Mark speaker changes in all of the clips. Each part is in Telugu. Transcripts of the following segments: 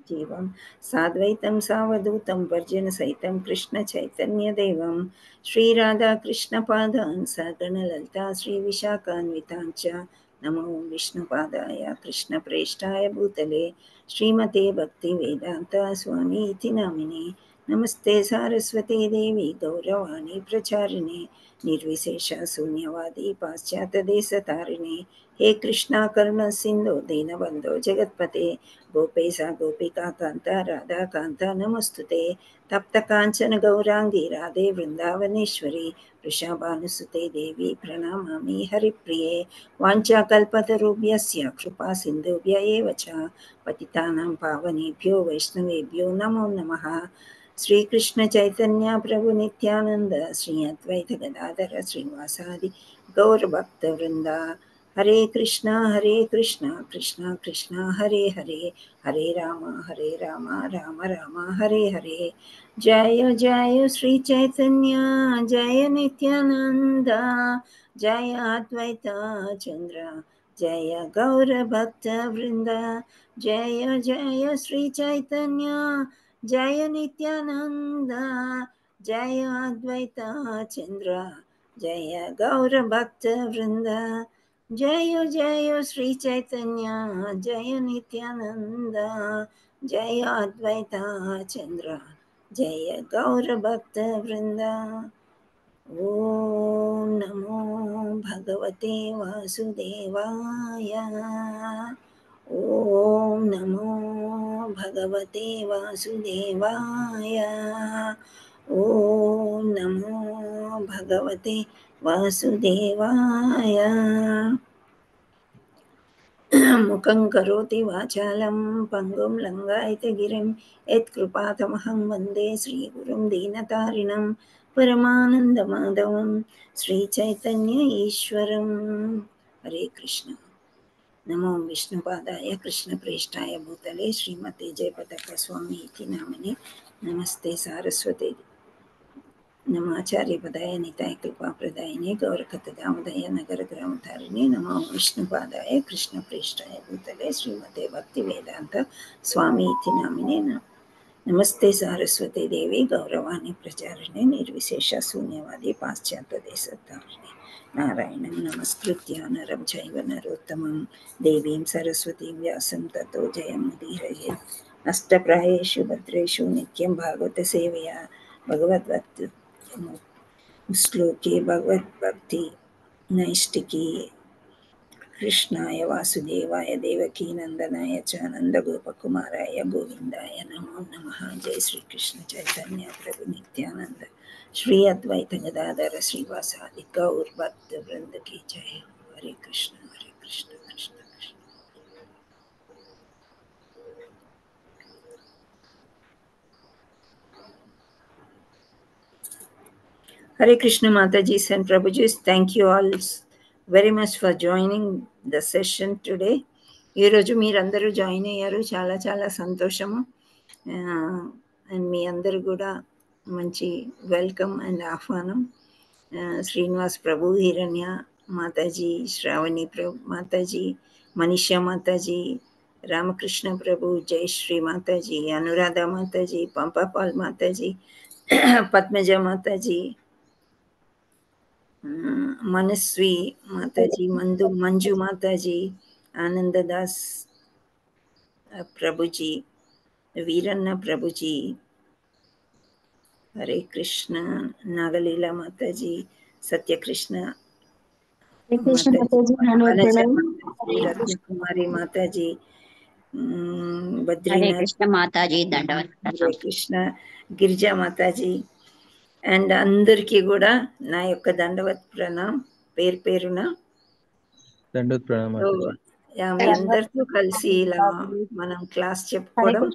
Speaker 1: जीवं साद्वैतं सावधूतं वर्जनसहितं कृष्णचैतन्यदेवं श्रीराधाकृष्णपादान् सगणललिता श्रीविशाखान्वितान् च नमो विष्णुपादाय कृष्णप्रेष्ठाय भूतले श्रीमते भक्तिवेदान्त स्वामीति नामिने नमस्ते सारस्वती देवी गौरवाणी प्रचारिणे निर्विशेष शून्यवादी पाश्चात्यदेशतारिणे हे कृष्णा करुण सिंधु दीनबंधो जगत्पते गोपेश गोपिका कांता राधा कांता नमस्तुते तप्त कांचन गौरांगी राधे वृंदावनेश्वरी वृषभानुसुते देवी प्रणमामि हरिप्रिये वाञ्छाकल्पतरुभ्यस्य कृपा सिन्धुभ्य एव च पतितानां पावनेभ्यो वैष्णवेभ्यो नमो नमः श्रीकृष्ण चैतन्य प्रभु नित्यानंद श्री अद्वैत गदाधर श्रीवासादि गौरभक्तवृंदा हरे कृष्णा कृष्णा कृष्णा हरे हरे हरे राम राम राम हरे हरे जय जय श्री चैतन्य जय नित्यानंद जय अद्वैत चंद्र जय गौर भक्त वृंद जय जय श्री चैतन्य जय नित्यानंद जय अद्वैत चंद्र जय गौर भक्त वृंद जय जय श्री चैतन्य जय नित्यानंद जय अद्वैत चंद्र जय गौर भक्त वृंद ओम नमो भगवते वासुदेवाय ओम नमो भगवते वासुदेवाय ओम नमो भगवते वासुदेवाय मुखं करोति वाचालं पङ्गुं लङ्घयति गिरिं यत्कृपातमहं वन्दे श्रीगुरुं दीनतारिणं परमानन्दमाधवं श्रीचैतन्य ईश्वरं हरे कृष्ण नमो विष्णुपादाय कृष्णप्रेष्ठाय भूतले श्रीमते जयपताका इति नामिने नमस्ते सारस्वते नमाचार्यपदाय निताय कृपाप्रदायिने गौरकथदामोदय नगरग्रामधारिणे नमो विष्णुपादाय कृष्णप्रेष्ठाय भूतले श्रीमते भक्तिवेदान्त स्वामी इति नामिने नमस्ते सारस्वते देवी गौरवाणी प्रचारिणे निर्विशेष शून्यवादी पाश्चात्यदेशतारिणे नारायणं नमस्कृत्य नरं चैव नरोत्तमं देवीं सरस्वतीं व्यासं ततो जयमुदीरयेत् अष्टप्रायेषु भद्रेषु नित्यं भागवतसेवया भगवद्भक्त श्लोके भगवद्भक्ति नैष्टिकी कृष्णाय वासुदेवाय देवकी नंदनाय च नंदगोपकुमाराय गोविंदाय नमो नमः जय श्री कृष्ण चैतन्य प्रभु नित्यानंद श्री अद्वैत गदाधर श्रीवासादि गौर भक्त वृंद की जय हरे Krishna Krishna Krishna Hare Krishna Mataji and Prabhuji, thank you all very much for joining the session today. ఈరోజు మీరందరూ జాయిన్ అయ్యారు, చాలా చాలా సంతోషము. అండ్ మీ అందరు కూడా మంచి వెల్కమ్ అండ్ ఆహ్వానం. శ్రీనివాస్ ప్రభు, హిరణ్య మాతాజీ, శ్రావణి ప్రభు మాతాజీ, మనీషా మాతాజీ, రామకృష్ణ ప్రభు, జయశ్రీ మాతాజీ, అనురాధ మాతాజీ, పంపాపాల్ మాతాజీ, పద్మజ మాతాజీ, मनस्वी माताजी, मंजू माताजी, आनंददास प्रभुजी, वीरन्न प्रभुजी, हरे कृष्ण नागलीला माताजी, सत्यकृष्ण
Speaker 2: कृष्ण
Speaker 1: माताजी,
Speaker 2: माताजी
Speaker 1: रत्न कुमारी माताजी,
Speaker 2: हरे
Speaker 1: बद्रीनाथ
Speaker 2: कृष्ण माताजी दंडवत
Speaker 1: हरे कृष्ण गिरिजा माताजी అండ్ అందరికీ కూడా నా యొక్క దండవత్ ప్రణాం పేరు పేరున.
Speaker 3: దండవత్ ప్రణామ్ మాతాజీ.
Speaker 1: మీ అందరితో కలిసి ఇలా మనం క్లాస్ చెప్పుకోవడం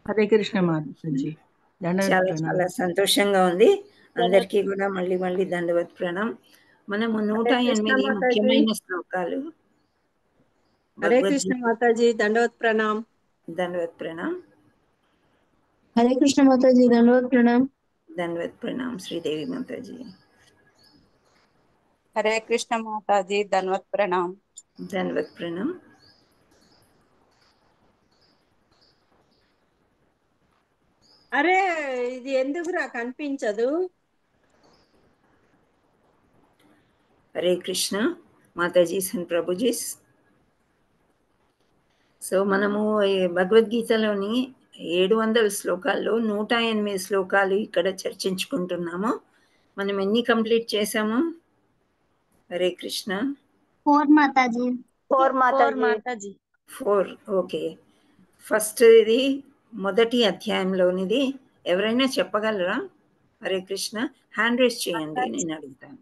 Speaker 4: హరే కృష్ణ మాతాజీ
Speaker 1: చాలా చాలా సంతోషంగా ఉంది. అందరికీ కూడా మళ్ళీ మళ్ళీ దండవత్ ప్రణాం. మనము 108 ముఖ్యమైన శ్లోకాలు.
Speaker 4: హరే కృష్ణ మాతాజీ దండవత్ ప్రణాం.
Speaker 1: దండవత్ ప్రణాం.
Speaker 2: हरे कृष्ण माताजी दंडवत प्रणाम.
Speaker 1: దండవత్ ప్రణాం శ్రీదేవి మాతాజీ.
Speaker 5: हरे कृष्ण माताजी दंडवत प्रणाम.
Speaker 1: దండవత్ ప్రణాం.
Speaker 4: అరే ఇది ఎందుకురా కనిపించదు?
Speaker 1: హరే కృష్ణ మాతాజీస్ అండ్ ప్రభుజీస్. సో మనము ఈ భగవద్గీతలోని 700 శ్లోకాల్లో 108 శ్లోకాలు ఇక్కడ చర్చించుకుంటున్నాము. మనం ఎన్ని కంప్లీట్ చేసాము? హరే కృష్ణ.
Speaker 2: 4 మాతాజీ.
Speaker 5: 4 మాతాజీ.
Speaker 1: 4. ఓకే. ఫస్ట్ ఇది మొదటి అధ్యాయంలోనిది. ఎవరైనా చెప్పగలరా? హరే కృష్ణ. హ్యాండ్ రేస్ చేయండి, నేను అడుగుతాను.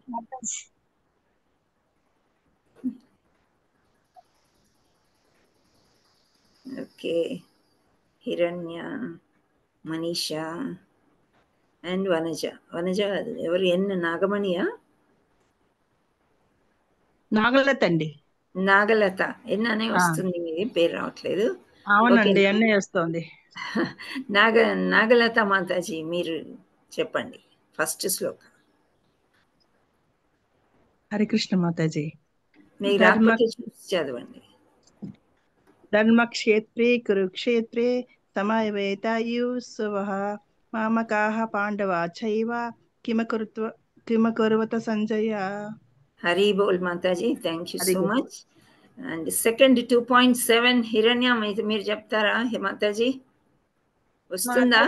Speaker 1: ఓకే. హిరణ్య, మనీషా అండ్ వనజ. వనజ కాదు, ఎవరు? నాగమణియా?
Speaker 4: నాగలత అండి.
Speaker 1: నాగలత. అనే వస్తుంది, మీది పేరు రావట్లేదు.
Speaker 4: అవునండి, అన్నీ వస్తుంది.
Speaker 1: నాగలత మాతాజీ మీరు చెప్పండి ఫస్ట్ శ్లోకం.
Speaker 4: హరే కృష్ణ మాతాజీ.
Speaker 1: మీకు రాకపోతే చూసి చదవండి.
Speaker 6: ధర్మక్షేత్రే కురుక్షేత్రే సమవేతాయుత్సవః మామకాః పాండవాశ్చైవ కిమకుర్వత సంజయ.
Speaker 1: హరి బోల్ Mataji, thank you so much. And second 2.7 హిరణ్య, మీరు చెప్తారా మాతాజీ? వస్తుందా?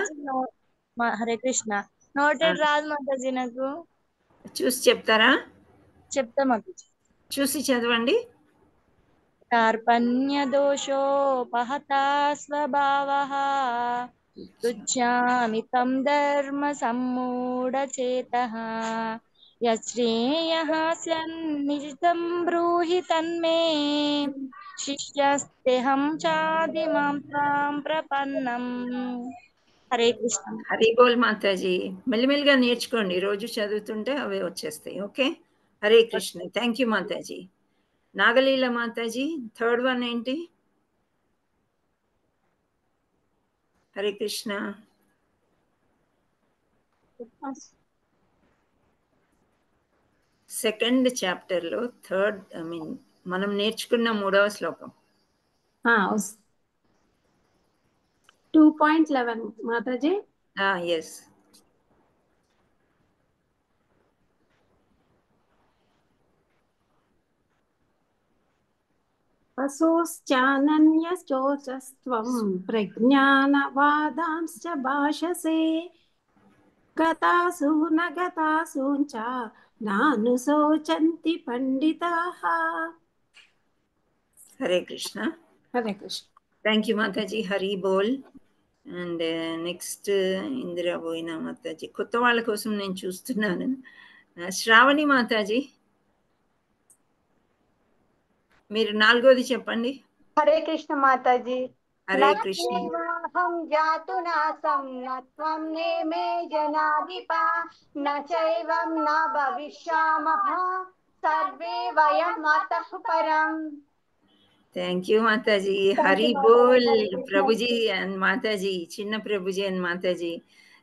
Speaker 5: హరే కృష్ణ. నోటెడ్ రాదు మాతాజీ నాకు.
Speaker 1: చూసి చెప్తారా?
Speaker 5: చెప్తా మాతాజీ.
Speaker 1: చూసి చదవండి.
Speaker 5: కార్పణ్యదోషోపహతా స్వభావః తుచ్ఛామి తం ధర్మ సమ్మూఢచేతః యశ్రేయః స్యన్నిజితం బ్రూహి తన్మే శిష్యస్తేహం చాదిమాం త్వాం ప్రపన్నం. హరే కృష్ణ.
Speaker 1: హరి బోల్ మాతాజీ. మెల్లిమెల్లిగా నేర్చుకోండి, రోజు చదువుతుంటే అవే వచ్చేస్తాయి. Okay. Hare Krishna. Thank you మాతాజీ. నాగలీల మాతాజీ, థర్డ్ వన్ ఏంటి? హరే కృష్ణ. సెకండ్ చాప్టర్లో థర్డ్, మనం నేర్చుకున్న 3వ శ్లోకం.
Speaker 7: 2.11 మాతాజీ.
Speaker 1: ఎస్.
Speaker 7: అసోశ్చానన్యశోచస్త్వం ప్రజ్ఞానవాదాంశ్చ భాషసే గతాసు న గతాసూంచ నానుశోచంతి పండితాః.
Speaker 1: హరే కృష్ణ.
Speaker 7: హరే కృష్ణ.
Speaker 1: థ్యాంక్ యూ మాతాజీ. హరి బోల్. అండ్ నెక్స్ట్ ఇందిరా బోయినా మాతాజీ. కొత్త వాళ్ళ కోసం నేను చూస్తున్నాను. శ్రావణి మాతాజీ, మీరు 4వది చెప్పండి.
Speaker 8: హరే కృష్ణ మాతాజీ.
Speaker 1: హరే కృష్ణ.
Speaker 8: హం జాతు నాసం నత్వం నేమే జనాధిప నచైవం న భవిష్యామః సర్వే వయం మతః పరం.
Speaker 1: థ్యాంక్ యూ మాతాజీ. హరి బోల్ ప్రభుజీ అండ్ మాతాజీ, చిన్న ప్రభుజీ అండ్ మాతాజీ.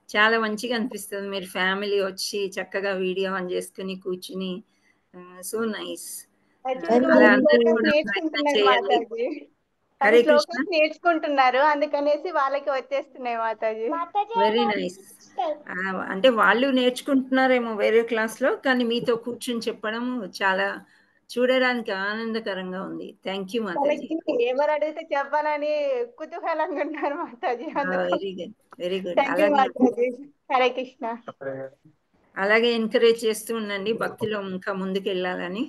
Speaker 1: చాలా మంచిగా అనిపిస్తుంది మీరు ఫ్యామిలీ వచ్చి చక్కగా వీడియో ఆన్ చేసుకుని కూర్చుని. So nice.
Speaker 8: నేర్చుకుంటున్నారు, అందుకనేసి వాళ్ళకి వచ్చేస్తున్నాయి మాతాజీ.
Speaker 1: Very nice. అంటే వాళ్ళు నేర్చుకుంటున్నారేమో వేరే క్లాస్లో, కానీ మీతో కూర్చుని చెప్పడం చాలా చూడడానికి ఆనందకరంగా ఉంది. Thank you Mataji.
Speaker 8: ఎవరు అడిగితే చెప్పాలని కుతూహలంగా ఉన్నారు Mataji.
Speaker 1: Very good, very good.
Speaker 8: Hare Krishna.
Speaker 1: అలాగే ఎంకరేజ్ చేస్తూ ఉండండి భక్తిలో ఇంకా ముందుకు వెళ్ళాలని.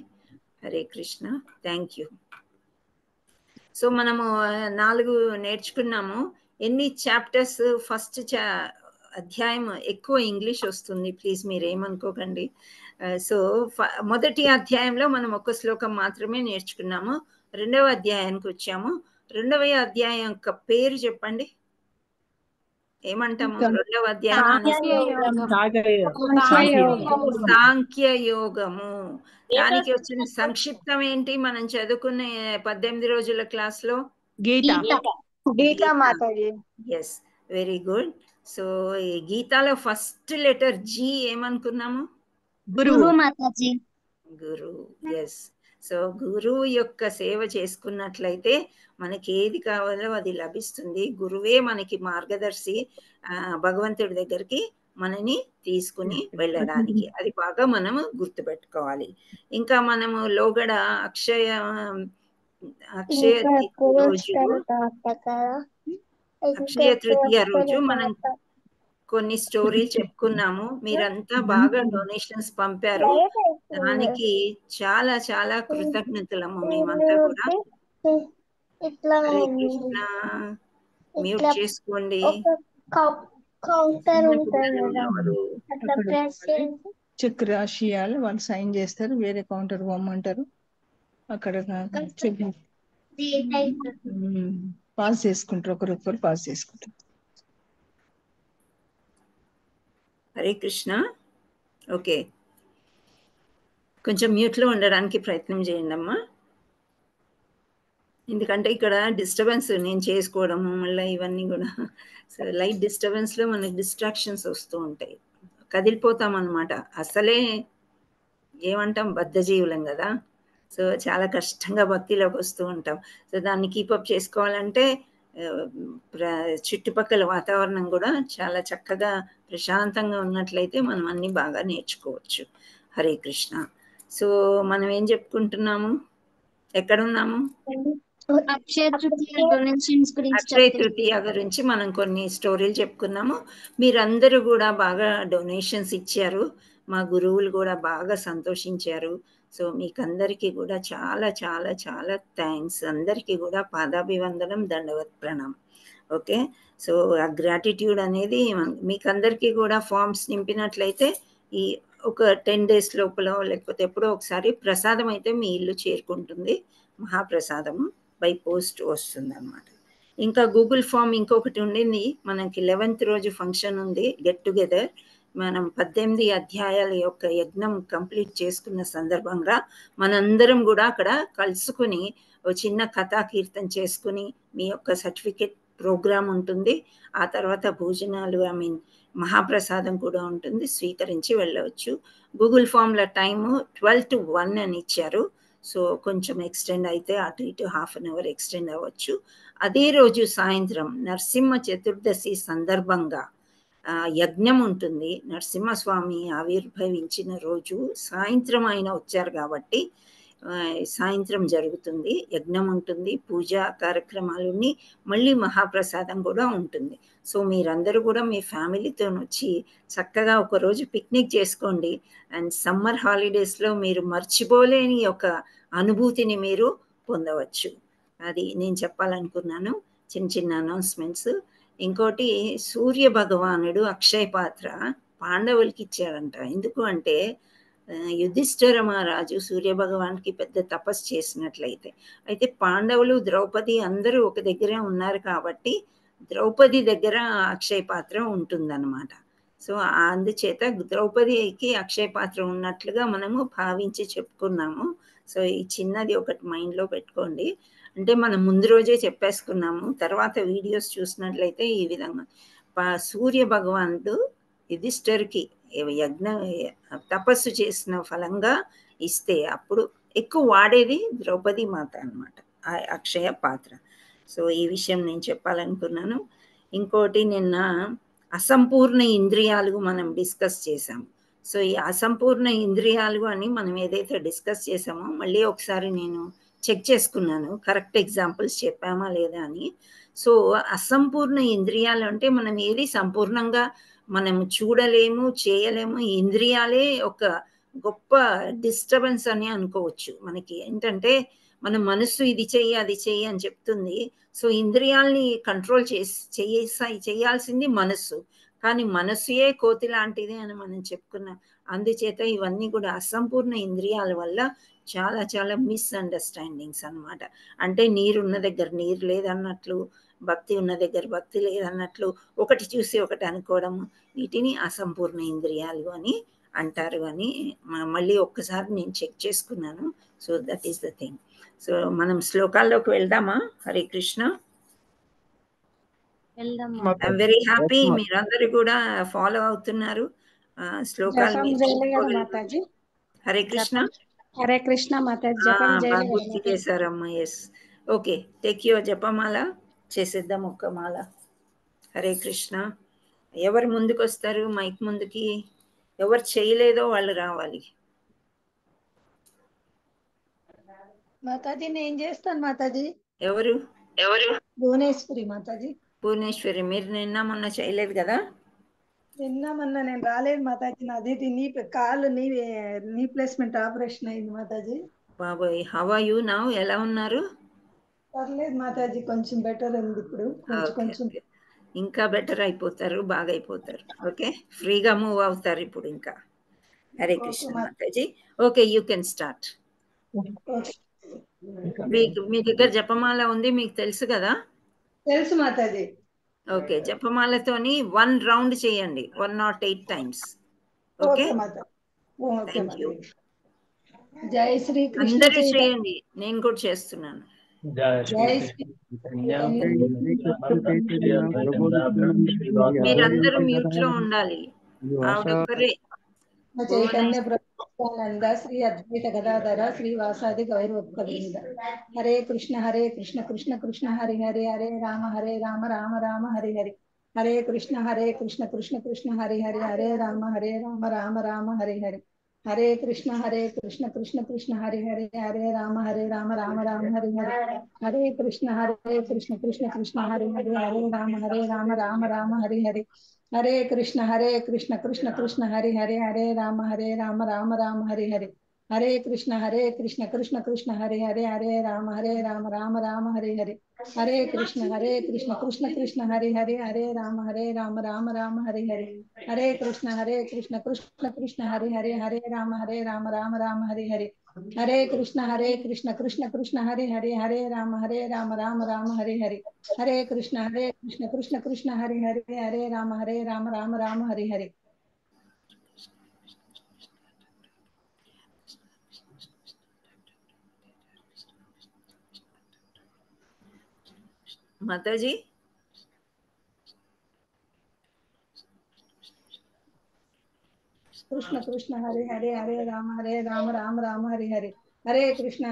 Speaker 1: Hare Krishna. Thank you. So మనము 4 నేర్చుకున్నాము. ఎన్ని చాప్టర్స్? ఫస్ట్ అధ్యాయం ఎక్కువ ఇంగ్లీష్ వస్తుంది, ప్లీజ్ మీరు ఏమనుకోకండి. సో మొదటి అధ్యాయంలో మనం ఒక శ్లోకం మాత్రమే నేర్చుకున్నాము. 2వ అధ్యాయానికి వచ్చాము. 2వ అధ్యాయం యొక్క పేరు చెప్పండి. ఏమంటాము 2వ అధ్యాయం? సాంఖ్య యోగము. దానికి వచ్చిన సంక్షిప్తం ఏంటి మనం చదువుకున్న 18 రోజుల క్లాస్ లో?
Speaker 8: Geeta Mataji.
Speaker 1: Yes, very good. So ఈ గీతాలో ఫస్ట్ లెటర్ జీ ఏమనుకున్నాము?
Speaker 2: గురువు మాతాజీ.
Speaker 1: గురు. ఎస్. సో గురువు యొక్క సేవ చేసుకున్నట్లయితే మనకి ఏది కావాలో అది లభిస్తుంది. గురువే మనకి మార్గదర్శి, భగవంతుడి దగ్గరికి మనని తీసుకుని వెళ్ళడానికి. అది బాగా మనము గుర్తుపెట్టుకోవాలి. ఇంకా మనము లోగడ అక్షయ తృతీయ రోజు మనం కొన్ని స్టోరీలు చెప్పుకున్నాము. మీరంతా బాగా డొనేషన్స్ పంపారు. దానికి చాలా చాలా కృతజ్ఞతలము మేమంతా కూడా. హరే కృష్ణ. మ్యూట్ చేసుకోండి.
Speaker 6: చెక్ రాసియాలి, వాళ్ళు సైన్ చేస్తారు, వేరే కౌంటర్ పోమంటారు. అక్కడ పాస్ చేసుకుంటారు, ఒకరొకరు పాస్ చేసుకుంటారు.
Speaker 1: హరే కృష్ణ. ఓకే, కొంచెం మ్యూట్లో ఉండడానికి ప్రయత్నం చేయండి అమ్మా. ఎందుకంటే ఇక్కడ డిస్టర్బెన్స్ నేను చేసుకోవడము మళ్ళీ ఇవన్నీ కూడా సరే లైట్ డిస్టర్బెన్స్లో మనకి డిస్ట్రాక్షన్స్ వస్తూ ఉంటాయి, కదిలిపోతాం అన్నమాట. అసలే ఏమంటాం, బద్ధజీవులం కదా. సో చాలా కష్టంగా భక్తిలోకి వస్తూ ఉంటాం. సో దాన్ని కీపప్ చేసుకోవాలంటే చుట్టుపక్కల వాతావరణం కూడా చాలా చక్కగా ప్రశాంతంగా ఉన్నట్లయితే మనం అన్ని బాగా నేర్చుకోవచ్చు. హరే కృష్ణ. సో మనం ఏం చెప్పుకుంటున్నాము, ఎక్కడున్నాము?
Speaker 2: అక్షయ తృతీయ
Speaker 1: గురించి మనం కొన్ని స్టోరీలు చెప్పుకున్నాము. మీరందరూ కూడా బాగా డొనేషన్స్ ఇచ్చారు, మా గురువులు కూడా బాగా సంతోషించారు. సో మీకందరికీ కూడా చాలా చాలా చాలా థ్యాంక్స్. అందరికీ కూడా పాదాభివందనం, దండవత్ ప్రణామం. ఓకే, సో ఆ గ్రాటిట్యూడ్ అనేది మీకందరికీ కూడా ఫామ్స్ నింపినట్లయితే ఈ ఒక 10 days లోపల లేకపోతే ఎప్పుడో ఒకసారి ప్రసాదం అయితే మీ ఇల్లు చేరుకుంటుంది. మహాప్రసాదము బై పోస్ట్ వస్తుంది అన్నమాట. ఇంకా గూగుల్ ఫామ్ ఇంకొకటి ఉండింది, మనకి 11th రోజు ఫంక్షన్ ఉంది, గెట్ టుగెదర్. మనం 18 అధ్యాయాల యొక్క యజ్ఞం కంప్లీట్ చేసుకున్న సందర్భంగా మనందరం కూడా అక్కడ కలుసుకుని ఒక చిన్న కథా కీర్తన చేసుకుని మీ యొక్క సర్టిఫికెట్ ప్రోగ్రామ్ ఉంటుంది. ఆ తర్వాత భోజనాలు, మహాప్రసాదం కూడా ఉంటుంది, స్వీకరించి వెళ్ళవచ్చు. గూగుల్ ఫామ్ల టైము 12 to 1 అని ఇచ్చారు. సో కొంచెం ఎక్స్టెండ్ అయితే అటు ఇటు 1/2 hour ఎక్స్టెండ్ అవ్వచ్చు. అదే రోజు సాయంత్రం నరసింహ చతుర్దశి సందర్భంగా యజ్ఞం ఉంటుంది. నరసింహస్వామి ఆవిర్భవించిన రోజు సాయంత్రం ఆయన వచ్చారు కాబట్టి సాయంత్రం జరుగుతుంది, యజ్ఞం ఉంటుంది, పూజా కార్యక్రమాలుని, మళ్ళీ మహాప్రసాదం కూడా ఉంటుంది. సో మీరందరూ కూడా మీ ఫ్యామిలీతో వచ్చి చక్కగా ఒకరోజు పిక్నిక్ చేసుకోండి. అండ్ సమ్మర్ హాలిడేస్లో మీరు మర్చిపోలేని ఒక అనుభూతిని మీరు పొందవచ్చు. అది నేను చెప్పాలనుకున్నాను, చిన్న చిన్న అనౌన్స్మెంట్స్. ఇంకోటి, సూర్య భగవానుడు అక్షయ పాత్ర పాండవులకి ఇచ్చాడంట. ఎందుకు అంటే యుధిష్ఠిర మహారాజు సూర్య భగవాన్కి పెద్ద తపస్సు చేసినట్లయితే, అయితే పాండవులు, ద్రౌపది అందరూ ఒక దగ్గరే ఉన్నారు కాబట్టి ద్రౌపది దగ్గర అక్షయ పాత్ర ఉంటుందన్నమాట. సో అందుచేత ద్రౌపదికి అక్షయ పాత్ర ఉన్నట్లుగా మనము భావించి చెప్పుకున్నాము. సో ఈ చిన్నది ఒకటి మైండ్లో పెట్టుకోండి. అంటే మనం ముందు రోజే చెప్పేసుకున్నాము, తర్వాత వీడియోస్ చూసినట్లయితే ఈ విధంగా సూర్య భగవానుడు యుధిష్ఠిరుకి యజ్ఞ తపస్సు చేసిన ఫలంగా ఇస్తే అప్పుడు ఎక్కువ వాడేది ద్రౌపది మాత అన్నమాట, ఆ అక్షయ పాత్ర. సో ఈ విషయం నేను చెప్పాలనుకున్నాను. ఇంకోటి, నిన్న అసంపూర్ణ ఇంద్రియాలు మనం డిస్కస్ చేసాము. సో ఈ అసంపూర్ణ ఇంద్రియాలు అని మనం ఏదైతే డిస్కస్ చేసామో మళ్ళీ ఒకసారి నేను చెక్ చేసుకున్నాను, కరెక్ట్ ఎగ్జాంపుల్స్ చెప్పామా లేదా అని. సో అసంపూర్ణ ఇంద్రియాలు అంటే మనం ఏది సంపూర్ణంగా మనం చూడలేము, చేయలేము. ఇంద్రియాలే ఒక గొప్ప డిస్టర్బెన్స్ అని అనుకోవచ్చు. మనకి ఏంటంటే మన మనస్సు ఇది చెయ్యి అది చెయ్యి అని చెప్తుంది. సో ఇంద్రియాల్ని కంట్రోల్ చేయాల్సింది మనస్సు, కానీ మనస్సుయే కోతి లాంటిది అని మనం చెప్పుకున్నాం. అందుచేత ఇవన్నీ కూడా అసంపూర్ణ ఇంద్రియాల వల్ల చాలా చాలా మిస్అండర్స్టాండింగ్స్ అన్నమాట. అంటే నీరున్న దగ్గర నీరు లేదన్నట్లు, భక్తి ఉన్న దగ్గర భక్తి లేదన్నట్లు, ఒకటి చూసి ఒకటి అనుకోవడము, వీటిని అసంపూర్ణ ఇంద్రియాలు అని అంటారు అని మళ్ళీ ఒక్కసారి నేను చెక్ చేసుకున్నాను. So that is the thing. So మనం శ్లోకాల్లోకి వెళ్దామా? Hare Krishna. I'm very happy మీరందరూ కూడా ఫాలో అవుతున్నారు శ్లోకాలు. హరే కృష్ణ.
Speaker 7: హరే కృష్ణ మాతాజీ జపం
Speaker 1: బాగా
Speaker 7: చేయలేదు
Speaker 1: గుర్తు
Speaker 7: మాతాజీ.
Speaker 1: చేశారమ్మా. ఎస్, ఓకే, టేక్ యువర్ జపమాల, చేసేద్దాం ఒక్క మాల. హరే కృష్ణ. ఎవరు ముందుకు వస్తారు మైక్ ముందుకి? ఎవరు చేయలేదో వాళ్ళు రావాలి.
Speaker 6: మాతాజీ నేను చేస్తాను మాతాజీ.
Speaker 1: ఎవరు?
Speaker 6: భువనేశ్వరి మాతాజీ.
Speaker 1: భువనేశ్వరి, మీరు నిన్న మొన్న చేయలేదు కదా?
Speaker 6: నిన్న నేను రాలేదు మాతాజీ. నాది కాలు నీ ప్లేస్మెంట్ ఆపరేషన్ అయింది మాతాజీ.
Speaker 1: బాబోయ్, హౌ ఆర్ యూ నౌ? ఎలా ఉన్నారు?
Speaker 6: పర్లేదు మాతాజీ, కొంచెం బెటర్ ఉంది ఇప్పుడు.
Speaker 1: ఓకే,
Speaker 6: కొంచెం
Speaker 1: ఓకే, ఇంకా బెటర్ అయిపోతారు, బాగా అయిపోతారు. ఓకే, ఫ్రీగా మూవ్ అవుతారు ఇప్పుడు ఇంకా. హరే కృష్ణ మాతాజీ. Okay, you can start. మీ దగ్గర జపమాల ఉంది, మీకు తెలుసు కదా?
Speaker 6: తెలుసు మాతాజీ.
Speaker 1: ఓకే, జపమాలతోని 1 రౌండ్ చేయండి, 108 times. ఓకే,
Speaker 6: ఓకే మాతాజీ. Okay
Speaker 1: thank you.
Speaker 6: మాతాజీ. జై శ్రీ కృష్ణ
Speaker 1: అందరూ
Speaker 6: చైతన్య.
Speaker 1: చేయండి, నేను కూడా చేస్తున్నాను.
Speaker 6: జై శ్రీ
Speaker 1: మీరందరూ మ్యూట్ లో ఉండాలి. ఆవిడొక్కరే.
Speaker 6: చైతన్య ప్రభునంద శ్రీ అద్వైత గదాధర శ్రీవాసాది గౌరవోత్పద. హరే కృష్ణ కృష్ణ కృష్ణ హరి హరి హరే రామ రామ రామ హరి హరి. హరే కృష్ణ కృష్ణ కృష్ణ హరి హరి హరే రామ రామ రామ హరి హరి. హరే కృష్ణ కృష్ణ కృష్ణ హరి హరి హరే రామ రామ రామ హరి హరి. హరే కృష్ణ కృష్ణ కృష్ణ హరి హరి హరే రామ రామ హరి హరి. హరే కృష్ణ కృష్ణ కృష్ణ హరి హరి హరే రామ రామ రామ హరి హరి. హరే కృష్ణ కృష్ణ కృష్ణ హరి హరి హరే రామ రామ రామ హరి హరి. హరే కృష్ణ కృష్ణ కృష్ణ హరి హరి హరే రామ రామ రామ హరి హరి. హరే కృష్ణ కృష్ణ కృష్ణ హరి హరి హరే రామ రామ రామ హరి హరి. హరే కృష్ణ కృష్ణ కృష్ణ హరి హరి హరే రామ రామ రామ హరి హరి. హరే కృష్ణ కృష్ణ కృష్ణ హరి హరి హరే రామ రామ రామ హరి హరి.
Speaker 1: మాతాజీ,
Speaker 6: కృష్ణ కృష్ణ హరి హరి హరే రామ రామ రామ హరి హరి. హరే కృష్ణ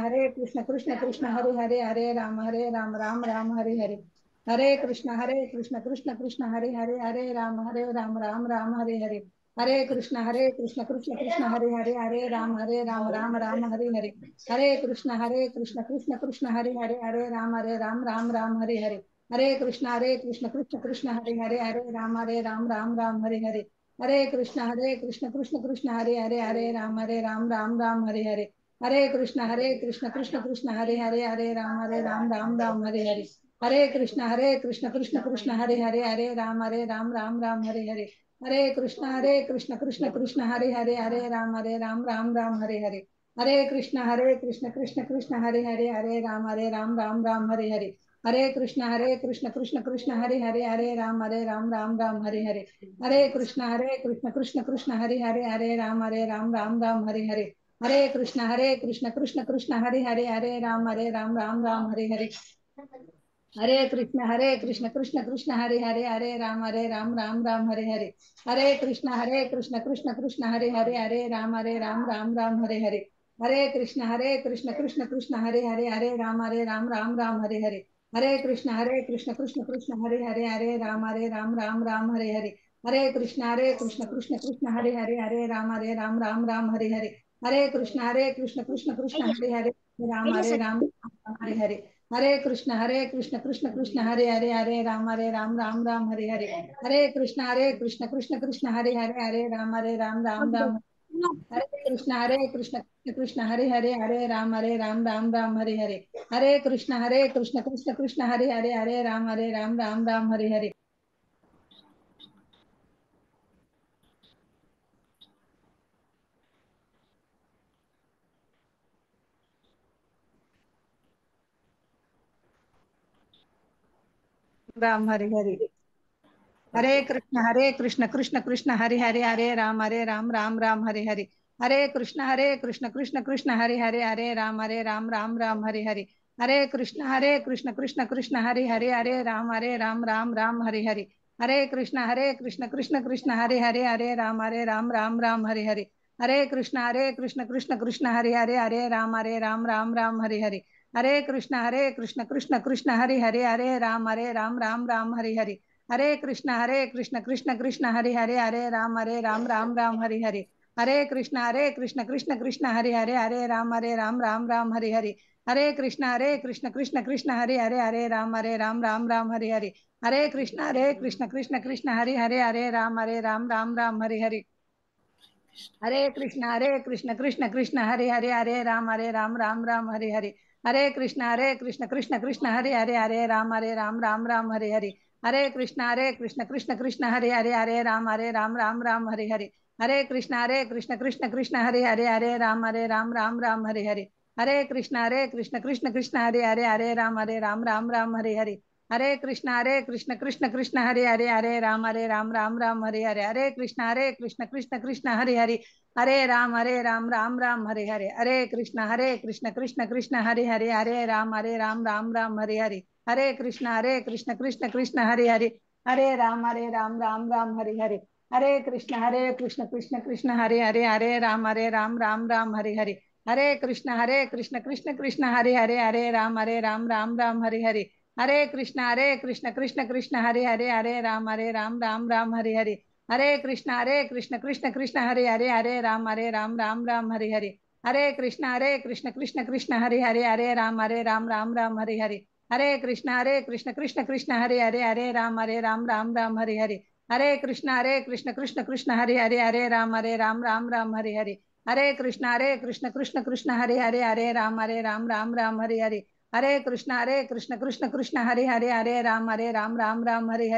Speaker 6: కృష్ణ కృష్ణ హరి హరి హరే రామ రామ రామ హరి హరి. హరే కృష్ణ కృష్ణ కృష్ణ హరి హరి హరే రామ రామ రామ హరి హరి. హరే కృష్ణ కృష్ణ కృష్ణ హరి హరి హరే రామ రామ రామ హరి హరి. హరే కృష్ణ కృష్ణ హరి హరి హరే రామ రామ హరి హరి. హరే కృష్ణ కృష్ణ హరి హరి హరే రామ రామ హరి హరి. హరే కృష్ణ కృష్ణ హరి హరి హరే రామ రామ హరి హరి. హరే కృష్ణ కృష్ణ హరి హరి హరే రామ రామ హరి హరి. హరే కృష్ణ కృష్ణ హరి హరి హరే రామ రామ హరి హరి. హరే కృష్ణ కృష్ణ హరి హరి హరే రామ రామ హరి హరి. హరే కృష్ణ కృష్ణ హరి హరి హరే రామ రామ హరి హరి. హరే కృష్ణ కృష్ణ హరి హరి హరే రామ రామ హరి హరి. హరే కృష్ణ కృష్ణ హరి హరి హరే రామ రామ హరి హరి. హరే కృష్ణ కృష్ణ హరి హరి హరే రామ రామ హరి హరి. హరే కృష్ణ కృష్ణ హరి హరి హరే రామ రామ హరి హరి. హరే కృష్ణ కృష్ణ హరి హరి హరే రామ రామ హరి హరి. హరే కృష్ణ కృష్ణ హరి హరి హరే రామ రామ హరి హరి. హరే కృష్ణ కృష్ణ హరి హరి హరే రామ రామ హరి హరి. హరే కృష్ణ కృష్ణ హరి హరి హరే రామ రామ హరి హరి. హరే కృష్ణ కృష్ణ హరి హరి రామ రామ హరి హరి. హరే కృష్ణ కృష్ణ హరి హరి హరే రామ రామ హరి హరి. హరే కృష్ణ కృష్ణ హరి హరి హరే రామ రామ. హరే కృష్ణ కృష్ణ హరి హరి హరే రామ రామ హరి హరి. హరే కృష్ణ కృష్ణ హరి హరి హరే రామ రామ హరి హరి. రామ హరి హరి. హరే కృష్ణ కృష్ణ హరి హరి హరే రామ రామ హరి హరి. హరే కృష్ణ కృష్ణ హరి హరి హరే రామ రామ హరి హరి. హరే కృష్ణ కృష్ణ హరి హరి హరే రామ రామ హరి హరి. హరే కృష్ణ కృష్ణ హరి హరి హరే రామ రామ హరి హరి. हरे कृष्ण कृष्ण कृष्ण हरे हरे हरे राम राम राम हरे हरे हरे कृष्ण कृष्ण कृष्ण हरे हरे हरे राम राम राम हरे हरे हरे कृष्ण कृष्ण कृष्ण हरे हरे हरे राम राम राम हरे हरे हरे कृष्ण कृष्ण कृष्ण हरे हरे हरे राम राम राम हरे हरे हरे कृष्ण कृष्ण कृष्ण हरे हरे राम राम राम हरे हरे हरे कृष्ण कृष्ण कृष्ण हरे हरे राम राम राम हरे हरे हरे कृष्ण कृष्ण कृष्ण हरे हरे राम राम राम हरे हरे हरे कृष्ण कृष्ण कृष्ण हरे हरे राम राम राम हरे हरे हरे कृष्ण कृष्ण कृष्ण हरे हरे राम राम राम हरे हरे हरे कृष्ण कृष्ण कृष्ण हरे हरे राम राम राम हरे हरे हरे कृष्ण कृष्ण कृष्ण हरे हरे राम राम राम हरे हरे हरे कृष्ण कृष्ण कृष्ण हरे हरे राम राम राम हरे हरे हरे कृष्ण कृष्ण कृष्ण हरे हरे राम राम राम हरे हरे हरे कृष्ण कृष्ण कृष्ण हरे हरे राम राम राम हरे हरे हरे कृष्ण कृष्ण कृष्ण हरे राम राम राम हरे हरे हरे कृष्ण कृष्ण कृष्ण हरे राम राम राम हरे हरे हरे कृष्ण कृष्ण कृष्ण हरे राम राम राम हरे हरे हरे कृष्ण कृष्ण कृष्ण हरे राम राम राम हरे हरे हरे कृष्ण कृष्ण कृष्ण हरे राम राम राम हरे हरे हरे कृष्ण कृष्ण कृष्ण हरे राम राम राम हरे हरे हरे कृष्ण कृष्ण कृष्ण हरे राम राम राम हरे हरे हरे कृष्ण कृष्ण कृष्ण हरे राम राम राम हरे हरे हरे कृष्ण कृष्ण कृष्ण हरे राम राम राम हरे हरे हरे कृष्ण कृष्ण कृष्ण हरे राम राम हरे हरे हरे कृष्ण कृष्ण कृष्ण हरे राम राम हरे हरे हरे कृष्ण कृष्ण कृष्ण हरे राम राम हरे हरे हरे कृष्ण कृष्ण कृष्ण हरे राम राम हरे हरे हरे कृष्ण कृष्ण कृष्ण हरे राम राम हरे हरे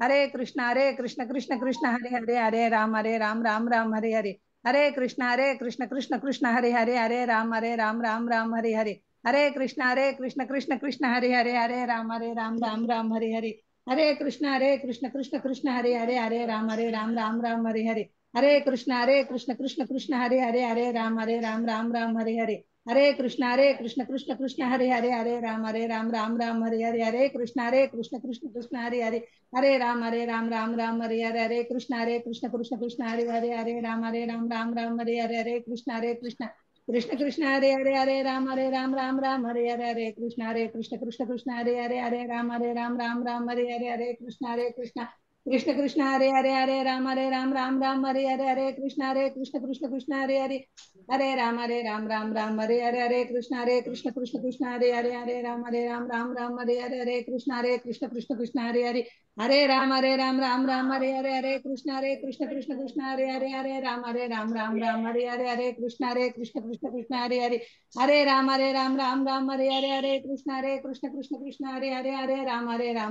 Speaker 6: हरे कृष्ण कृष्ण कृष्ण हरे राम राम हरे हरे हरे कृष्ण कृष्ण कृष्ण हरे राम राम हरे हरे हरे कृष्ण कृष्ण कृष्ण हरे राम राम हरे हरे हरे कृष्ण कृष्ण कृष्ण हरे राम राम हरे हरे हरे कृष्ण कृष्ण हरे राम राम हरे हरे हरे कृष्ण कृष्ण हरे राम राम हरे हरे हरे कृष्ण कृष्ण हरे राम राम हरे हरे हरे कृष्ण कृष्ण हरे राम हरे हरे कृष्ण कृष्ण हरे राम राम हरे हरे हरे कृष्ण कृष्ण हरे राम राम हरे हरे कृष्ण हरे राम राम हरे हरे कृष्ण हरे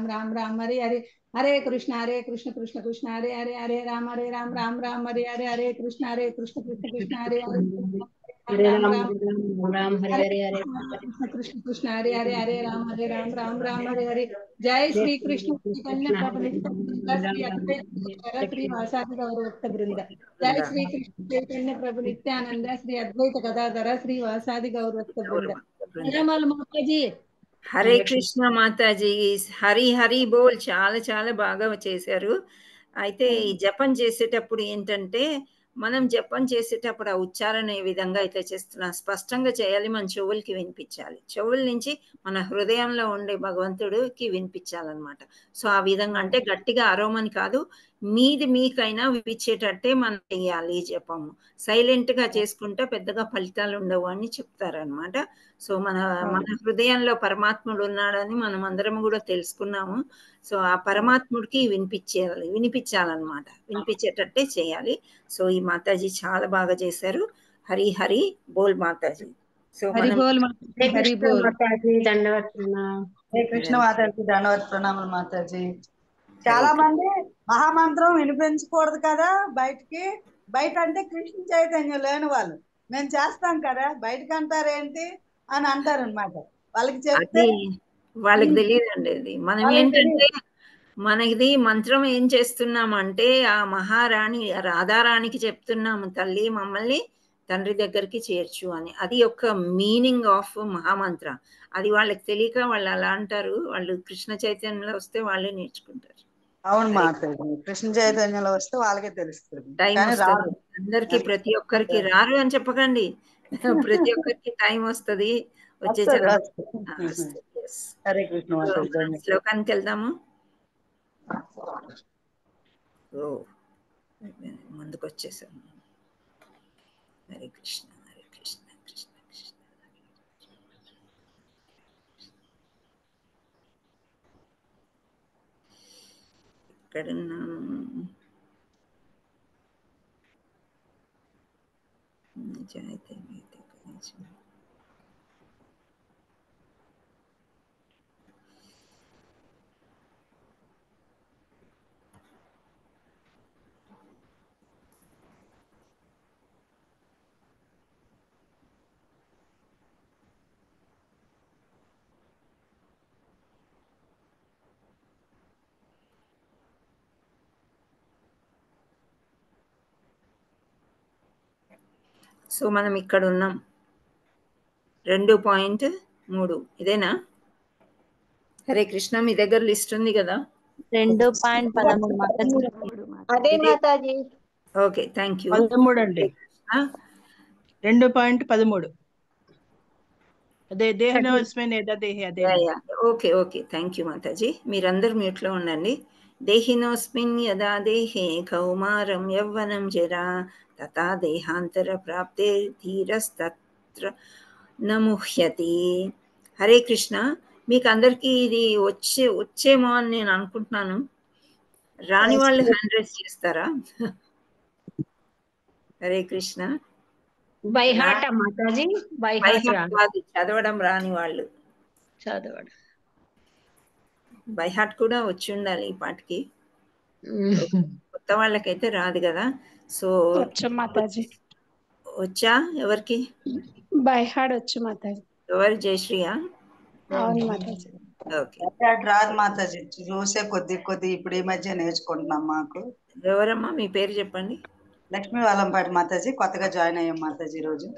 Speaker 6: राम राम हरे हरे कृष्ण हरे राम हरे हरे हरे कृष्ण कृष्ण हरे राम हरे हरे कृष्ण
Speaker 2: राम हरे हरे हरे
Speaker 6: कृष्ण हरे राम हरे हरे जय श्री कृष्ण चैतन्य प्रभु नित्यानंद श्री अद्वैत श्री वासादि गौरभक्त वृंद जय श्री कृष्ण चैतन्य प्रभु नित्यानंद श्री अद्वैत गदाधर श्री वासादि गौरभक्त वृंद जयमाल माता जी
Speaker 1: హరే కృష్ణ మాతాజీ. హరి హరి బోల్ చాలా చాలా బాగా చేశారు. అయితే ఈ జపం చేసేటప్పుడు ఏంటంటే మనం జపం చేసేటప్పుడు ఆ ఉచ్చారణ ఏ విధంగా అయితే చేస్తున్నాం స్పష్టంగా చేయాలి. మన చెవులకి వినిపించాలి. చెవుల నుంచి మన హృదయంలో ఉండే భగవంతుడికి వినిపించాలన్నమాట. సో ఆ విధంగా అంటే గట్టిగా అరవమని కాదు, మీది మీకైనా వినిపించేటట్టే మనం చేయాలి జపము. సైలెంట్ గా చేసుకుంటే పెద్దగా ఫలితాలు ఉండవు అని చెప్తారనమాట. సో మన హృదయంలో పరమాత్ముడు ఉన్నాడని మనం అందరం కూడా తెలుసుకున్నాము. సో ఆ పరమాత్ముడికి వినిపించాలన్నమాట. వినిపించేటట్టే చేయాలి. సో ఈ మాతాజీ చాలా బాగా చేశారు. హరి హరి బోల్ మాతాజీ. సో
Speaker 6: హరి
Speaker 1: మనం
Speaker 6: బోల్ హరి బోల్
Speaker 2: మాతాజీ దండవత్ ప్రణామం.
Speaker 9: హరే కృష్ణ మాతాజీ దండవత్ ప్రణామాలు మాతాజీ. చాలా మంది మహామంత్రం వినిపించకూడదు కదా బయటికి. బయట అంటే కృష్ణ చైతన్యం లేని వాళ్ళు మేము చేస్తాం కదా బయటకు అంటారేంటి అని అంటారు అనమాట. వాళ్ళకి చెప్తే
Speaker 1: అది వాళ్ళకి తెలియదండి. అది మనం ఏంటంటే మనది మంత్రం ఏం చేస్తున్నామంటే ఆ మహారాణి రాధారాణికి చెప్తున్నాము, తల్లి మమ్మల్ని తండ్రి దగ్గరికి చేర్చు అని. అది ఒక మీనింగ్ ఆఫ్ మహామంత్ర. అది వాళ్ళకి తెలియక వాళ్ళు అలా అంటారు. వాళ్ళు కృష్ణ చైతన్యంలో వస్తే వాళ్ళే నేర్చుకుంటారు.
Speaker 9: అవును మాతాజీ, కృష్ణ చైతన్యంలో వస్తే వాళ్ళకే తెలుస్తుంది,
Speaker 1: టైం
Speaker 9: కానీ
Speaker 1: వస్తుంది
Speaker 9: రాదు.
Speaker 1: అందరికి. ప్రతి ఒక్కరికి రారు అని చెప్పకండి, ప్రతి ఒక్కరికి టైం వస్తుంది, వచ్చే
Speaker 9: వస్తుంది,
Speaker 1: ఛాన్స్.
Speaker 9: వస్తుంది. హరే కృష్ణ మాతాజీ, ధన్యవాదాలు.
Speaker 1: శ్లోకానికి వెళ్దాము. ముందుకు వచ్చేసాము. హరే కృష్ణ హరే కృష్ణ కృష్ణ కృష్ణ ఎక్కడున్నాము? నిజాయితీ సో మనం ఇక్కడ ఉన్నాం. 2.3 ఇదేనా? హరే కృష్ణ, మీ దగ్గర లిస్ట్ ఉంది కదా?
Speaker 5: 2.13 మాతాజీ.
Speaker 8: అదే మాతాజీ.
Speaker 1: Okay, thank you.
Speaker 4: 13 అండి. 2.13 అదే దేహినోస్మిన్ యదా దేహి, అదే.
Speaker 1: Okay okay, thank you Mataji. మీరందరూ మ్యూట్లో ఉండండి. దేహినోస్మిన్ యదా దేహే కౌమారం యవ్వనం జరా తథా దేహాంతర ప్రాప్తే ధీరస్తత్ర నముహ్యతి. హరే కృష్ణ, మీకు అందరికీ ఇది వచ్చేమో అని నేను అనుకుంటున్నాను. రాని వాళ్ళు హ్యాండ్ రైజ్ చేస్తారా? Hare Krishna.
Speaker 2: By heart Mataji, by heart
Speaker 1: చదవడం రాని వాళ్ళు.
Speaker 2: చదవడం
Speaker 1: బై హార్ట్ కూడా వచ్చి ఉండాలి ఈ పాటకి. కొత్త వాళ్ళకైతే రాదు కదా. సో
Speaker 7: మాతాజీ
Speaker 1: వచ్చా ఎవరికి?
Speaker 7: బై హార్ట్ వచ్చు మాతాజీ.
Speaker 1: ఎవరు? జయశ్రీయా?
Speaker 7: అవును మాతాజీ.
Speaker 1: ఓకే,
Speaker 9: రాదు మాతాజీ, చూసే కొద్ది ఇప్పుడు ఈ మధ్య నేర్చుకుంటున్నాం. మాకు
Speaker 1: ఎవరమ్మా మీ పేరు చెప్పండి?
Speaker 9: లక్ష్మీ వాళ్ళంపాటి మాతాజీ, కొత్తగా జాయిన్ అయ్యాం మాతాజీ రోజు.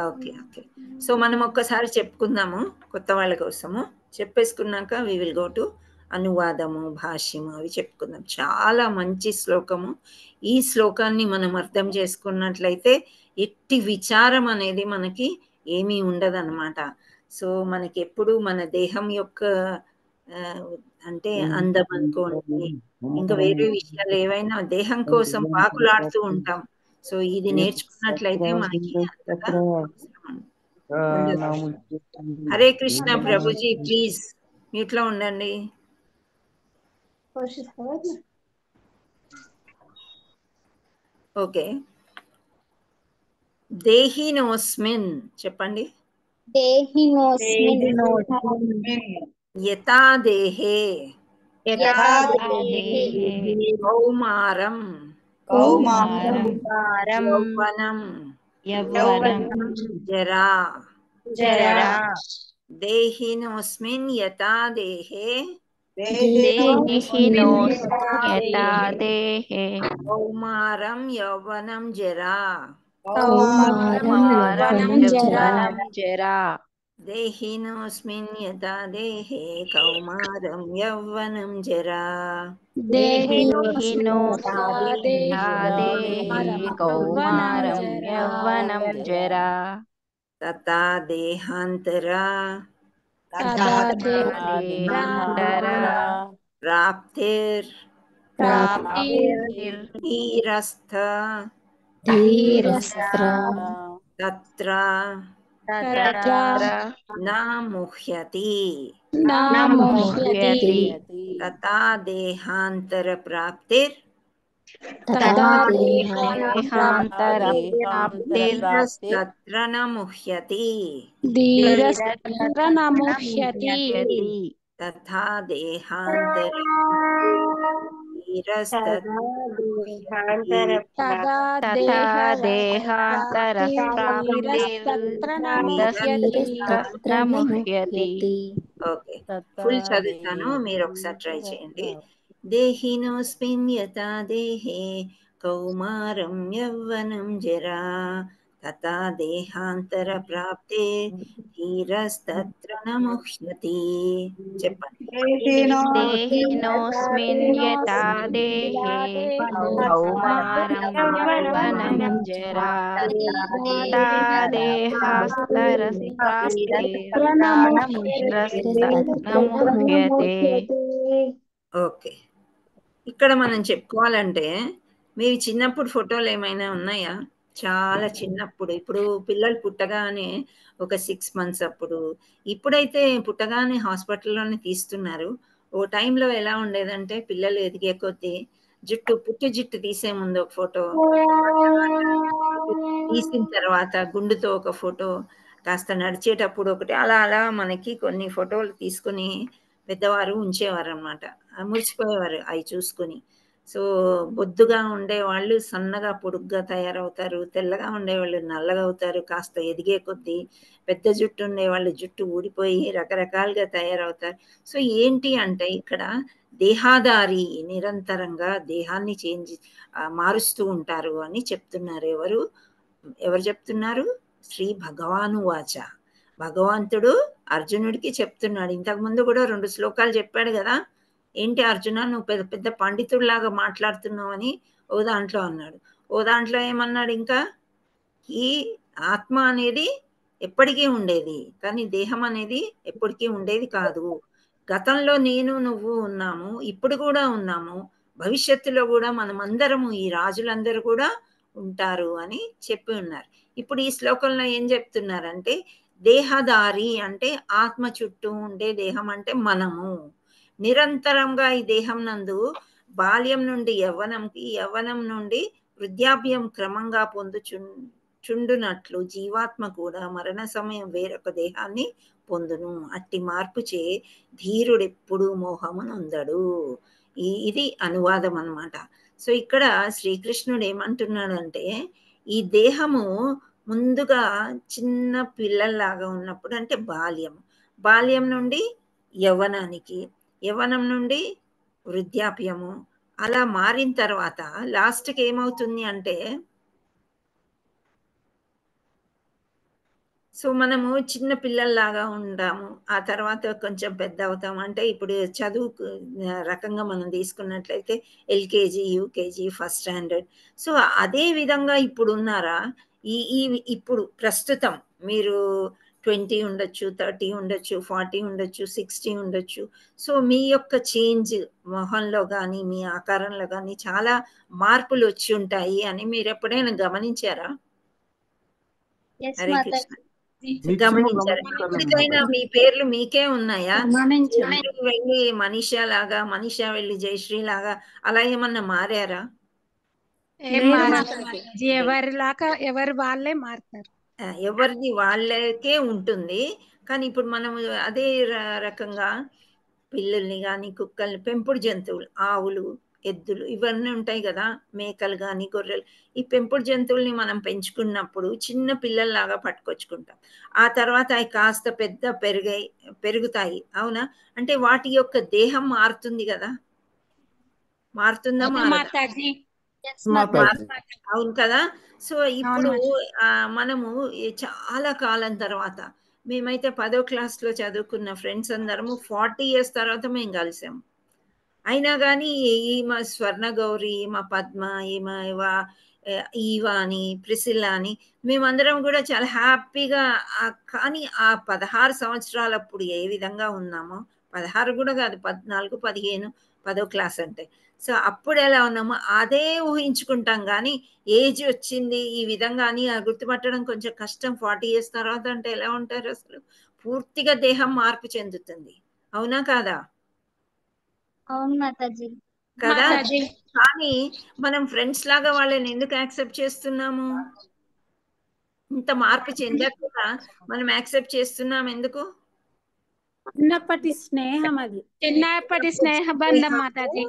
Speaker 1: Okay okay. సో మనం ఒక్కసారి చెప్పుకుందాము కొత్త వాళ్ళ కోసము. చెప్పేసుకున్నాక వి విల్ గో టు అనువాదము, భాష్యము, అవి చెప్పుకుందాం. చాలా మంచి శ్లోకము. ఈ శ్లోకాన్ని మనం అర్థం చేసుకున్నట్లయితే ఎట్టి విచారం అనేది మనకి ఏమీ ఉండదన్నమాట. సో మనకి ఎప్పుడు మన దేహం యొక్క అంటే అందం అనుకోండి, ఇంకా వేరే విషయాలు ఏవైనా దేహం కోసం పాకులాడుతూ ఉంటాం. సో ఇది నేర్చుకున్నట్లయితే మనకి హరే కృష్ణ. ప్రభుజీ ప్లీజ్ మ్యూట్లో ఉండండి. ఓకే, దేహినోస్మిన్ చెప్పండి.
Speaker 5: దేహినోస్మిన్
Speaker 1: యథా దేహే కౌమారం యౌవనం జరా దేహినోస్మిన్ యథా దేహే కౌమారం యౌవనం జరా దేహినోస్మిన్ యథా దేహే కౌమారం యౌవనం జరా తథా దేహాంతరా ప్రాప్తిర్ ధీరస్థ తత్ర నా ముహ్యతి. తథా దేహాంతర ప్రాప్తిర్ ధీరస్తత్ర న ముహ్యతి. తథా దేహాంతర ఓకే, ఫుల్ చదువుతాను, మీరు ఒకసారి ట్రై చేయండి. దేహినోస్మిన్ యథా దేహే కౌమారం యవ్వనం జరా తథా దేహాంతర ప్రాప్తే ధీరస్తత్ర న ముహ్యతి. చెప్పండి.
Speaker 5: దేహినోస్మిన్ యథా దేహే కౌమారం యౌవనం జరా తథా దేహాస్తరస్ ప్రాప్తే ధీరస్తత్ర ముహ్యతే.
Speaker 1: ఓకే, ఇక్కడ మనం చెప్పుకోవాలంటే మీవి చిన్నప్పుడు ఫోటోలు ఏమైనా ఉన్నాయా? చాలా చిన్నప్పుడు, ఇప్పుడు పిల్లలు పుట్టగానే ఒక 6 months అప్పుడు, ఇప్పుడైతే పుట్టగానే హాస్పిటల్లోనే తీస్తున్నారు. ఓ టైంలో ఎలా ఉండేదంటే పిల్లలు ఎదిగే కొద్దీ పుట్టి జుట్టు తీసే ముందు ఒక ఫోటో, తీసిన తర్వాత గుండుతో ఒక ఫోటో, కాస్త నడిచేటప్పుడు ఒకటి, అలా అలా మనకి కొన్ని ఫోటోలు తీసుకుని పెద్దవారు ఉంచేవారు అనమాట. మురిసిపోయేవారు అవి చూసుకుని. సో బొద్దుగా ఉండేవాళ్ళు సన్నగా పొడుగ్గా తయారవుతారు, తెల్లగా ఉండేవాళ్ళు నల్లగా అవుతారు, కాస్త ఎదిగే కొద్దీ పెద్ద జుట్టు ఉండేవాళ్ళు జుట్టు ఊడిపోయి రకరకాలుగా తయారవుతారు. సో ఏంటి అంటే ఇక్కడ దేహాదారి నిరంతరంగా దేహాన్ని మారుస్తూ ఉంటారు అని చెప్తున్నారు. ఎవరు చెప్తున్నారు? శ్రీ భగవాను వాచ. భగవంతుడు అర్జునుడికి చెప్తున్నాడు. ఇంతకుముందు కూడా 2 శ్లోకాలు చెప్పాడు కదా, ఏంటి అర్జున నువ్వు పెద్ద పెద్ద పండితుడిలాగా మాట్లాడుతున్నావు అని ఓ దాంట్లో అన్నాడు. ఓ దాంట్లో ఏమన్నాడు ఇంకా, ఈ ఆత్మ అనేది ఎప్పటికీ ఉండేది, కానీ దేహం అనేది ఎప్పటికీ ఉండేది కాదు. గతంలో నేను నువ్వు ఉన్నాము, ఇప్పుడు కూడా ఉన్నాము, భవిష్యత్తులో కూడా మనమందరము ఈ రాజులందరూ కూడా ఉంటారు అని చెప్పి ఉన్నారు. ఇప్పుడు ఈ శ్లోకంలో ఏం చెప్తున్నారంటే దేహదారి అంటే ఆత్మ చుట్టూ ఉండే దేహం అంటే మనము నిరంతరంగా ఈ దేహం నందు బాల్యం నుండి యవ్వనంకి, యవ్వనం నుండి వృద్ధాప్యం క్రమంగా చుండునట్లు జీవాత్మ కూడా మరణ సమయం వేరొక దేహాన్ని పొందును. అట్టి మార్పుచే ధీరుడెప్పుడు మోహమునందడు. ఇది అనువాదం అన్నమాట. సో ఇక్కడ శ్రీకృష్ణుడు ఏమంటున్నాడంటే ఈ దేహము ముందుగా చిన్న పిల్లల్లాగా ఉన్నప్పుడు అంటే బాల్యం నుండి యవ్వనానికి, యవ్వనం నుండి వృద్ధాప్యము, అలా మారిన తర్వాత లాస్ట్కి ఏమవుతుంది అంటే, సో మనము చిన్న పిల్లల్లాగా ఉంటాము, ఆ తర్వాత కొంచెం పెద్ద అవుతాము. అంటే ఇప్పుడు చదువు రకంగా మనం తీసుకున్నట్లయితే LKG, UKG, first standard. So అదే విధంగా ఇప్పుడు ఉన్నారా? ఇప్పుడు ప్రస్తుతం మీరు 20 ఉండొచ్చు, 30 ఉండొచ్చు, 40 ఉండొచ్చు, 60 ఉండొచ్చు. సో మీ యొక్క చేంజ్ మొహంలో కానీ మీ ఆకారంలో కానీ చాలా మార్పులు వచ్చి ఉంటాయి అని మీరు ఎప్పుడైనా గమనించారా? హరే కృష్ణ. గమనించారా? ఇప్పటికైనా మీ పేర్లు మీకే ఉన్నాయా? మీరు వెళ్ళి మనీషా లాగా, మనీషా వెళ్ళి జయశ్రీ లాగా అలా ఏమన్నా మారారా?
Speaker 7: ఎవరిలాగా ఎవరి వాళ్ళే మారుతారు.
Speaker 1: ఎవరిది వాళ్ళకే ఉంటుంది. కానీ ఇప్పుడు మనం అదే రకంగా పిల్లల్ని కానీ, కుక్కల్ని, పెంపుడు జంతువులు, ఆవులు, ఎద్దులు ఇవన్నీ ఉంటాయి కదా, మేకలు కానీ, గొర్రెలు, ఈ పెంపుడు జంతువుల్ని మనం పెంచుకున్నప్పుడు చిన్న పిల్లల్లాగా పట్టుకొచ్చుకుంటాం. ఆ తర్వాత అవి కాస్త పెద్ద పెరుగుతాయి, అవునా? అంటే వాటి యొక్క దేహం మారుతుంది కదా, మారుతుందా? అవును కదా. సో ఇప్పుడు మనము చాలా కాలం తర్వాత, మేమైతే 10వ క్లాస్లో చదువుకున్న ఫ్రెండ్స్ అందరము 40 years తర్వాత మేము కలిసాము. అయినా కానీ ఈమె స్వర్ణ గౌరి, మా పద్మ, ఈవా అని, ప్రిసిల్లా అని, మేమందరం కూడా చాలా హ్యాపీగా. కానీ ఆ 16 సంవత్సరాలప్పుడు ఏ విధంగా ఉన్నామో, 16 కూడా కాదు, 14, 15, 10వ క్లాస్ అంటే, సో అప్పుడు ఎలా ఉన్నామో అదే ఊహించుకుంటాం. కానీ ఏజ్ వచ్చింది ఈ విధంగా అని గుర్తుపట్టడం కొంచెం కష్టం. 40 years తర్వాత అంటే ఎలా ఉంటారు అసలు? పూర్తిగా దేహం మార్పు చెందుతుంది, అవునా కాదా?
Speaker 5: అవును మాతాజీ.
Speaker 1: కదా. కానీ మనం ఫ్రెండ్స్ లాగా వాళ్ళని ఎందుకు యాక్సెప్ట్ చేస్తున్నాము? ఇంత మార్పు చెందకుండా మనం యాక్సెప్ట్ చేస్తున్నాం ఎందుకు?
Speaker 7: చిన్నప్పటి స్నేహం, అది చిన్నప్పటి స్నేహ బంధం మాతాజీ.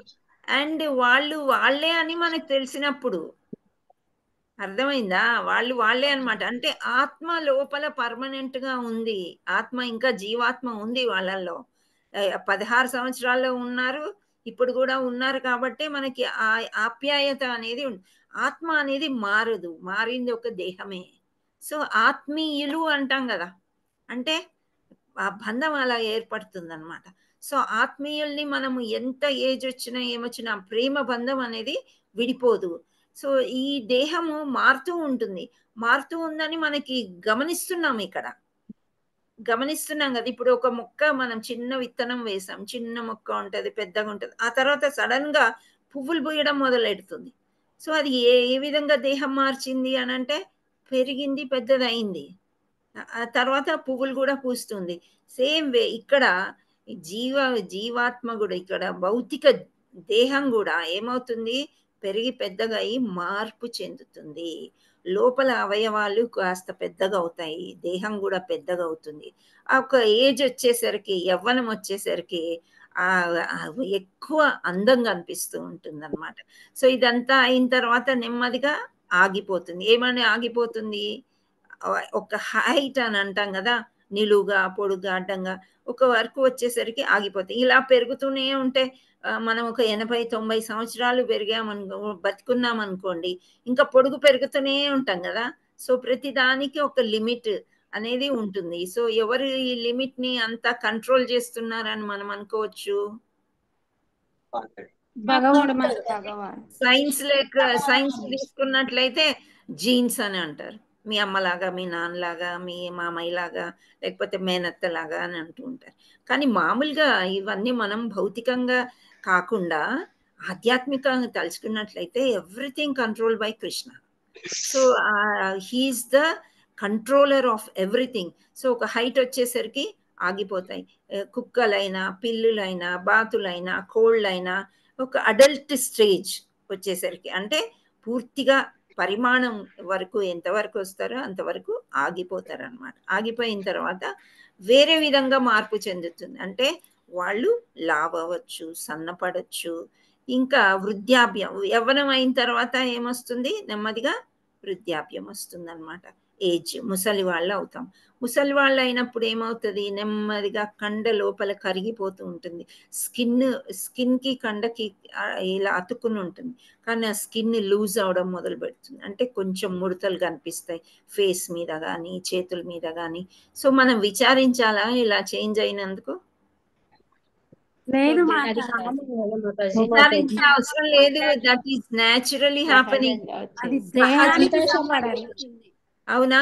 Speaker 1: అండ్ వాళ్ళు వాళ్ళే అని మనకు తెలిసినప్పుడు అర్థమైందా? వాళ్ళు వాళ్ళే అన్నమాట. అంటే ఆత్మ లోపల పర్మనెంట్ గా ఉంది, ఆత్మ ఇంకా జీవాత్మ ఉంది వాళ్ళల్లో. 16 సంవత్సరాల్లో ఉన్నారు, ఇప్పుడు కూడా ఉన్నారు. కాబట్టి మనకి ఆ ఆప్యాయత అనేది ఆత్మ అనేది మారదు, మారింది ఒక దేహమే. సో ఆత్మీయులు అంటాం కదా, అంటే ఆ బంధం అలా ఏర్పడుతుంది అనమాట. సో ఆత్మీయుల్ని మనము ఎంత ఏజ్ వచ్చినా ఏమొచ్చినా ప్రేమ బంధం అనేది విడిపోదు. సో ఈ దేహము మారుతూ ఉంటుంది, మారుతూ ఉందని మనకి గమనిస్తున్నాం ఇక్కడ, గమనిస్తున్నాం కదా. ఇప్పుడు ఒక మొక్క మనం చిన్న విత్తనం వేసాం, చిన్న మొక్క ఉంటది, పెద్దగా ఉంటది, ఆ తర్వాత సడన్ గా పువ్వులు పూయడం మొదలెడుతుంది. సో అది ఏ విధంగా దేహం మార్చింది అని అంటే పెరిగింది, పెద్దదయింది, ఆ తర్వాత పువ్వులు కూడా పూస్తుంది. సేమ్ వే ఇక్కడ జీవాత్మ కూడా, ఇక్కడ భౌతిక దేహం కూడా ఏమవుతుంది, పెరిగి పెద్దగా అయి మార్పు చెందుతుంది. లోపల అవయవాలు కాస్త పెద్దగా అవుతాయి, దేహం కూడా పెద్దగా అవుతుంది. ఒక ఏజ్ వచ్చేసరికి, యవ్వనం వచ్చేసరికి ఎక్కువ అందంగా అనిపిస్తూ ఉంటుంది అనమాట. సో ఇదంతా అయిన తర్వాత నెమ్మదిగా ఆగిపోతుంది. ఏమని ఆగిపోతుంది, ఒక హైట్ అని అంటాం కదా, నిలువుగా పొడుగా అడ్డంగా, ఒక వరకు వచ్చేసరికి ఆగిపోతాయి. ఇలా పెరుగుతూనే ఉంటే మనం ఒక 80-90 సంవత్సరాలు బతుకున్నాం అనుకోండి, ఇంకా పొడుగు పెరుగుతూనే ఉంటాం కదా. సో ప్రతి దానికి ఒక లిమిట్ అనేది ఉంటుంది. సో ఎవరు ఈ లిమిట్ ని అంతా కంట్రోల్ చేస్తున్నారని మనం అనుకోవచ్చు?
Speaker 7: భగవాన్
Speaker 1: సైన్స్ తీసుకున్నట్లయితే జీన్స్ అని అంటారు. మీ అమ్మలాగా, మీ నాన్నలాగా, మీ మామయ్యలాగా, లేకపోతే మేనత్తలాగా అని అంటూ ఉంటారు. కానీ మామూలుగా ఇవన్నీ మనం భౌతికంగా కాకుండా ఆధ్యాత్మికంగా తలుచుకున్నట్లయితే everything control by Krishna. So he's the controller of everything. So ఒక హైట్ వచ్చేసరికి ఆగిపోతాయి. కుక్కలైనా, పిల్లులైనా, బాతులైనా, కోళ్ళైనా ఒక అడల్ట్ స్టేజ్ వచ్చేసరికి, అంటే పూర్తిగా పరిమాణం వరకు ఎంతవరకు వస్తారో అంతవరకు ఆగిపోతారు అనమాట. ఆగిపోయిన తర్వాత వేరే విధంగా మార్పు చెందుతుంది. అంటే వాళ్ళు లావ్ అవ్వచ్చు, సన్నపడచ్చు, ఇంకా వృద్ధాప్యం, యవ్వనం అయిన తర్వాత ఏమొస్తుంది, నెమ్మదిగా వృద్ధాప్యం వస్తుంది అనమాట. ఏజ్, ముసలి వాళ్ళు అవుతాం. ముసలి వాళ్ళు అయినప్పుడు ఏమవుతుంది, నెమ్మదిగా కండ లోపల కరిగిపోతూ ఉంటుంది. స్కిన్ కి కండకి ఇలా అతుక్కుని ఉంటుంది, కానీ ఆ స్కిన్ లూజ్ అవడం మొదలు పెడుతుంది. అంటే కొంచెం ముడతలు కనిపిస్తాయి ఫేస్ మీద కానీ, చేతుల మీద కానీ. సో మనం విచారించాలా ఇలా చేంజ్ అయినందుకు?
Speaker 7: లేదు
Speaker 1: విచారించే అవసరం లేదు. That is naturally happening.
Speaker 7: అది దేహానికి పడాలి.
Speaker 1: అవునా?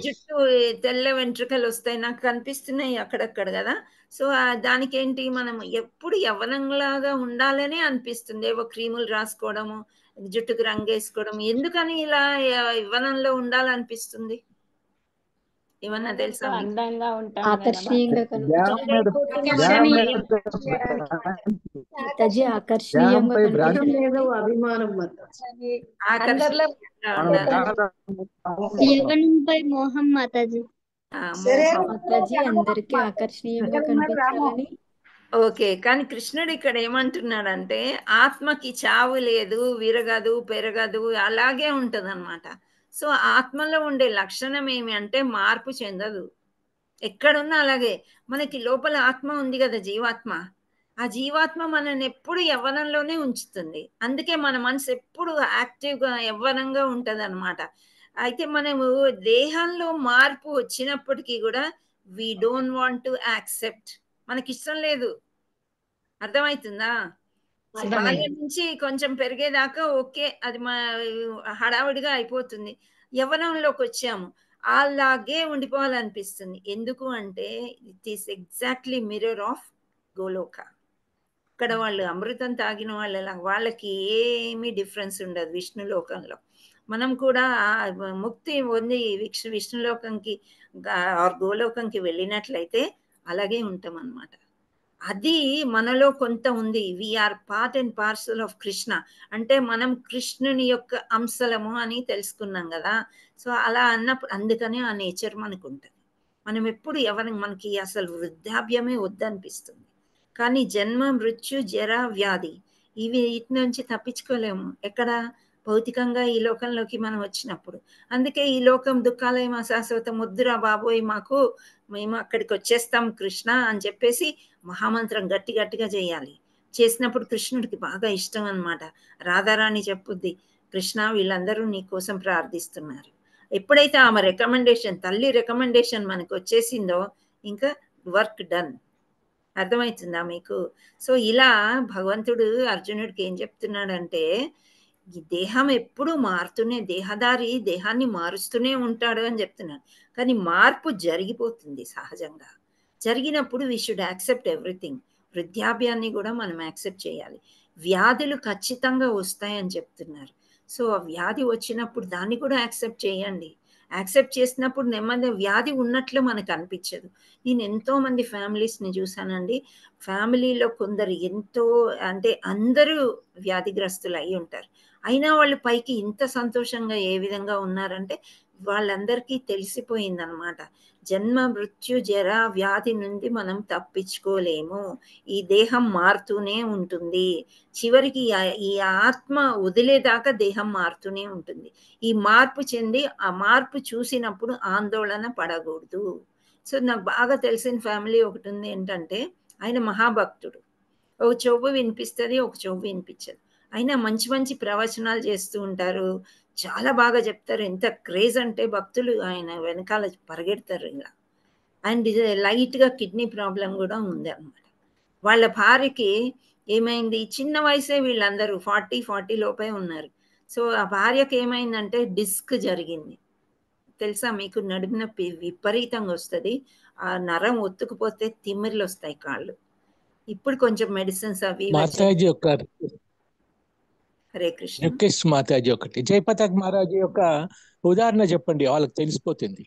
Speaker 1: జుట్టు తెల్ల వెంట్రుకలు వస్తాయి, నాకు కనిపిస్తున్నాయి అక్కడక్కడ కదా. సో దానికేంటి, మనం ఎప్పుడు యవ్వనంలాగా ఉండాలనే అనిపిస్తుంది. ఏవో క్రీములు రాసుకోవడము, జుట్టుకు రంగేసుకోవడం, ఎందుకని ఇలా యవ్వనంలో ఉండాలనిపిస్తుంది? ఏమన్నా తెలుసా?
Speaker 2: అందంగా ఉంటాం, ఆకర్షణీయంగా
Speaker 5: యవ్వనంపై మోహం మాతాజీ.
Speaker 2: మాతాజీ అందరికీ ఆకర్షణీయంగా కనిపించాలని.
Speaker 1: ఓకే, కానీ కృష్ణుడు ఇక్కడ ఏమంటున్నాడంటే ఆత్మకి చావు లేదు, విరగదు, పెరగదు, అలాగే ఉంటది అనమాట. సో ఆత్మలో ఉండే లక్షణం ఏమి అంటే మార్పు చెందదు, ఎక్కడున్నా అలాగే. మనకి లోపల ఆత్మ ఉంది కదా, జీవాత్మ. ఆ జీవాత్మ మనల్ని ఎప్పుడు యవ్వనంలోనే ఉంచుతుంది. అందుకే మన మనసు ఎప్పుడు యాక్టివ్గా యవ్వనంగా ఉంటది అనమాట. అయితే మనము దేహంలో మార్పు వచ్చినప్పటికీ కూడా we don't want to accept, మనకి ఇష్టం లేదు. అర్థమవుతుందా? బాల్యం నుంచి కొంచెం పెరిగేదాకా ఓకే, అది మా హడావుడిగా అయిపోతుంది. యవ్వనంలోకి వచ్చాము, అలాగే ఉండిపోవాలనిపిస్తుంది. ఎందుకు అంటే it is exactly mirror of Goloka. ఇక్కడ వాళ్ళు అమృతం తాగిన వాళ్ళకి ఏమీ డిఫరెన్స్ ఉండదు విష్ణులోకంలో. మనం కూడా ముక్తి పొంది విష్ణులోకంకి గోలోకంకి వెళ్ళినట్లయితే అలాగే ఉంటాం అన్నమాట. అది మనలో కొంత ఉంది. We are part and parcel of Krishna, అంటే మనం కృష్ణుని యొక్క అంశలము అని తెలుసుకున్నాం కదా. సో అలా అన్నప్పుడు అందుకనే ఆ నేచర్ మనకు ఉంటుంది. మనం ఎప్పుడు మనకి అసలు వృద్ధాప్యమే వద్దనిపిస్తుంది. కానీ జన్మ, మృత్యు, జర, వ్యాధి వీటి నుంచి తప్పించుకోలేము ఎక్కడ, భౌతికంగా ఈ లోకంలోకి మనం వచ్చినప్పుడు. అందుకే ఈ లోకం దుఃఖాలయం అశాశ్వతం, వద్దురా బాబోయ్ మాకు, మేము అక్కడికి వచ్చేస్తాం కృష్ణ అని చెప్పేసి మహామంత్రం గట్టిగా చేయాలి. చేసినప్పుడు కృష్ణుడికి బాగా ఇష్టం అన్నమాట. రాధారాణి చెప్పుద్ది, కృష్ణ వీళ్ళందరూ నీ కోసం ప్రార్థిస్తున్నారు, ఎప్పుడైతే ఆమె రికమెండేషన్, తల్లి రికమెండేషన్ మనకు వచ్చేసిందో ఇంకా వర్క్ డన్. అర్థమవుతుందా మీకు? సో ఇలా భగవంతుడు అర్జునుడికి ఏం చెప్తున్నాడంటే, ఈ దేహం ఎప్పుడూ మారుతూనే, దేహదారి దేహాన్ని మారుస్తూనే ఉంటాడు అని చెప్తున్నాడు. కానీ మార్పు జరిగిపోతుంది సహజంగా. జరిగినప్పుడు వీ షుడ్ యాక్సెప్ట్ ఎవ్రీథింగ్. వృద్ధాప్యాన్ని కూడా మనం యాక్సెప్ట్ చేయాలి. వ్యాధులు ఖచ్చితంగా వస్తాయని చెప్తున్నారు. సో ఆ వ్యాధి వచ్చినప్పుడు దాన్ని కూడా యాక్సెప్ట్ చేయండి. యాక్సెప్ట్ చేసినప్పుడు నెమ్మది వ్యాధి ఉన్నట్లు మనకు అనిపించదు. నేను ఎంతోమంది ఫ్యామిలీస్ని చూశానండి. ఫ్యామిలీలో కొందరు ఎంతో అంటే అందరూ వ్యాధిగ్రస్తులు అయి ఉంటారు. అయినా వాళ్ళు పైకి ఇంత సంతోషంగా ఏ విధంగా ఉన్నారంటే వాళ్ళందరికీ తెలిసిపోయిందనమాట. జన్మ మృత్యు జర వ్యాధి నుండి మనం తప్పించుకోలేము. ఈ దేహం మారుతూనే ఉంటుంది. చివరికి ఈ ఆత్మ వదిలేదాకా దేహం మారుతూనే ఉంటుంది. ఈ మార్పు చెంది ఆ మార్పు చూసినప్పుడు ఆందోళన పడకూడదు. సో నాకు బాగా తెలిసిన ఫ్యామిలీ ఒకటి ఉంది. ఏంటంటే ఆయన మహాభక్తుడు. ఒక చెవు వినిపిస్తుంది, ఒక చెవు వినిపించదు. అయినా మంచి మంచి ప్రవచనాలు చేస్తూ ఉంటారు, చాలా బాగా చెప్తారు. ఎంత క్రేజ్ అంటే భక్తులు ఆయన వెనకాల పరిగెడతారు ఇలా. అండ్ లైట్గా కిడ్నీ ప్రాబ్లం కూడా ఉంది అన్నమాట. వాళ్ళ భార్యకి ఏమైంది, చిన్న వయసే వీళ్ళందరూ 40 లోపే ఉన్నారు. సో ఆ భార్యకి ఏమైందంటే డిస్క్ జరిగింది. తెలుసా మీకు? నడుము నొప్పి విపరీతంగా వస్తుంది. ఆ నరం ఒత్తుకుపోతే తిమ్మిర్లు వస్తాయి కాళ్ళు. ఇప్పుడు కొంచెం మెడిసిన్స్ అవి
Speaker 10: మాతాజీ యొక్క
Speaker 1: హరే కృష్ణ
Speaker 10: రిక్వెస్ట్ మాతాజీ ఒకటి, జయపతాక్ మహారాజు యొక్క ఉదాహరణ చెప్పండి, వాళ్ళకి తెలిసిపోతుంది.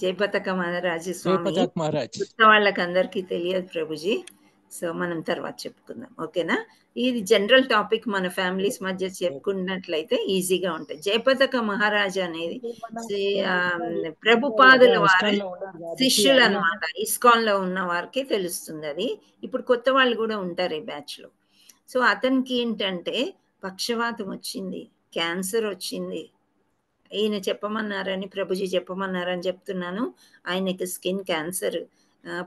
Speaker 1: జయపతాక మహారాజు స్వామి
Speaker 10: జయపతాక్ మహారాజ్
Speaker 1: కొత్త వాళ్ళకి అందరికీ తెలియదు ప్రభుజీ. సో మనం తర్వాత చెప్పుకుందాం, ఓకేనా? ఇది జనరల్ టాపిక్, మన ఫ్యామిలీస్ మధ్య చెప్పుకున్నట్లయితే ఈజీగా ఉంటుంది. జయపతాక మహారాజు అనేది ప్రభుపాదుల వారి శిష్యులు అనమాట. ఇస్కాన్ లో ఉన్న వారికి తెలుస్తుంది అది. ఇప్పుడు కొత్త వాళ్ళు కూడా ఉంటారు ఈ బ్యాచ్ లో. సో అతనికి ఏంటంటే పక్షవాతం వచ్చింది, క్యాన్సర్ వచ్చింది. ఈయన చెప్పమన్నారని, ప్రభుజీ చెప్పమన్నారని చెప్తున్నాను. ఆయనకి స్కిన్ క్యాన్సర్,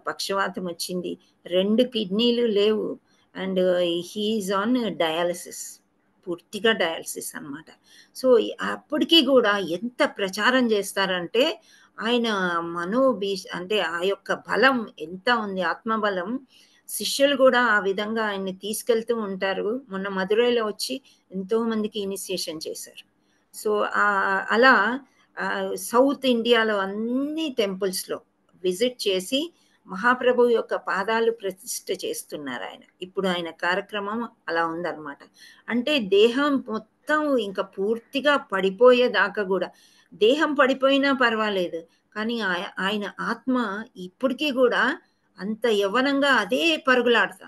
Speaker 1: పక్షవాతం వచ్చింది, 2 కిడ్నీలు లేవు, అండ్ హీఈస్ ఆన్ డయాలసిస్, పూర్తిగా డయాలసిస్ అనమాట. సో అప్పటికీ కూడా ఎంత ప్రచారం చేస్తారంటే ఆయన అంటే ఆ యొక్క బలం ఎంత ఉంది, ఆత్మబలం. శిష్యులు కూడా ఆ విధంగా ఆయన్ని తీసుకెళ్తూ ఉంటారు. మొన్న మధురైలో వచ్చి ఎంతో మందికి ఇనిషియేషన్ చేశారు. సో అలా సౌత్ ఇండియాలో అన్ని టెంపుల్స్లో విజిట్ చేసి మహాప్రభు యొక్క పాదాలు ప్రతిష్ఠ చేస్తున్నారు ఆయన. ఇప్పుడు ఆయన కార్యక్రమం అలా ఉందన్నమాట. అంటే దేహం మొత్తం ఇంకా పూర్తిగా పడిపోయేదాకా కూడా, దేహం పడిపోయినా పర్వాలేదు కానీ ఆయన ఆత్మ ఇప్పటికీ కూడా అంత యవ్వనంగా అదే పరుగులాడతా.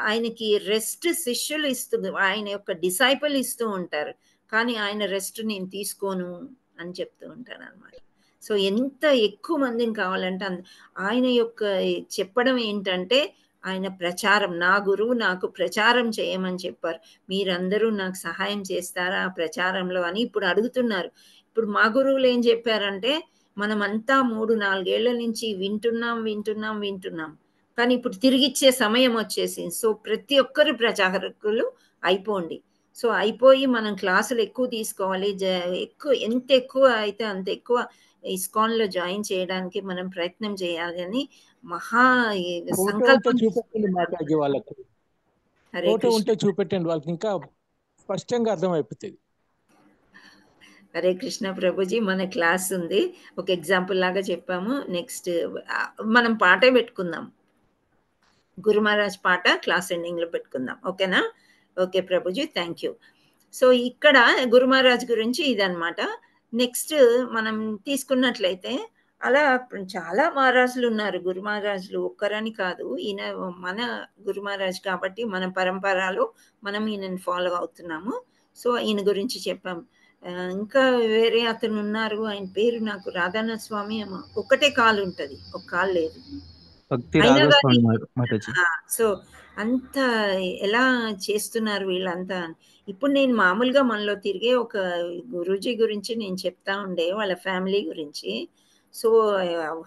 Speaker 1: ఆయనకి రెస్ట్ శిష్యులు ఆయన యొక్క డిసైపుల్ ఇస్తూ ఉంటారు, కానీ ఆయన రెస్ట్ నేను తీసుకోను అని చెప్తూ ఉంటాను అనమాట. సో ఎంత ఎక్కువ మందిని కావాలంటే ఆయన యొక్క చెప్పడం ఏంటంటే ఆయన ప్రచారం, నా గురువు నాకు ప్రచారం చేయమని చెప్పారు, మీరందరూ నాకు సహాయం చేస్తారా ఆ ప్రచారంలో అని ఇప్పుడు అడుగుతున్నారు. ఇప్పుడు మా గురువులు ఏం చెప్పారంటే, మనమంతా 3-4 ఏళ్ల నుంచి వింటున్నాం, కానీ ఇప్పుడు తిరిగిచ్చే సమయం వచ్చేసింది. సో ప్రతి ఒక్కరు ప్రచారకులు అయిపోండి. సో అయిపోయి మనం క్లాసులు ఎక్కువ తీసుకోవాలి, ఎంత ఎక్కువ అయితే అంత ఎక్కువ ఇస్కాన్ లో జాయిన్ చేయడానికి మనం ప్రయత్నం చేయాలి అని మహా సంకల్పం.
Speaker 10: చూపెట్టండి మాతాజీ వాళ్ళకి, ఫోటో ఉంటే చూపెట్టండి, వాళ్ళకి ఇంకా స్పష్టంగా అర్థమైపోతుంది.
Speaker 1: హరే కృష్ణ ప్రభుజీ, మన క్లాస్ ఉంది, ఒక ఎగ్జాంపుల్ లాగా చెప్పాము. నెక్స్ట్ మనం పాటే పెట్టుకుందాం, గురు మహారాజ్ పాట క్లాస్ ఎండింగ్ లో పెట్టుకుందాం, ఓకేనా? Okay Prabhuji, thank you. So ఇక్కడ గురు మహారాజ్ గురించి ఇదనమాట. నెక్స్ట్ మనం తీసుకున్నట్లయితే అలా చాలా మహారాజులు ఉన్నారు, గురు మహారాజులు ఒక్కరని కాదు. ఈయన మన గురు మహారాజ్ కాబట్టి మన పరంపరలో మనం ఈయనని ఫాలో అవుతున్నాము. సో ఈయన గురించి చెప్పాం. ఇంకా వేరే అతను ఉన్నారు, ఆయన పేరు నాకు రాధానాథ స్వామి, ఒకటే కాలు ఉంటది, ఒక కాలు లేదు. సో అంత ఎలా చేస్తున్నారు వీళ్ళంతా. ఇప్పుడు నేను మామూలుగా మనలో తిరిగే ఒక గురూజీ గురించి నేను చెప్తా ఉండే, వాళ్ళ ఫ్యామిలీ గురించి. సో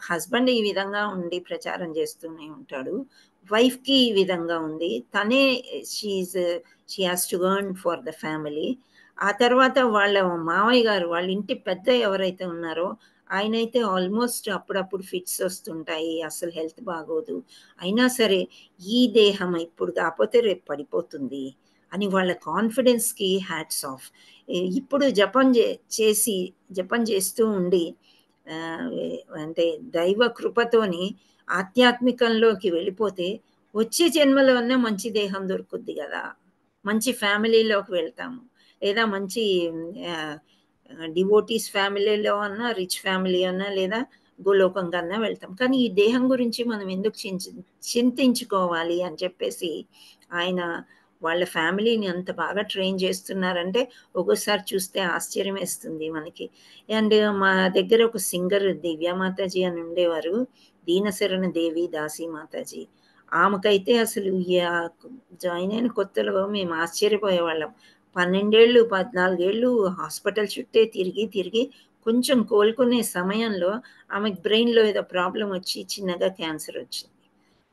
Speaker 1: హస్బెండ్ ఈ విధంగా ఉండి ప్రచారం చేస్తూనే ఉంటాడు, వైఫ్కి ఈ విధంగా ఉంది, తనే she has to earn for the family. ఆ తర్వాత వాళ్ళ మావయ్య గారు, వాళ్ళ ఇంటి పెద్ద ఎవరైతే ఉన్నారో ఆయనైతే ఆల్మోస్ట్ అప్పుడప్పుడు ఫిట్స్ వస్తుంటాయి, అసలు హెల్త్ బాగోదు, అయినా సరే ఈ దేహం ఇప్పుడు కాకపోతే రేపు పడిపోతుంది అని వాళ్ళ కాన్ఫిడెన్స్కి హ్యాట్స్ ఆఫ్. ఇప్పుడు జపం చేస్తూ ఉండి అంటే దైవ కృపతోని ఆధ్యాత్మికంలోకి వెళ్ళిపోతే వచ్చే జన్మలో అన్నా మంచి దేహం దొరుకుద్ది కదా, మంచి ఫ్యామిలీలోకి వెళ్తాము, లేదా మంచి డివోటీస్ ఫ్యామిలీలో అన్నా, రిచ్ ఫ్యామిలీ అన్నా, లేదా గోలోకం కన్నా వెళ్తాం. కానీ ఈ దేహం గురించి మనం ఎందుకు చింతించుకోవాలి అని చెప్పేసి ఆయన వాళ్ళ ఫ్యామిలీని అంత బాగా ట్రైన్ చేస్తున్నారంటే ఒక్కోసారి చూస్తే ఆశ్చర్యం వేస్తుంది మనకి. అండ్ మా దగ్గర ఒక సింగర్ దివ్యామాతాజీ అని ఉండేవారు, దీనశరణ దేవి దాసి మాతాజీ. ఆమెకైతే అసలు జాయిన్ అయిన కొత్తలో మేము ఆశ్చర్యపోయేవాళ్ళం. 12 ఏళ్ళు 14 ఏళ్ళు హాస్పిటల్ చుట్టే తిరిగి కొంచెం కోలుకునే సమయంలో ఆమెకు బ్రెయిన్లో ఏదో ప్రాబ్లం వచ్చి చిన్నగా క్యాన్సర్ వచ్చింది.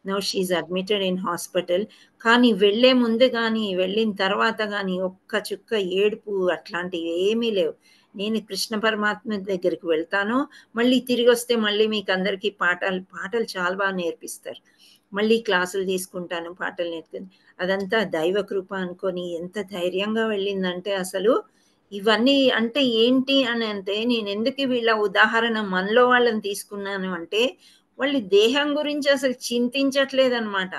Speaker 1: Now she's admitted in hospital. కానీ వెళ్ళే ముందు కానీ వెళ్ళిన తర్వాత కానీ ఒక్క చుక్క ఏడుపు అట్లాంటివి ఏమీ లేవు. నేను కృష్ణ పరమాత్మ దగ్గరికి వెళ్తాను, మళ్ళీ తిరిగి వస్తే మళ్ళీ మీకు అందరికీ పాటలు చాలా బాగా నేర్పిస్తారు, మళ్ళీ క్లాసులు తీసుకుంటాను, పాటలు నేర్చుకుని, అదంతా దైవ కృప అనుకొని ఎంత ధైర్యంగా వెళ్ళిందంటే అసలు ఇవన్నీ అంటే ఏంటి అని అంటే, నేను ఎందుకు వీళ్ళ ఉదాహరణ మనలో వాళ్ళని తీసుకున్నాను అంటే వాళ్ళు దేహం గురించి అసలు చింతించట్లేదన్నమాట.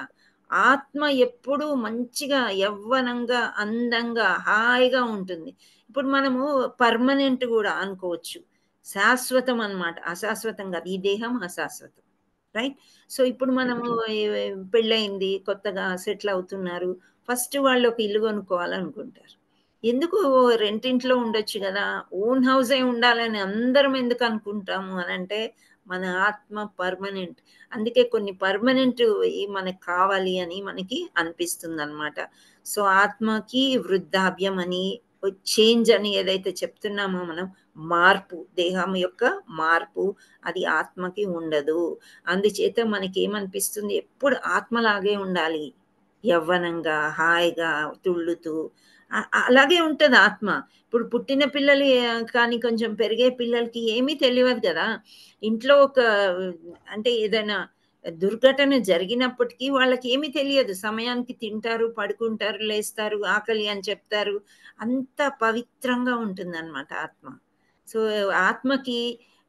Speaker 1: ఆత్మ ఎప్పుడూ మంచిగా యవ్వనంగా అందంగా హాయిగా ఉంటుంది. ఇప్పుడు మనము పర్మనెంట్ కూడా అనుకోవచ్చు, శాశ్వతం అన్నమాట, అశాశ్వతం కాదు. ఈ దేహం అశాశ్వతం, రైట్? సో ఇప్పుడు మనము పెళ్ళయింది, కొత్తగా సెటిల్ అవుతున్నారు, ఫస్ట్ వాళ్ళు ఒక ఇల్లు కొనుక్కోవాలనుకుంటారు. ఎందుకు రెంటింట్లో ఉండొచ్చు కదా, ఓన్ హౌసే ఉండాలని అందరం ఎందుకు అనుకుంటాము అని అంటే మన ఆత్మ పర్మనెంట్. అందుకే కొన్ని పర్మనెంట్ మనకు కావాలి అని మనకి అనిపిస్తుంది అనమాట. సో ఆత్మకి వృద్ధాప్యం అని, చేంజ్ అని ఏదైతే చెప్తున్నామో మనం, మార్పు, దేహం యొక్క మార్పు అది ఆత్మకి ఉండదు. అందుచేత మనకి ఏమనిపిస్తుంది, ఎప్పుడు ఆత్మలాగే ఉండాలి, యవ్వనంగా హాయిగా తుళ్ళుతూ అలాగే ఉంటుంది ఆత్మ. ఇప్పుడు పుట్టిన పిల్లలు కానీ కొంచెం పెరిగే పిల్లలకి ఏమీ తెలియదు కదా. ఇంట్లో ఒక అంటే ఏదైనా దుర్ఘటన జరిగినప్పటికీ వాళ్ళకి ఏమీ తెలియదు, సమయానికి తింటారు, పడుకుంటారు, లేస్తారు, ఆకలి అని చెప్తారు, అంత పవిత్రంగా ఉంటుందన్నమాట ఆత్మ. సో ఆత్మకి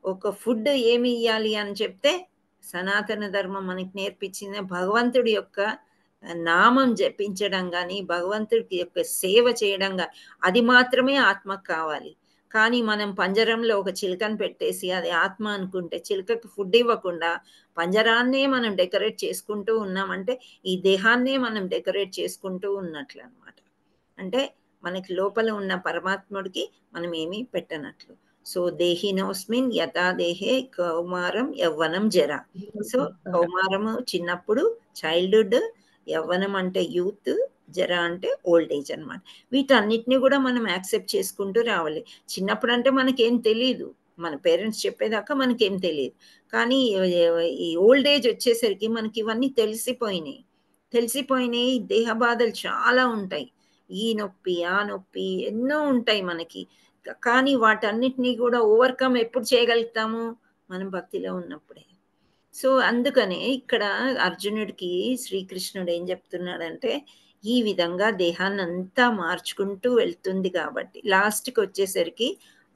Speaker 1: ఒక ఫుడ్ ఏమి ఇవ్వాలి అని చెప్తే సనాతన ధర్మం మనకి నేర్పించిన భగవంతుడి యొక్క నామం జపించడం కానీ, భగవంతుడికి యొక్క సేవ చేయడం కానీ, అది మాత్రమే ఆత్మకు కావాలి. కానీ మనం పంజరంలో ఒక చిలుకను పెట్టేసి అది ఆత్మ అనుకుంటే, చిలుకకి ఫుడ్ ఇవ్వకుండా పంజరాన్నే మనం డెకరేట్ చేసుకుంటూ ఉన్నామంటే ఈ దేహాన్నే మనం డెకరేట్ చేసుకుంటూ ఉన్నట్లు అనమాట. అంటే మనకి లోపల ఉన్న పరమాత్ముడికి మనం ఏమీ పెట్టనట్లు. సో దేహినోస్మిన్ యథా దేహే కౌమారం యవ్వనం జర. సో కౌమారము చిన్నప్పుడు చైల్డ్హుడ్, యవ్వనం అంటే యూత్, జర అంటే ఓల్డ్ ఏజ్ అనమాట. వీటన్నిటిని కూడా మనం యాక్సెప్ట్ చేసుకుంటూ రావాలి. చిన్నప్పుడు అంటే మనకేం తెలియదు, మన పేరెంట్స్ చెప్పేదాకా మనకేం తెలియదు. కానీ ఈ ఓల్డ్ ఏజ్ వచ్చేసరికి మనకి ఇవన్నీ తెలిసిపోయినాయి. దేహ బాధలు చాలా ఉంటాయి, ఈ నొప్పి ఆ నొప్పి ఎన్నో ఉంటాయి మనకి. కానీ వాటన్నిటినీ కూడా ఓవర్కమ్ ఎప్పుడు చేయగలుగుతాము, మనం భక్తిలో ఉన్నప్పుడే. సో అందుకనే ఇక్కడ అర్జునుడికి శ్రీకృష్ణుడు ఏం చెప్తున్నాడంటే, ఈ విధంగా దేహాన్ని అంతా మార్చుకుంటూ వెళ్తుంది కాబట్టి లాస్ట్కి వచ్చేసరికి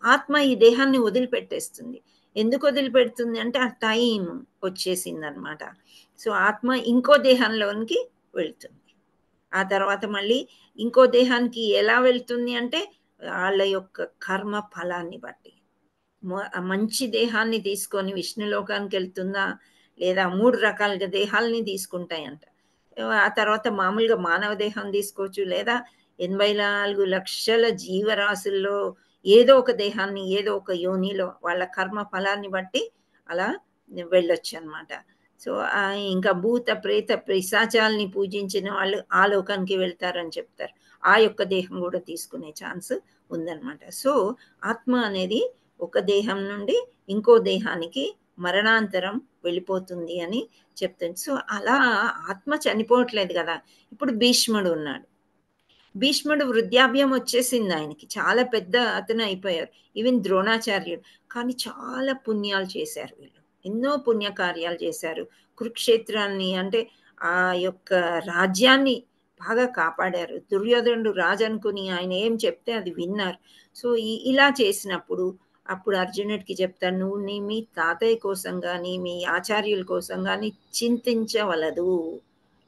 Speaker 1: ఆత్మ ఈ దేహాన్ని వదిలిపెట్టేస్తుంది. ఎందుకు వదిలిపెడుతుంది అంటే ఆ టైం వచ్చేసింది అనమాట. సో ఆత్మ ఇంకో దేహంలోనికి వెళ్తుంది. ఆ తర్వాత మళ్ళీ ఇంకో దేహానికి ఎలా వెళ్తుంది అంటే వాళ్ళ యొక్క కర్మ ఫలాన్ని బట్టి. మంచి దేహాన్ని తీసుకొని విష్ణులోకానికి వెళ్తుందా, లేదా 3 రకాలుగా దేహాలని తీసుకుంటాయంట. ఆ తర్వాత మామూలుగా మానవ దేహం తీసుకోవచ్చు, లేదా 84 లక్షల జీవరాశుల్లో ఏదో ఒక దేహాన్ని ఏదో ఒక యోనిలో వాళ్ళ కర్మ ఫలాన్ని బట్టి అలా వెళ్ళొచ్చు అనమాట. సో ఇంకా భూత ప్రేత పిశాచాలని పూజించిన వాళ్ళు ఆ లోకానికి వెళ్తారని చెప్తారు, ఆ యొక్క దేహం కూడా తీసుకునే ఛాన్స్ ఉందన్నమాట. సో ఆత్మ అనేది ఒక దేహం నుండి ఇంకో దేహానికి మరణాంతరం వెళ్ళిపోతుంది అని చెప్తుంది. సో అలా ఆత్మ చనిపోవట్లేదు కదా. ఇప్పుడు భీష్ముడు ఉన్నాడు, భీష్ముడు వృద్ధాప్యం వచ్చేసింది ఆయనకి, చాలా పెద్ద అతను అయిపోయారు. ఈవెన్ ద్రోణాచార్యుడు. కానీ చాలా పుణ్యాలు చేశారు వీళ్ళు, ఎన్నో పుణ్యకార్యాలు చేశారు. కురుక్షేత్రాన్ని అంటే ఆ యొక్క రాజ్యాన్ని బాగా కాపాడారు. దుర్యోధనుడు రాజు అనుకుని ఆయన ఏం చెప్తే అది విన్నారు. సో ఇలా చేసినప్పుడు అప్పుడు అర్జునుడికి చెప్తాను, నువ్వు మీ తాతయ్య కోసం కానీ మీ ఆచార్యుల కోసం కానీ చింతించవలదు,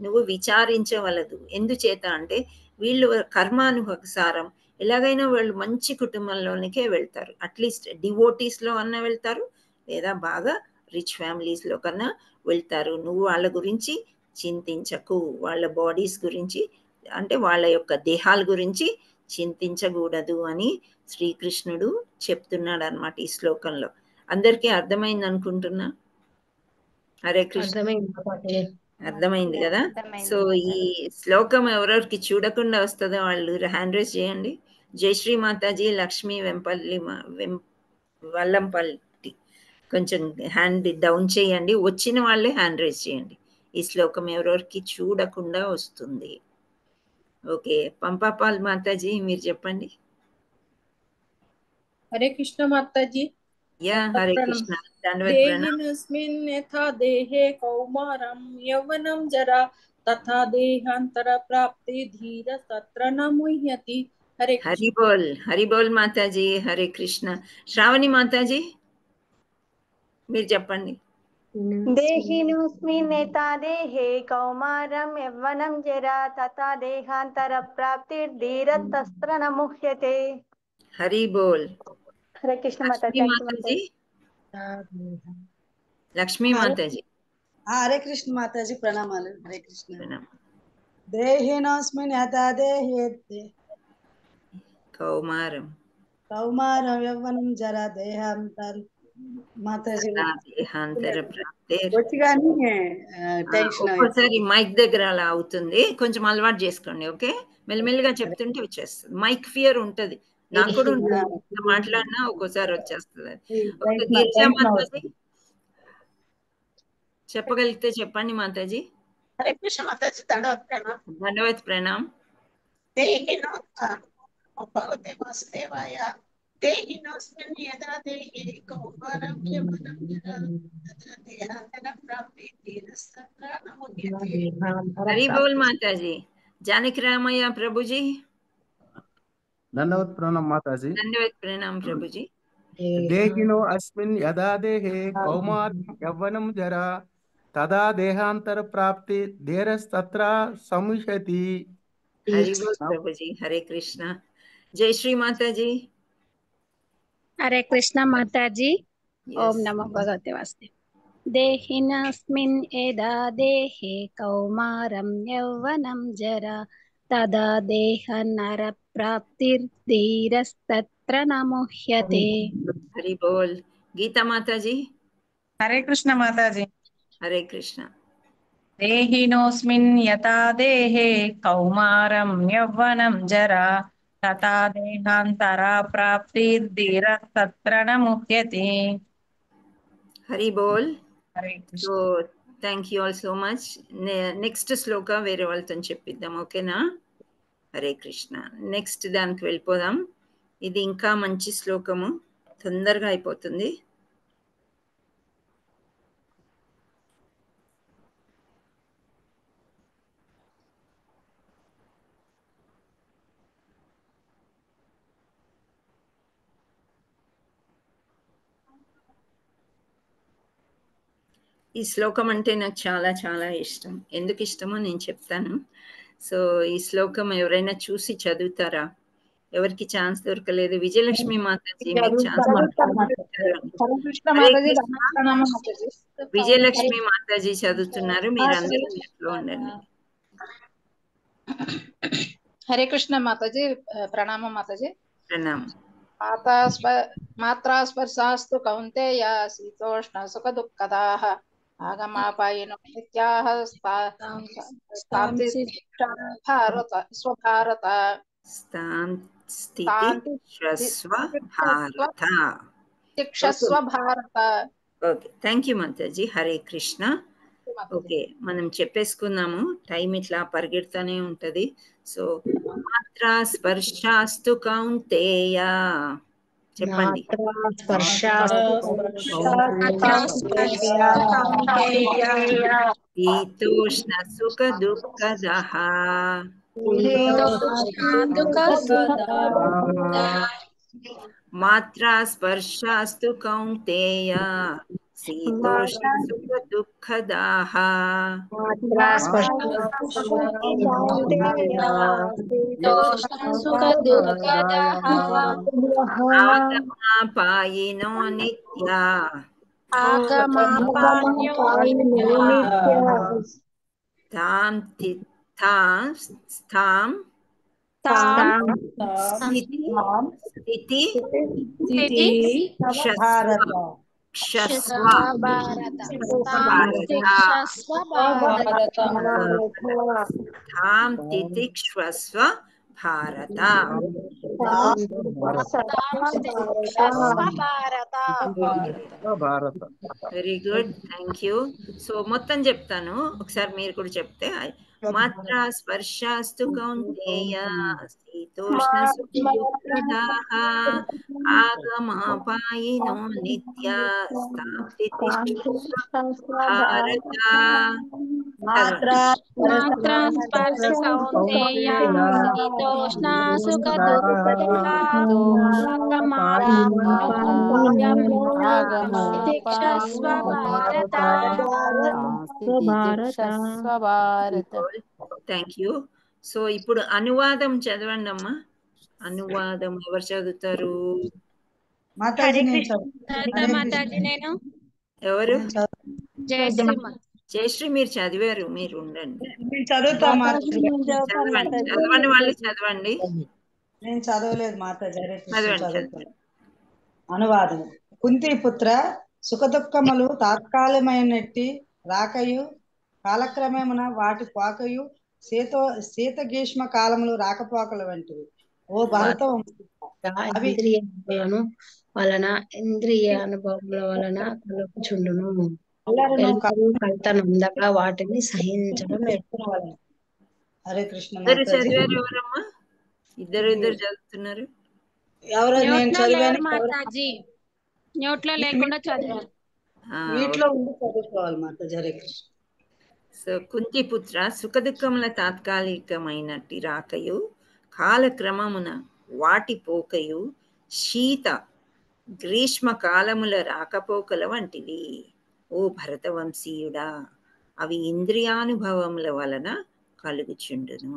Speaker 1: నువ్వు విచారించవలదు. ఎందుచేత అంటే వీళ్ళు కర్మానుసారం ఎలాగైనా వాళ్ళు మంచి కుటుంబంలోనికే వెళ్తారు, అట్లీస్ట్ డివోటీస్లో అన్నా వెళ్తారు, లేదా బాగా రిచ్ ఫ్యామిలీస్లో కన్నా వెళ్తారు. నువ్వు వాళ్ళ గురించి చింతించకు, వాళ్ళ బాడీస్ గురించి అంటే వాళ్ళ యొక్క దేహాల గురించి చింతించకూడదు అని శ్రీకృష్ణుడు చెప్తున్నాడు అన్నమాట ఈ శ్లోకంలో. అందరికీ అర్థమైంది అనుకుంటున్నా. హరే కృష్ణ. అర్థమైంది కదా? సో ఈ శ్లోకం ఎవరెవరికి చూడకుండా వస్తుందో వాళ్ళు హ్యాండ్ రైజ్ చేయండి. జయశ్రీ మాతాజీ, లక్ష్మీ వల్లంపల్లి కొంచెం హ్యాండ్ డౌన్ చేయండి. వచ్చిన వాళ్ళే హ్యాండ్ రైజ్ చేయండి. ఈ శ్లోకం ఎవరెవరికి చూడకుండా వస్తుంది. ఓకే, పంపాపాల్ మాతాజీ మీరు చెప్పండి.
Speaker 11: హరే కృష్ణ మాతాజీ.
Speaker 1: యా హరే కృష్ణ.
Speaker 11: దేహినస్మిన్ యథా దేహే కౌమారం యౌవనం జరా తథా దేహాంతర ప్రాప్తి ధీర తత్ర న ముహ్యతి. హరే
Speaker 1: హరి బోల్, హరి బోల్ మాతాజీ. హరే కృష్ణ. శ్రావణి మాతాజీ మీరు చెప్పండి.
Speaker 5: దేహినస్మిన్ యథా దేహే కౌమారం యవ్వనం జరా తథా దేహాంతర ప్రాప్తి ధీర తత్ర న ముహ్యతే.
Speaker 1: హరి బోల్.
Speaker 5: హరే కృష్ణ
Speaker 1: మాతాజీ. లక్ష్మీ మాతాజీ.
Speaker 9: హరే కృష్ణ మాతాజీ ప్రణామాలు. హరే కృష్ణ. దేహినస్మిన్ యథా దేహే
Speaker 1: కౌమారం
Speaker 9: యవ్వనం జరా దేహాంతర మాతాజీ
Speaker 1: ఒక్కోసారి మైక్ దగ్గర అలా అవుతుంది, కొంచెం అలవాటు చేసుకోండి. ఓకే, మెల్లిమెల్లిగా చెప్తుంటే వచ్చేస్తుంది. మైక్ ఫియర్ ఉంటది, నాకు కూడా ఉంటుంది, మాట్లాడినా ఒక్కోసారి వచ్చేస్తుంది. ఓకే, గిరిజా మాతాజీ చెప్పగలిగితే చెప్పండి మాతాజీ.
Speaker 12: హరే కృష్ణ మాతాజీ.
Speaker 1: దండవత్ ప్రణామ్.
Speaker 12: భగవతే వాసుదేవాయ. దేహినస్మిన్ యథా దేహే కౌమారం యవ్వనం జరా తథా దేహాంతర ప్రాప్తి ధీర తత్ర న ముహ్యతే.
Speaker 1: హరి బోల్ మాతాజీ. జానకి రామయ్య ప్రభుజీ.
Speaker 13: दंडवत प्रणाम माताजी.
Speaker 1: दंडवत प्रणाम प्रभुजी.
Speaker 13: देहिनो अस्मिन् यदा देहे कौमारं यौवनं जरा तदा देहांतर प्राप्ति धीरस्तत्र समुह्यति.
Speaker 1: हरि बोल प्रभुजी. हरे कृष्णा. जय श्री माताजी.
Speaker 7: हरे कृष्णा माताजी. ओम नमो भगवते वासुदेव. देहिनस्मिन् यदा देहे कौमारं यौवनं जरा तदा देहनर प्राप्तिर्धीरस्तत्र न मुह्यते.
Speaker 1: हरि बोल. गीता माताजी.
Speaker 14: हरे कृष्ण माताजी.
Speaker 1: हरे कृष्ण.
Speaker 14: देहिनोऽस्मिन् यथा देहे कौमारं यौवनं जरा तथा देहान्तरा प्राप्तिर्धीरस्तत्र न मुह्यते.
Speaker 1: हरि बोल. So thank you all so much. Next శ్లోక వేరే వాళ్ళతో చెప్పిద్దాం, ఓకేనా? హరే కృష్ణ. నెక్స్ట్ దానికి వెళ్ళిపోదాం. ఇది ఇంకా మంచి శ్లోకము, తొందరగా అయిపోతుంది. ఈ శ్లోకం అంటే నాకు చాలా చాలా ఇష్టం. ఎందుకు ఇష్టమో నేను చెప్తాను. సో ఈ శ్లోకం ఎవరైనా చూసి చదువుతారా? ఎవరికి ఛాన్స్ దొరకలేదు. విజయలక్ష్మి మాతాజీ మీకు ఛాన్స్. విజయలక్ష్మి మాతాజీ చదువుతున్నారు, మీరు అందరూ నెట్లో ఉండండి.
Speaker 15: హరే కృష్ణ మాతాజీ. ప్రణామం మాతాజీ.
Speaker 1: ప్రణామం.
Speaker 15: మాత్రా స్పర్శాస్తు కౌంతేయ శీతోష్ణ సుఖ దుఃఖదాః ఆగమాపాయినో నిత్యాః స్థాంతి భారత స్వభారత.
Speaker 1: ఓకే, థ్యాంక్ యూ మాతాజీ. హరే కృష్ణ. ఓకే, మనం చెప్పేసుకున్నాము, టైం ఇట్లా పరిగెడుతూనే ఉంటది. సో మాత్రా స్పర్శాస్తు కౌంతేయ చెప్పండి. శీతోష్ణ సుఖ దుఃఖదః మాత్రా స్పర్శాస్తు కౌంతేయ శీతోష్ణ సుఖ దుఃఖదాః ఆగమాపాయినో నిత్యా తాం స్థితి క్షస్వ భారత తాం తితిక్ష్వస్వ భారత. Very good, thank you. So మొత్తం చెప్తాను, ఒకసారి మీరు కూడా చెప్తే. మాత్రా స్పర్శాస్తు కౌంతేయ శీతోష్ణ సుఖదుఃఖదాః ఆగమాపాయినో నిత్యా తాం తితిక్ష్వస్వ భారత.
Speaker 7: మాత్రా స్పర్శ కౌంతేయ శీతోష్ణ సుఖ
Speaker 1: థ్యాంక్ యూ. సో ఇప్పుడు అనువాదం చదవండి అమ్మా. అనువాదం ఎవరు చదువుతారు? ఎవరు? జయశ్రీ మీరు చదివారు, మీరు ఉండండి. చదవండి వాళ్ళు చదవండి.
Speaker 9: నేను చదవలేదు మాతాజీ. అనువాదం. కుంతి పుత్ర, సుఖదుఖములు తాత్కాలికమైనట్టి రాకయు కాలక్రమేమున వాటి పోకయు శీత గ్రీష్మ కాలములు రాకపోకల వంటివి. ఓ భరత
Speaker 2: వలన ఇంద్రియ అనుభవముల వలన కలుగుచుండును. కల్తనందగా వాటిని సహించడం నేర్చుకోవాలి.
Speaker 9: హరే కృష్ణ.
Speaker 1: చదివారు ఎవరమ్మా? ఇద్దరు చదువుతున్నారు.
Speaker 9: ఎవరో నేను చదివాను
Speaker 7: మాతాజీ, నోట్లో లేకుండా చదివారు.
Speaker 9: వీటిలో ఉండి చదువుకోవాలి మాతాజీ. హరే కృష్ణ.
Speaker 1: సో కుంతి పుత్ర, సుఖదుఖముల తాత్కాలికమైనట్టి రాకయు కాలక్రమమున వాటి పోకయు శీత గ్రీష్మ కాలముల రాకపోకల వంటివి. ఓ భరతవంశీయుడా, అవి ఇంద్రియానుభవముల వలన కలుగుచుండును.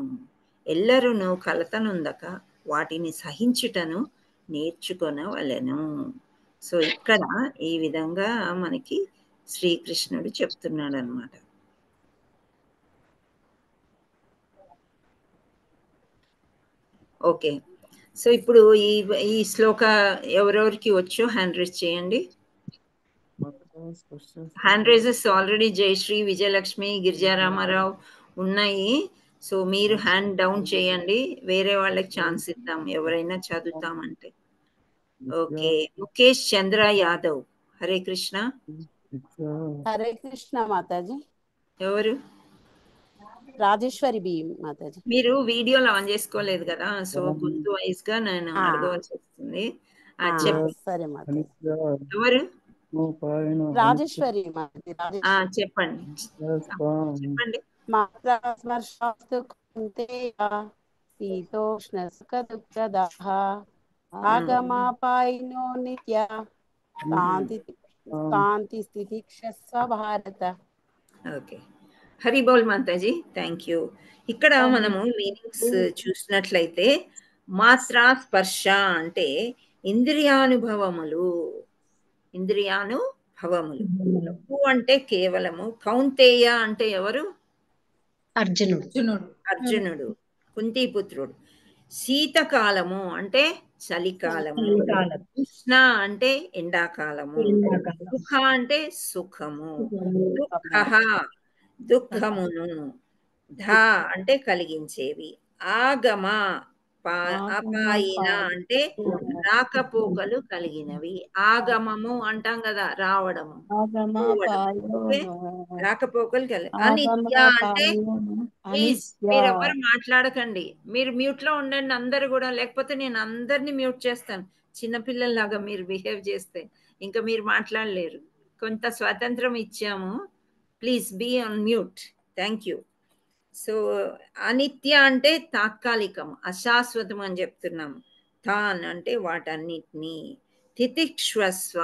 Speaker 1: ఎల్లరును కలతనుందక వాటిని సహించుటను నేర్చుకొనవలెను. సో ఇక్కడ ఈ విధంగా మనకి శ్రీకృష్ణుడు చెప్తున్నాడు అన్నమాట. ఓకే, సో ఇప్పుడు ఈ శ్లోక ఎవరెవరికి వచ్చో హ్యాండ్ రైజ్ చేయండి. Hand raises already Jayashree, Vijayalakshmi, Girija Rama Rao ఉన్నాయి. సో మీరు హ్యాండ్ డౌన్ చేయండి, వేరే వాళ్ళకి ఛాన్స్ ఇద్దాం ఎవరైనా చదువుతామంటే. ఓకే, ముఖేష్ చంద్ర యాదవ్. హరే కృష్ణ.
Speaker 16: హరే కృష్ణ మాతాజీ.
Speaker 1: ఎవరు?
Speaker 16: రాజేశ్వరి బి మాతాజీ.
Speaker 1: మీరు వీడియోలో ఆన్ చేసుకోలేదు కదా, సో గుంతు వైజ్ గా నేను అడగవలసి వస్తుంది.
Speaker 16: సరే మాతాజీ.
Speaker 1: ఎవరు?
Speaker 16: రాజేశ్వరి.
Speaker 1: చెప్పండి చెప్పండి.
Speaker 16: మాత్రా స్పర్శాస్తు కౌంతేయ శీతోష్ణ సుఖ దుఃఖదాః ఆగమాపాయినో నిత్య కాంతి స్థితి క్షస్వ భారత.
Speaker 1: ఓకే, హరి బోల్ మాతాజీ, థ్యాంక్ యూ. ఇక్కడ మనము మీనింగ్స్ చూసినట్లయితే మాత్రా స్పర్శ అంటే ఇంద్రియానుభవములు. అంటే కేవలము. కౌంతేయ అంటే ఎవరు? అర్జునుడు, కుంతిపుత్రుడు. శీతకాలము అంటే చలికాలము. ఉష్ణ అంటే ఎండాకాలము. సుఖ అంటే సుఖము. దుఃఖమును. ధ అంటే కలిగించేవి. ఆగమ అపాయిన అంటే రాకపోకలు కలిగినవి. ఆగమము అంటాం కదా, రావడము, పోవడం. ఓకే, రాకపోకలు అనిత్య అంటే ప్లీజ్ మీరు ఎవరు మాట్లాడకండి, మీరు మ్యూట్ లో ఉండండి అందరు కూడా, లేకపోతే నేను అందరినీ మ్యూట్ చేస్తాను. చిన్నపిల్లల్లాగా మీరు బిహేవ్ చేస్తే ఇంకా మీరు మాట్లాడలేరు. కొంత స్వాతంత్రం ఇచ్చాము, please be on mute. Thank you. So అనిత్య అంటే తాత్కాలికం, అశాశ్వతం అని చెప్తున్నాము. తాన్ అంటే వాటన్నిటినీ. తితిక్ష్వస్వ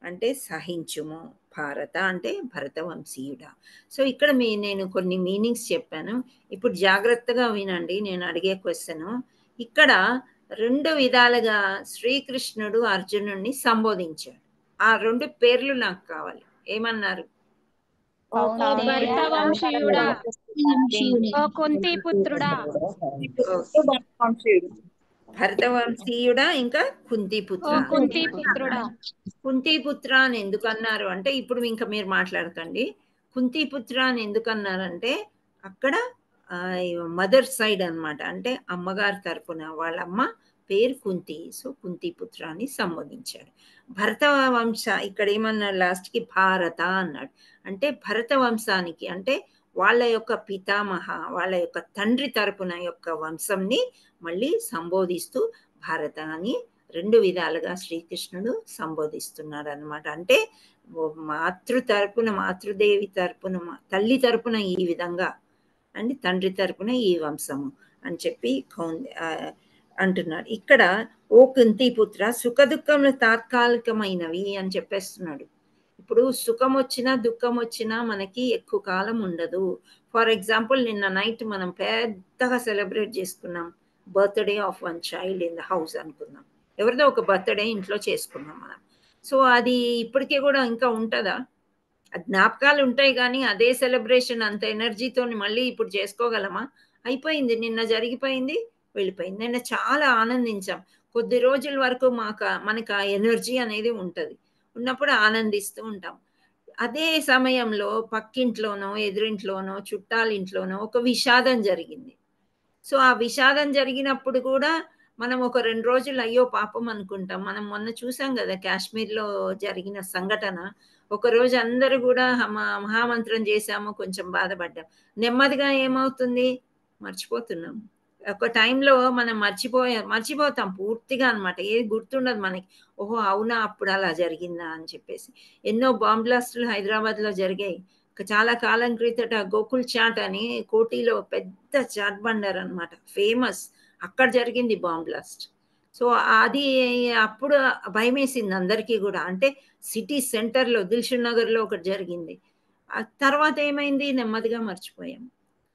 Speaker 1: అంటే సహించుము. భారత అంటే భరతవంశీయుడ. సో ఇక్కడ నేను కొన్ని మీనింగ్స్ చెప్పాను. ఇప్పుడు జాగ్రత్తగా వినండి నేను అడిగే క్వశ్చన్. ఇక్కడ 2 విధాలుగా శ్రీకృష్ణుడు అర్జునుడిని సంబోధించాడు. ఆ 2 పేర్లు నాకు కావాలి. ఏమన్నారు?
Speaker 7: ఓ భరతవంశీయుడా, ఓ కుంతిపుత్రుడా.
Speaker 1: భరతవంశీయుడా ఇంకా కుంతిపుత్ర.
Speaker 7: కుంతిపుత్రుడా.
Speaker 1: కుంతిపుత్ర అని ఎందుకు అన్నారు అంటే, ఇప్పుడు ఇంకా మీరు మాట్లాడకండి. కుంతిపుత్ర అని ఎందుకు అన్నారంటే అక్కడ మదర్ సైడ్ అన్నమాట, అంటే అమ్మగారి తరపున వాళ్ళ అమ్మ పేరు కుంతి. సో కుంతిపుత్ర అని సంబోధించాడు. భరత వంశ ఇక్కడ ఏమన్నాడు లాస్ట్కి? భారత అన్నాడు. అంటే భరత వంశానికి అంటే వాళ్ళ యొక్క పితామహ, వాళ్ళ యొక్క తండ్రి తరపున యొక్క వంశంని మళ్ళీ సంబోధిస్తూ భారత అని 2 విధాలుగా శ్రీకృష్ణుడు సంబోధిస్తున్నాడు అనమాట. అంటే మాతృ తరపున, మాతృదేవి తరపున, తల్లి తరపున ఈ విధంగా, అండ్ తండ్రి తరపున ఈ వంశము అని చెప్పి అంటున్నాడు. ఇక్కడ ఓ కుంతిపుత్ర, సుఖదుఖములు తాత్కాలికమైనవి అని చెప్పేస్తున్నాడు. ఇప్పుడు సుఖం వచ్చినా దుఃఖం వచ్చినా మనకి ఎక్కువ కాలం ఉండదు. ఫర్ ఎగ్జాంపుల్ నిన్న నైట్ మనం పెద్దగా సెలబ్రేట్ చేసుకున్నాం, birthday of one child in the house అనుకున్నాం. ఎవరిదో ఒక బర్త్డే ఇంట్లో చేసుకున్నాం మనం. సో అది ఇప్పటికే కూడా ఇంకా ఉంటుందా? జ్ఞాపకాలు ఉంటాయి కానీ అదే సెలబ్రేషన్ అంత ఎనర్జీతో మళ్ళీ ఇప్పుడు చేసుకోగలమా? అయిపోయింది, నిన్న జరిగిపోయింది, వెళ్ళిపోయింది. నిన్న చాలా ఆనందించాం. కొద్ది రోజుల వరకు మనకు ఆ ఎనర్జీ అనేది ఉంటుంది, ఉన్నప్పుడు ఆనందిస్తూ ఉంటాం. అదే సమయంలో పక్కింట్లోనో ఎదురింట్లోనో చుట్టాలింట్లోనో ఒక విషాదం జరిగింది. సో ఆ విషాదం జరిగినప్పుడు కూడా మనం ఒక 2 రోజులు అయ్యో పాపం అనుకుంటాం. మనం మొన్న చూసాం కదా కాశ్మీర్లో జరిగిన సంఘటన. ఒకరోజు అందరూ కూడా మహామంత్రం చేశాము, కొంచెం బాధపడ్డాం. నెమ్మదిగా ఏమవుతుంది? మర్చిపోతున్నాం. ఒక టైంలో మనం మర్చిపోతాం పూర్తిగా అనమాట. ఏది గుర్తుండదు మనకి. ఓహో అవునా, అప్పుడు అలా జరిగిందా అని చెప్పేసి. ఎన్నో బాంబ్ బ్లాస్టులు హైదరాబాద్లో జరిగాయి. చాలా కాలం క్రితట గోకుల్ చాట్ అని కోటిలో పెద్ద చాట్ బండర్ అనమాట, ఫేమస్. అక్కడ జరిగింది బాంబ్ బ్లాస్ట్. సో అది అప్పుడు భయం వేసింది అందరికీ కూడా. అంటే సిటీ సెంటర్లో దిల్షుక్ నగర్లో ఒకటి జరిగింది. ఆ తర్వాత ఏమైంది? నెమ్మదిగా మర్చిపోయాం.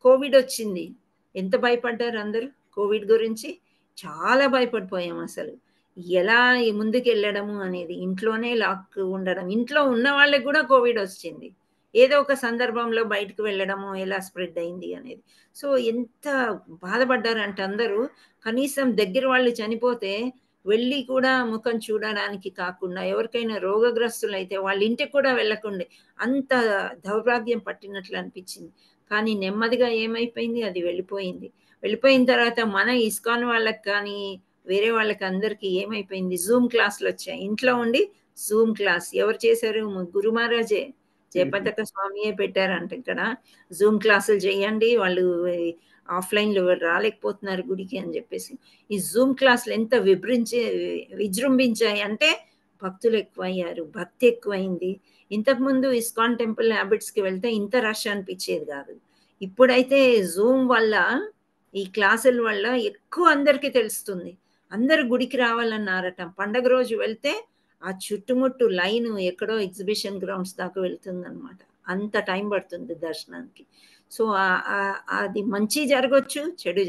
Speaker 1: కోవిడ్ వచ్చింది, ఎంత భయపడ్డారు అందరూ కోవిడ్ గురించి. చాలా భయపడిపోయాం అసలు. ఎలా ముందుకు వెళ్ళడము అనేది, ఇంట్లోనే లాక్ ఉండడం. ఇంట్లో ఉన్న వాళ్ళకి కూడా కోవిడ్ వచ్చింది. ఏదో ఒక సందర్భంలో బయటకు వెళ్ళడము ఎలా స్ప్రెడ్ అయింది అనేది. సో ఎంత బాధపడ్డారంటే అందరూ, కనీసం దగ్గర వాళ్ళు చనిపోతే వెళ్ళి కూడా ముఖం చూడడానికి కాకుండా, ఎవరికైనా రోగగ్రస్తులు అయితే వాళ్ళ ఇంటికి కూడా వెళ్ళకుండా అంత దౌర్భాగ్యం పట్టినట్లు అనిపించింది. కానీ నెమ్మదిగా ఏమైపోయింది? అది వెళ్ళిపోయింది. వెళ్ళిపోయిన తర్వాత మన ఇస్కాన్ వాళ్ళకి కానీ వేరే వాళ్ళకి అందరికీ ఏమైపోయింది? జూమ్ క్లాసులు వచ్చాయి. ఇంట్లో ఉండి జూమ్ క్లాస్ ఎవరు చేశారు? గురు మహారాజే, జయపతాక స్వామియే పెట్టారంట. ఇక్కడ జూమ్ క్లాసులు చేయండి, వాళ్ళు ఆఫ్లైన్లో రాలేకపోతున్నారు గుడికి అని చెప్పేసి. ఈ జూమ్ క్లాసులు ఎంత విజృంభించాయి అంటే భక్తులు ఎక్కువయ్యారు, భక్తి ఎక్కువైంది. ఇంతకుముందు ఇస్కాన్ టెంపుల్ హ్యాబిట్స్కి వెళ్తే ఇంత రష్ అనిపించేది కాదు. ఇప్పుడైతే జూమ్ వల్ల, ఈ క్లాసుల వల్ల ఎక్కువ అందరికీ తెలుస్తుంది. అందరు గుడికి రావాలన్నారట. పండగ రోజు వెళ్తే ఆ చుట్టుముట్టు లైన్ ఎక్కడో ఎగ్జిబిషన్ గ్రౌండ్స్ దాకా వెళ్తుంది అనమాట. అంత టైం పడుతుంది దర్శనానికి. సో అది మంచి జరగచ్చు, చెడు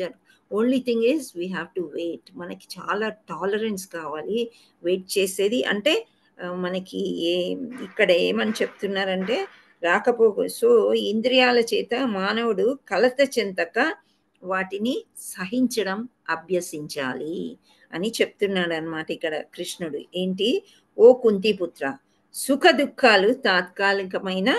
Speaker 1: only thing is we have to wait. మనకి చాలా టాలరెన్స్ కావాలి వెయిట్ చేసేది. అంటే మనకి ఇక్కడ ఏమని చెప్తున్నారంటే సో ఇంద్రియాల చేత మానవుడు కలత చెందక వాటిని సహించడం అభ్యసించాలి అని చెప్తున్నాడు అనమాట ఇక్కడ కృష్ణుడు. ఏంటి? ఓ కుంతిపుత్ర, సుఖ దుఃఖాలు తాత్కాలికమైన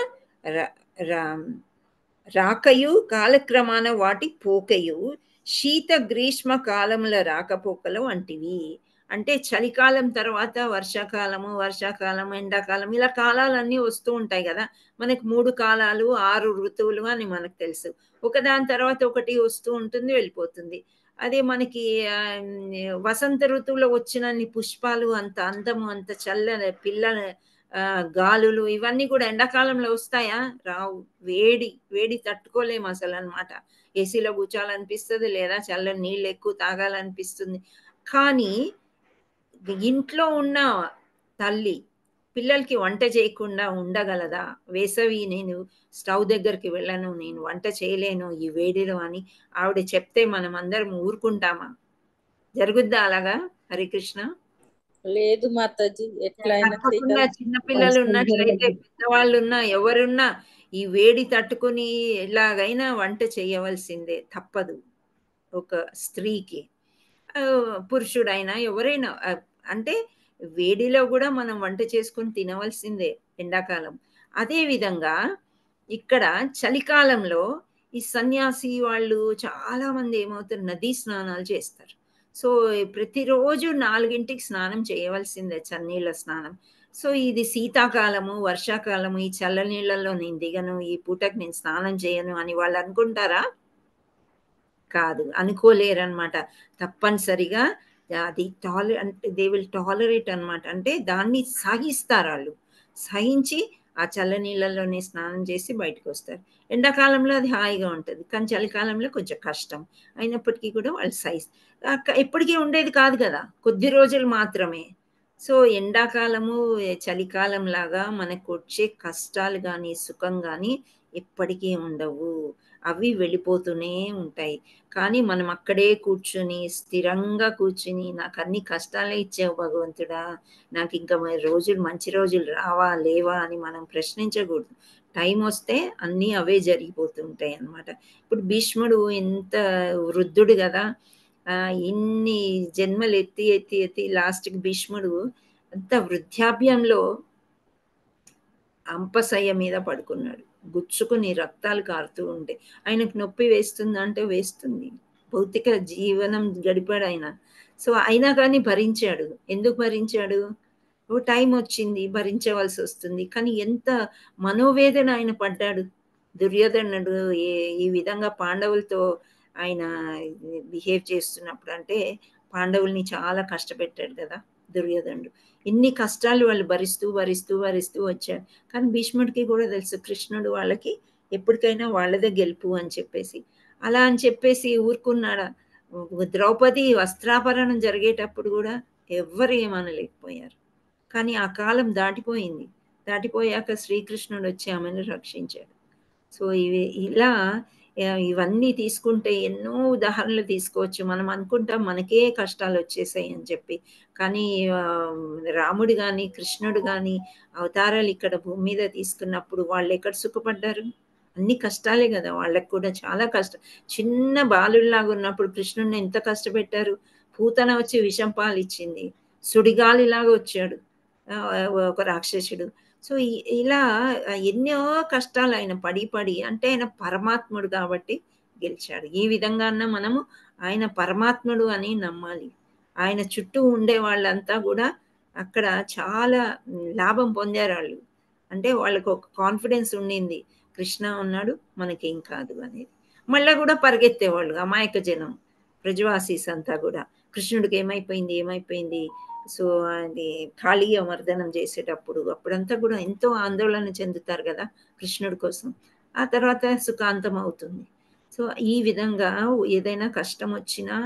Speaker 1: రాకయు కాలక్రమాన వాటి పోకయు శీత గ్రీష్మ కాలముల రాకపోకలు వంటివి. అంటే చలికాలం తర్వాత వర్షాకాలము, వర్షాకాలం, ఎండాకాలం, ఇలా కాలాలన్నీ వస్తూ ఉంటాయి కదా. మనకు 3 కాలాలు 6 ఋతువులు అని మనకు తెలుసు. ఒకదాని తర్వాత ఒకటి వస్తూ ఉంటుంది, వెళ్ళిపోతుంది. అదే మనకి వసంత ఋతువులో వచ్చినన్ని పుష్పాలు, అంత అందము, అంత చల్లని పిల్లల గాలులు, ఇవన్నీ కూడా ఎండాకాలంలో వస్తాయా? రావు. వేడి తట్టుకోలేము అసలు అనమాట. ఏసీలో కూర్చోాలనిపిస్తుంది, లేదా చల్లని నీళ్ళు ఎక్కువ తాగాలనిపిస్తుంది. కానీ ఇంట్లో ఉన్న తల్లి పిల్లలకి వంట చేయకుండా ఉండగలదా? వేసవి నేను స్టవ్ దగ్గరికి వెళ్ళను, నేను వంట చేయలేను ఈ వేడిలో అని ఆవిడ చెప్తే మనం అందరం ఊరుకుంటామా? జరుగుద్దా అలాగా? హరికృష్ణ.
Speaker 11: లేదు మాతాజీ, ఎట్లయినా
Speaker 1: తప్పకుండా చిన్నపిల్లలు ఉన్నట్లయితే, పెద్దవాళ్ళు ఉన్నా, ఎవరున్నా ఈ వేడి తట్టుకుని ఎలాగైనా వంట చేయవలసిందే, తప్పదు ఒక స్త్రీకి. పురుషుడైనా ఎవరైనా, అంటే వేడిలో కూడా మనం వంట చేసుకుని తినవలసిందే ఎండాకాలం. అదేవిధంగా ఇక్కడ చలికాలంలో ఈ సన్యాసి వాళ్ళు చాలా మంది ఏమవుతారు, నదీ స్నానాలు చేస్తారు. సో ప్రతిరోజు 4ంటికి స్నానం చేయవలసిందే, చన్నీళ్ళ స్నానం. సో ఇది శీతాకాలము, వర్షాకాలము, ఈ చల్ల నీళ్ళల్లో నేను దిగను, ఈ పూటకి నేను స్నానం చేయను అని వాళ్ళు అనుకుంటారా? కాదు, అనుకోలేరనమాట. తప్పనిసరిగా అది అంటే దే విల్ టాలరేట్ అనమాట. అంటే దాన్ని సహిస్తారు వాళ్ళు. సహించి ఆ చల్ల నీళ్ళల్లోనే స్నానం చేసి బయటకు వస్తారు. ఎండాకాలంలో అది హాయిగా ఉంటుంది, కానీ చలికాలంలో కొంచెం కష్టం. అయినప్పటికీ కూడా వాళ్ళు ఎప్పటికీ ఉండేది కాదు కదా, కొద్ది రోజులు మాత్రమే. సో ఎండాకాలము చలికాలం లాగా మనకు వచ్చే కష్టాలు కానీ సుఖం కానీ ఎప్పటికీ ఉండవు, అవి వెళ్ళిపోతూనే ఉంటాయి. కానీ మనం అక్కడే కూర్చుని స్థిరంగా కూర్చుని, నాకు అన్ని కష్టాలే ఇచ్చావు భగవంతుడా, నాకు ఇంకా రోజులు మంచి రోజులు రావా లేవా అని మనం ప్రశ్నించకూడదు. టైం వస్తే అన్నీ అవే జరిగిపోతుంటాయి అన్నమాట. ఇప్పుడు భీష్ముడు ఎంత వృద్ధుడు కదా, ఇన్ని జన్మలు ఎత్తి ఎత్తి ఎత్తి లాస్ట్కి భీష్ముడు అంత వృద్ధాప్యంలో అంపశయ్య మీద పడుకున్నాడు, గుచ్చుకుని రక్తాలు కారుతూ ఉంటే. ఆయనకు నొప్పి వేస్తుందంటే వేస్తుంది, భౌతిక జీవనం గడిపాడు ఆయన. సో అయినా కానీ భరించాడు. ఎందుకు భరించాడు? ఓ టైం వచ్చింది, భరించవలసి వస్తుంది. కానీ ఎంత మనోవేదన ఆయన పడ్డాడు. దుర్యోధనుడు ఈ విధంగా పాండవులతో ఆయన బిహేవ్ చేస్తున్నప్పుడు, అంటే పాండవుల్ని చాలా కష్టపెట్టాడు కదా దుర్యోధనుడు. ఎన్ని కష్టాలు వాళ్ళు భరిస్తూ భరిస్తూ భరిస్తూ వచ్చాడు. కానీ భీష్ముడికి కూడా తెలుసు కృష్ణుడు వాళ్ళకి ఎప్పటికైనా వాళ్ళదే గెలుపు అని చెప్పేసి. అలా అని చెప్పేసి ఊరుకున్నాడా? ద్రౌపది వస్త్రాపరణం జరిగేటప్పుడు కూడా ఎవ్వరు ఏమనలేకపోయారు. కానీ ఆ కాలం దాటిపోయింది. దాటిపోయాక శ్రీకృష్ణుడు వచ్చి ఆమెను రక్షించాడు. సో ఇలా ఇవన్నీ తీసుకుంటే ఎన్నో ఉదాహరణలు తీసుకోవచ్చు. మనం అనుకుంటాం మనకే కష్టాలు వచ్చేసాయి అని చెప్పి, కానీ రాముడు కానీ కృష్ణుడు కానీ అవతారాలు ఇక్కడ భూమి మీద తీసుకున్నప్పుడు వాళ్ళు ఎక్కడ సుఖపడ్డారు? అన్ని కష్టాలే కదా, వాళ్ళకు కూడా చాలా కష్టం. చిన్న బాలుల్లాగా ఉన్నప్పుడు కృష్ణుడిని ఎంత కష్టపెట్టారు. పూతన వచ్చి విషం పాలు ఇచ్చింది, సుడిగాలిలాగా వచ్చాడు ఒక రాక్షసుడు. సో ఇలా ఎన్నో కష్టాలు ఆయన పడి పడి, అంటే ఆయన పరమాత్ముడు కాబట్టి గెలిచాడు. ఈ విధంగా మనము ఆయన పరమాత్ముడు అని నమ్మాలి. ఆయన చుట్టూ ఉండే వాళ్ళంతా కూడా అక్కడ చాలా లాభం పొందారు వాళ్ళు. అంటే వాళ్ళకు ఒక కాన్ఫిడెన్స్ ఉండింది, కృష్ణ ఉన్నాడు మనకేం కాదు అనేది. మళ్ళీ కూడా పరిగెత్తేవాళ్ళు అమాయక జనం, బ్రజవాసీస్ అంతా కూడా కృష్ణుడికి ఏమైపోయింది ఏమైపోయింది. సో అది కాళీయ మర్దనం చేసేటప్పుడు అప్పుడంతా కూడా ఎంతో ఆందోళన చెందుతారు కదా కృష్ణుడి కోసం. ఆ తర్వాత సుఖాంతం అవుతుంది. సో ఈ విధంగా ఏదైనా కష్టం వచ్చినా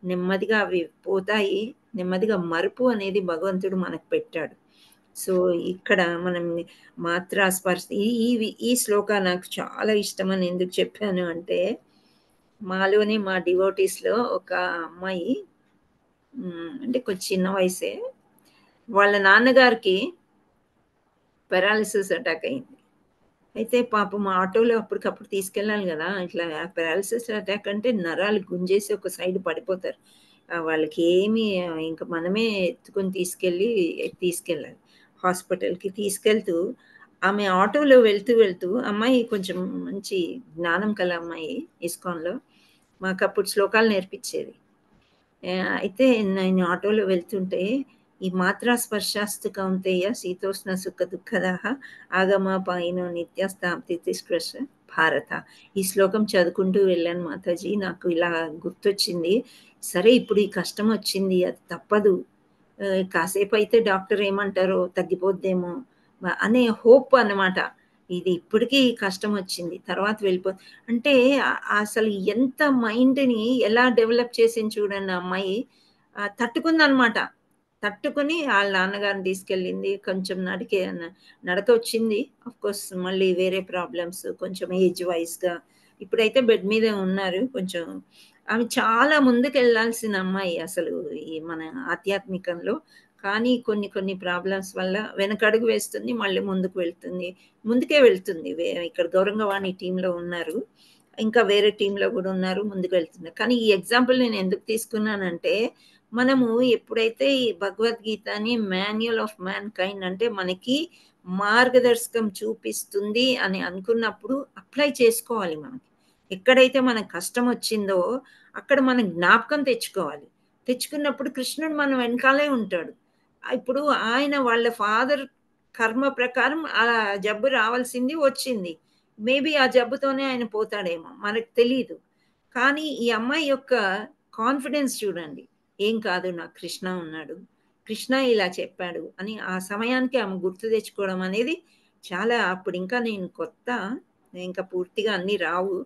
Speaker 1: నెమ్మదిగా అవి పోతాయి. నెమ్మదిగా మరుపు అనేది భగవంతుడు మనకు పెట్టాడు. సో ఇక్కడ మనం మాత్రా స్పర్శ, ఈ శ్లోక నాకు చాలా ఇష్టమని ఎందుకు చెప్పాను అంటే, మాలోనే మా డివోటీస్లో ఒక అమ్మాయి, అంటే కొంచెం చిన్న వయసే, వాళ్ళ నాన్నగారికి పారాలిసిస్ అటాక్ అయింది. అయితే పాపం ఆటోలో అప్పటికప్పుడు తీసుకెళ్ళాలి కదా. ఇట్లా పారాలిసిస్ అటాక్ అంటే నరాలు గుంజేసి ఒక సైడ్ పడిపోతారు. వాళ్ళకి ఏమి, ఇంకా మనమే ఎత్తుకొని తీసుకెళ్ళాలి హాస్పిటల్కి. తీసుకెళ్తూ ఆమె ఆటోలో వెళ్తూ అమ్మాయి కొంచెం మంచి జ్ఞానం కల అమ్మాయి ఇస్కాన్లో. మాకు అప్పుడు శ్లోకాలు నేర్పించేది. అయితే నేను ఆటోలో వెళ్తుంటే ఈ మాత్రా స్పర్శాస్తు కౌంతేయ శీతోష్ణ సుఖ దుఃఖదాహ ఆగమ పాయినో నిత్యస్థాప్తి తిష్కృష భారత. ఈ శ్లోకం చదువుకుంటూ వెళ్ళాను మాతాజీ. నాకు ఇలా గుర్తొచ్చింది, సరే ఇప్పుడు ఈ కష్టం వచ్చింది, అది తప్పదు, కాసేపు అయితే డాక్టర్ ఏమంటారో తగ్గిపోద్దేమో అనే హోప్ అన్నమాట. ఇది ఇప్పటికీ కష్టం వచ్చింది, తర్వాత అంటే అసలు ఎంత మైండ్ని ఎలా డెవలప్ చేసింది చూడండి అమ్మాయి. తట్టుకుందనమాట. తట్టుకుని వాళ్ళ నాన్నగారిని తీసుకెళ్ళింది. కొంచెం నడక వచ్చింది. కోర్స్ మళ్ళీ వేరే ప్రాబ్లమ్స్ కొంచెం ఏజ్ వైజ్గా ఇప్పుడైతే బెడ్ మీద ఉన్నారు. కొంచెం ఆమె చాలా ముందుకు వెళ్ళాల్సిన అమ్మాయి అసలు ఈ మన ఆధ్యాత్మికంలో. కానీ కొన్ని ప్రాబ్లమ్స్ వల్ల వెనకడుగు వేస్తుంది, మళ్ళీ ముందుకే వెళ్తుంది. ఇక్కడ గౌరంగవాణి టీంలో ఉన్నారు, ఇంకా వేరే టీంలో కూడా ఉన్నారు, ముందుకు వెళ్తున్నారు. కానీ ఈ ఎగ్జాంపుల్ నేను ఎందుకు తీసుకున్నానంటే, మనము ఎప్పుడైతే ఈ భగవద్గీతని మాన్యువల్ ఆఫ్ మ్యాన్ కైండ్ అంటే మనకి మార్గదర్శకం చూపిస్తుంది అని అనుకున్నప్పుడు అప్లై చేసుకోవాలి. మనకి ఎక్కడైతే మనకు కష్టం వచ్చిందో అక్కడ మనం జ్ఞాపకం తెచ్చుకున్నప్పుడు కృష్ణుడు మన వెనకాలే ఉంటాడు. ఇప్పుడు ఆయన వాళ్ళ ఫాదర్ కర్మ ప్రకారం ఆ జబ్బు రావాల్సింది వచ్చింది. మేబీ ఆ జబ్బుతోనే ఆయన పోతాడేమో, మనకు తెలియదు. కానీ ఈ అమ్మాయి యొక్క కాన్ఫిడెన్స్ చూడండి, ఏం కాదు, నాకు కృష్ణ ఉన్నాడు, కృష్ణ ఇలా చెప్పాడు అని ఆ సమయానికి ఆమె గుర్తు తెచ్చుకోవడం అనేది చాలా. అప్పుడు ఇంకా నేను కొత్త, ఇంకా పూర్తిగా అన్నీ రావు.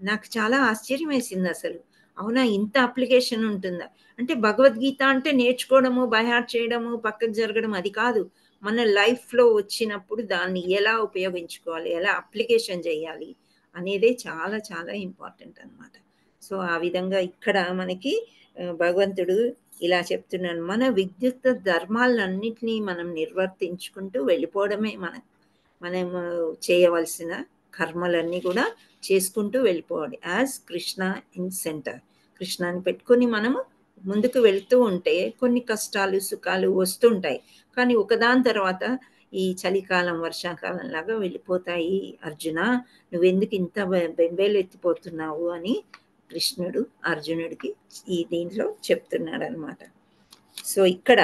Speaker 1: నాకు చాలా ఆశ్చర్యం వేసింది అసలు. అవునా, ఇంత అప్లికేషన్ ఉంటుందా అంటే. భగవద్గీత అంటే నేర్చుకోవడము, బైహార్ట్ చేయడము, పక్కకు జరగడం అది కాదు. మన లైఫ్లో వచ్చినప్పుడు దాన్ని ఎలా ఉపయోగించుకోవాలి, ఎలా అప్లికేషన్ చేయాలి అనేదే చాలా చాలా ఇంపార్టెంట్ అన్నమాట. సో ఆ విధంగా ఇక్కడ మనకి భగవంతుడు ఇలా చెప్తున్నాడు, మన విద్యుత్ ధర్మాలన్నింటినీ మనం నిర్వర్తించుకుంటూ వెళ్ళిపోవడమే మనం చేయవలసిన కర్మలన్నీ కూడా చేసుకుంటూ వెళ్ళిపోవాలి. యాజ్ కృష్ణ ఇన్ సెంటర్, కృష్ణాన్ని పెట్టుకొని మనము ముందుకు వెళ్తూ ఉంటే కొన్ని కష్టాలు సుఖాలు వస్తుంటాయి, కానీ ఒకదాని తర్వాత ఈ చలికాలం వర్షాకాలం లాగా వెళ్ళిపోతాయి. అర్జున, నువ్వెందుకు ఇంత బెంబేలు ఎత్తిపోతున్నావు అని కృష్ణుడు అర్జునుడికి ఈ దీంట్లో చెప్తున్నాడు అనమాట. సో ఇక్కడ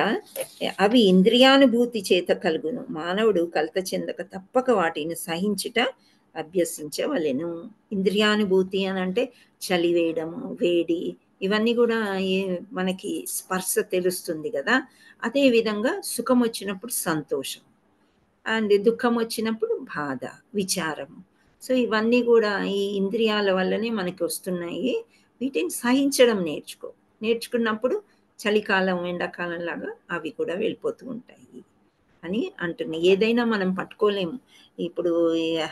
Speaker 1: అవి ఇంద్రియానుభూతి చేత కలుగును, మానవుడు కలత చెందక తప్పక వాటిని సహించుట అభ్యసించవలెను. ఇంద్రియానుభూతి అని అంటే చలి వేయడము, వేడి, ఇవన్నీ కూడా మనకి స్పర్శ తెలుస్తుంది కదా. అదేవిధంగా సుఖం వచ్చినప్పుడు సంతోషం, అండ్ దుఃఖం వచ్చినప్పుడు బాధ, విచారము. సో ఇవన్నీ కూడా ఈ ఇంద్రియాల వల్లనే మనకి వస్తున్నాయి. వీటిని సహించడం నేర్చుకున్నప్పుడు చలికాలం ఎండాకాలం లాగా అవి కూడా వెళ్ళిపోతూ ఉంటాయి అని అంటున్నాయి. ఏదైనా మనం పట్టుకోలేము. ఇప్పుడు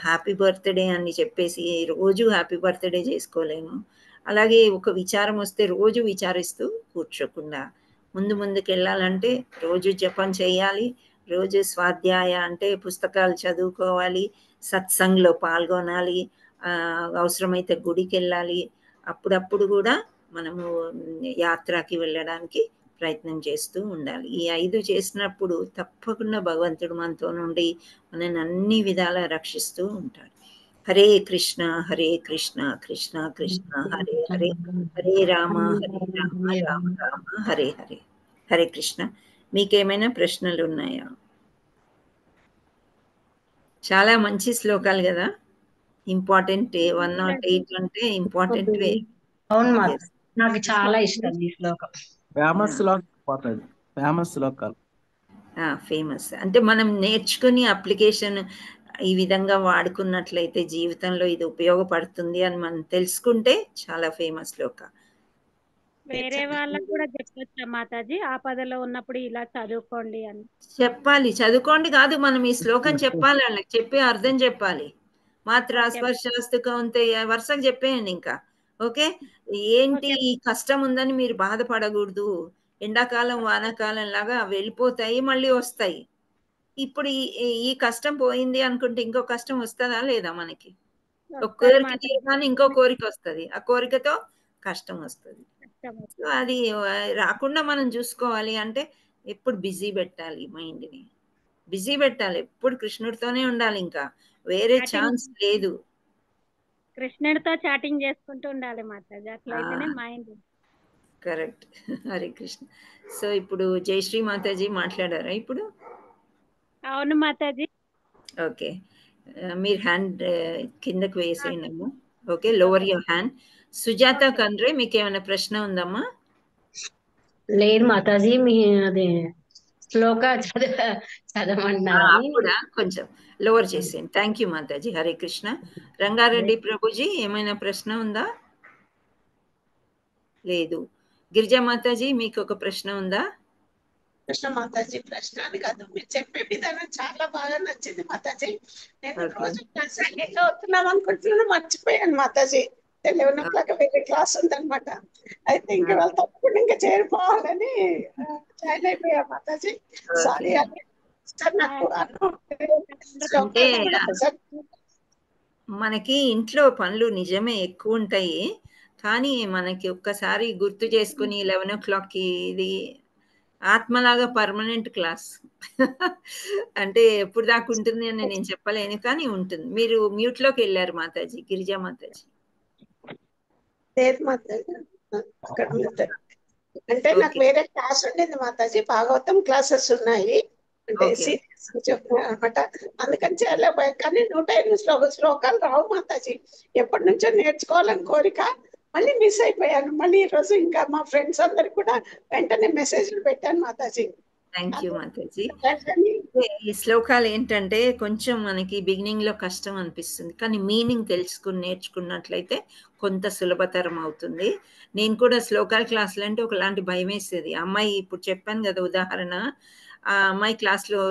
Speaker 1: హ్యాపీ బర్త్డే అని చెప్పేసి రోజు హ్యాపీ బర్త్డే చేసుకోలేము. అలాగే ఒక విచారం వస్తే రోజు విచారిస్తూ కూర్చోకుండా ముందుకు వెళ్ళాలంటే రోజు జపం చేయాలి, రోజు స్వాధ్యాయ అంటే పుస్తకాలు చదువుకోవాలి, సత్సంగ్లో పాల్గొనాలి, అవసరమైతే గుడికి వెళ్ళాలి. అప్పుడప్పుడు కూడా మనము యాత్రకి వెళ్ళడానికి ప్రయత్నం చేస్తూ ఉండాలి. ఈ 5 చేసినప్పుడు తప్పకుండా భగవంతుడు మనతో నుండి మనని అన్ని విధాలా రక్షిస్తూ ఉంటాడు. హరే కృష్ణ కృష్ణ కృష్ణ హరే హరే, హరే రామ రామ రామ హరే హరే. హరే కృష్ణ. మీకేమైనా ప్రశ్నలు ఉన్నాయా? చాలా మంచి శ్లోకాలు కదా, ఇంపార్టెంట్. 108 అంటే ఇంపార్టెంట్.
Speaker 17: అవును, నాకు చాలా ఇష్టం ఈ శ్లోకం.
Speaker 13: ఫేమస్ శ్లోకాలు.
Speaker 1: ఫేమస్ అంటే మనం నేర్చుకుని అప్లికేషన్ ఈ విధంగా వాడుకున్నట్లయితే జీవితంలో ఇది ఉపయోగపడుతుంది అని మనం తెలుసుకుంటే చాలా ఫేమస్ శ్లోక.
Speaker 7: వేరే వాళ్ళకు కూడా చెప్పొచ్చా మాతాజీ, ఆపదలో ఉన్నప్పుడు ఇలా చదువుకోండి అని?
Speaker 1: చెప్పాలి, చదువుకోండి కాదు, మనం ఈ శ్లోకం చెప్పాలి, వాళ్ళకి చెప్పి అర్థం చెప్పాలి. మాత్రా స్పర్శాస్తు కౌంతేయ వరుసగా చెప్పేయండి. ఇంకా ఓకే, ఏంటి ఈ కష్టం ఉందని మీరు బాధపడకూడదు. ఎండాకాలం వానాకాలం లాగా వెళ్ళిపోతాయి, మళ్ళీ వస్తాయి. ఇప్పుడు ఈ కష్టం పోయింది అనుకుంటే ఇంకో కష్టం వస్తుందా లేదా? మనకి ఒక కోరిక తీరగానే ఇంకో కోరిక వస్తుంది, ఆ కోరికతో కష్టం వస్తుంది. అది రాకుండా మనం చూసుకోవాలి అంటే ఎప్పుడు బిజీ పెట్టాలి మైండ్ని. బిజీ పెట్టాలి, ఎప్పుడు కృష్ణుడితోనే ఉండాలి, ఇంకా వేరే ఛాన్స్ లేదు.
Speaker 7: కృష్ణుడితో చాటింగ్ చేసుకుంటూ ఉండాలి మాతాజీ, అట్లయితేనే mind.
Speaker 1: Correct. Hare Krishna. So ఇప్పుడు జయశ్రీ మాతాజీ మాట్లాడారా ఇప్పుడు?
Speaker 7: అవును మాతాజీ.
Speaker 1: ఓకే, మీరు హ్యాండ్ కిందకు వేసేయండి. Okay, lower your hand. Sujatha Kandre, మీకు ఏమైనా ప్రశ్న ఉందమ్మా?
Speaker 17: లేదు మాతాజీ, మీ అది శ్లోక చదవమన్నారు
Speaker 1: కూడా కొంచెం లోవర్ చేసేయండి. థ్యాంక్ యూ మాతాజీ. హరే కృష్ణ. రంగారెడ్డి ప్రభుజీ, ఏమైనా ప్రశ్న ఉందా? లేదు. గిరిజా మాతాజీ, మీకు ఒక ప్రశ్న ఉందా?
Speaker 12: కృష్ణ మాతాజీ, ప్రశ్న అని కాదు, మీరు చెప్పే విధానం చాలా బాగా నచ్చింది మాతాజీ. నేను రోజు క్లాస్ అవుతున్నాం అనుకుంటున్నాను, మర్చిపోయాను మాతాజీ. 11 o'clock వేరే క్లాస్ ఉందన్నమాట. అయితే ఇంకా వాళ్ళు తప్పకుండా ఇంకా చేరిపోవాలని జాయిన్ అయిపోయా మాతాజీ. సారీ అని సార్, నాకు
Speaker 1: అంటే మనకి ఇంట్లో పనులు నిజమే ఎక్కువ ఉంటాయి, కానీ మనకి ఒక్కసారి గుర్తు చేసుకుని 11 o'clockకి ఇది ఆత్మలాగా పర్మనెంట్ క్లాస్. అంటే ఎప్పుడు దాకా ఉంటుంది అని నేను చెప్పలేను, కానీ ఉంటుంది. మీరు మ్యూట్ లోకి వెళ్ళారు మాతాజీ. గిరిజా మాతాజీ.
Speaker 12: లేదు మాతాజీ, అక్కడ అంటే నాకు వేరే క్లాస్ ఉండేది మాతాజీ, భాగవతం క్లాసెస్ ఉన్నాయి, అంటే సీరియస్ చెప్తున్నారు అనమాట. అందుకని చేయలేకపోయా. కానీ 108 శ్లోకాలు రావు మాతాజీ, ఎప్పటి నుంచో నేర్చుకోవాలని కోరిక, మళ్ళీ మిస్ అయిపోయాను. మళ్ళీ ఈ రోజు ఇంకా మా ఫ్రెండ్స్ అందరికి కూడా వెంటనే మెసేజ్లు పెట్టాను మాతాజీ.
Speaker 1: Thank you Mataji. ఈ శ్లోకాలు ఏంటంటే కొంచెం మనకి బిగినింగ్ లో కష్టం అనిపిస్తుంది, కానీ మీనింగ్ తెలుసుకుని నేర్చుకున్నట్లయితే కొంత సులభతరం అవుతుంది. నేను కూడా శ్లోకాల క్లాసులు అంటే ఒకలాంటి భయం వేసేది. అమ్మాయి ఇప్పుడు చెప్పాను కదా ఉదాహరణ, ఆ అమ్మాయి క్లాస్లో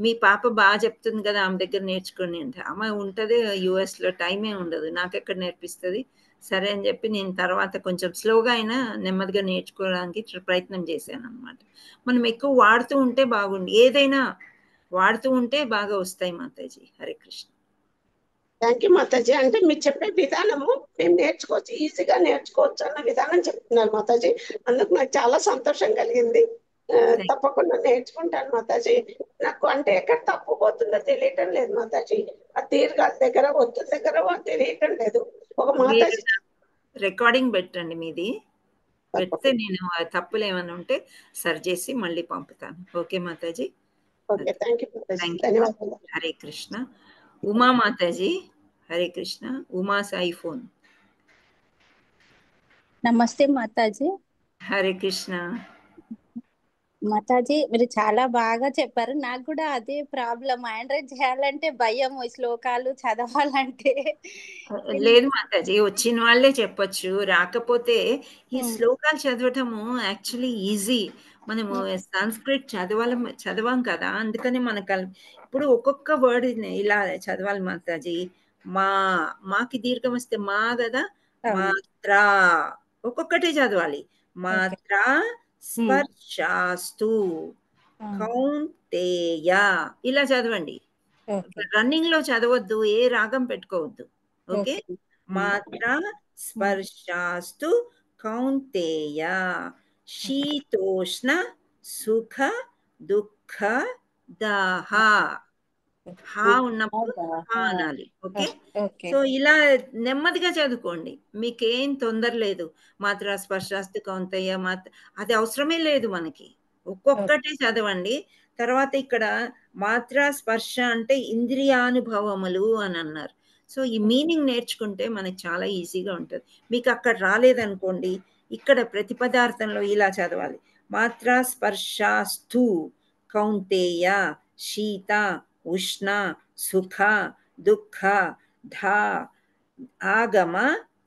Speaker 1: మీ పాప బాగా చెప్తుంది కదా, ఆమె దగ్గర నేర్చుకుని అంటే, అమ్మాయి ఉంటుంది యుఎస్లో, టైమే ఉండదు, నాకెక్కడ నేర్పిస్తుంది. సరే అని చెప్పి నేను తర్వాత కొంచెం స్లోగా అయినా నెమ్మదిగా నేర్చుకోవడానికి ప్రయత్నం చేశాను అనమాట. మనం ఎక్కువ వాడుతూ ఉంటే బాగుండి, ఏదైనా వాడుతూ ఉంటే బాగా వస్తాయి మాతాజీ. హరే కృష్ణ.
Speaker 12: థ్యాంక్ యూ మాతాజీ. అంటే మీరు చెప్పే విధానము మేము నేర్చుకోవచ్చు, ఈజీగా నేర్చుకోవచ్చు అన్న విధానం చెప్తున్నారు మాతాజీ. అందుకు నాకు చాలా సంతోషం కలిగింది. తప్పకుండా నేర్చుకుంటాను మాతాజీ. నాకు అంటే ఎక్కడ తప్పుపోతుందో తెలియటం లేదు మాతాజీ. ఆ దీర్ఘాల దగ్గర ఒత్తు దగ్గర తెలియటం లేదు. ఒక మాతాజీ
Speaker 1: రికార్డింగ్ పెట్టండి మీది, పెడితే నేను తప్పులు ఏమైనా ఉంటే సరి చేసి మళ్ళీ పంపుతాను. ఓకే మాతాజీ.
Speaker 12: ఓకే, థ్యాంక్ యూ మాతాజీ, ధన్యవాదాలు.
Speaker 1: హరే కృష్ణ. ఉమా మాతాజీ. హరే కృష్ణ. ఉమా సాయి ఫోన్.
Speaker 18: నమస్తే మాతాజీ.
Speaker 1: హరే కృష్ణ.
Speaker 18: మాతాజీ, మీరు చాలా బాగా చెప్పారు. నాకు కూడా అదే ప్రాబ్లం, ఆండ్రాయిడ్ చేయాలంటే భయం, శ్లోకాలు చదవాలంటే.
Speaker 1: లేదు మాతాజీ, వచ్చిన వాళ్ళే చెప్పొచ్చు, రాకపోతే ఈ శ్లోకాలు చదవటము యాక్చువల్లీ ఈజీ. మనము సంస్కృత్ చదవం కదా, అందుకని మనకు ఇప్పుడు ఒక్కొక్క వర్డ్ ఇలా చదవాలి మాతాజీ. మాకి దీర్ఘం వస్తే మా కదా, మాత్రా ఒక్కొక్కటి చదవాలి. మాత్రా స్పర్శాస్తు కౌంతేయ ఇలా చదవండి. రన్నింగ్ లో చదవద్దు, ఏ రాగం పెట్టుకోవద్దు. ఓకే. మాత్రా స్పర్శాస్తు కౌంతేయ శీతోష్ణ సుఖ దుఃఖ దాహ. హా ఉన్నప్పుడు హా అనాలి. ఓకే. సో ఇలా నెమ్మదిగా చదువుకోండి, మీకేం తొందర లేదు. మాత్ర స్పర్శాస్తు కౌంతయ్య అది అవసరమే లేదు మనకి, ఒక్కొక్కటే చదవండి. తర్వాత ఇక్కడ మాత్ర స్పర్శ అంటే ఇంద్రియానుభవములు అని అన్నారు. సో ఈ మీనింగ్ నేర్చుకుంటే మనకి చాలా ఈజీగా ఉంటుంది. మీకు అక్కడ రాలేదనుకోండి, ఇక్కడ ప్రతి పదార్థంలో ఇలా చదవాలి. మాత్ర స్పర్శాస్తు కౌంతేయ శీత ఉష్ణ సుఖ దుఃఖ ధా ఆగమ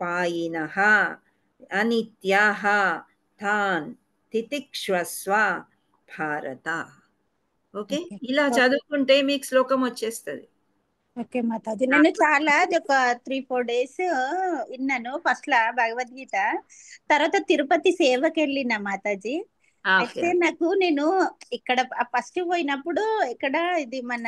Speaker 1: పాయినః అనిత్యాః తాన్ తితిక్ష్వస్వ భారత. ఓకే, ఇలా చదువుకుంటే మీకు శ్లోకం వచ్చేస్తుంది.
Speaker 18: ఓకే మాతాజీ, నేను చాలా ఒక 3-4 days విన్నాను. ఫస్ట్ లా భగవద్గీత, తర్వాత తిరుపతి సేవకి వెళ్ళిన మాతాజీ. అయితే నేను ఇక్కడ ఫస్ట్ పోయినప్పుడు ఇక్కడ ఇది మన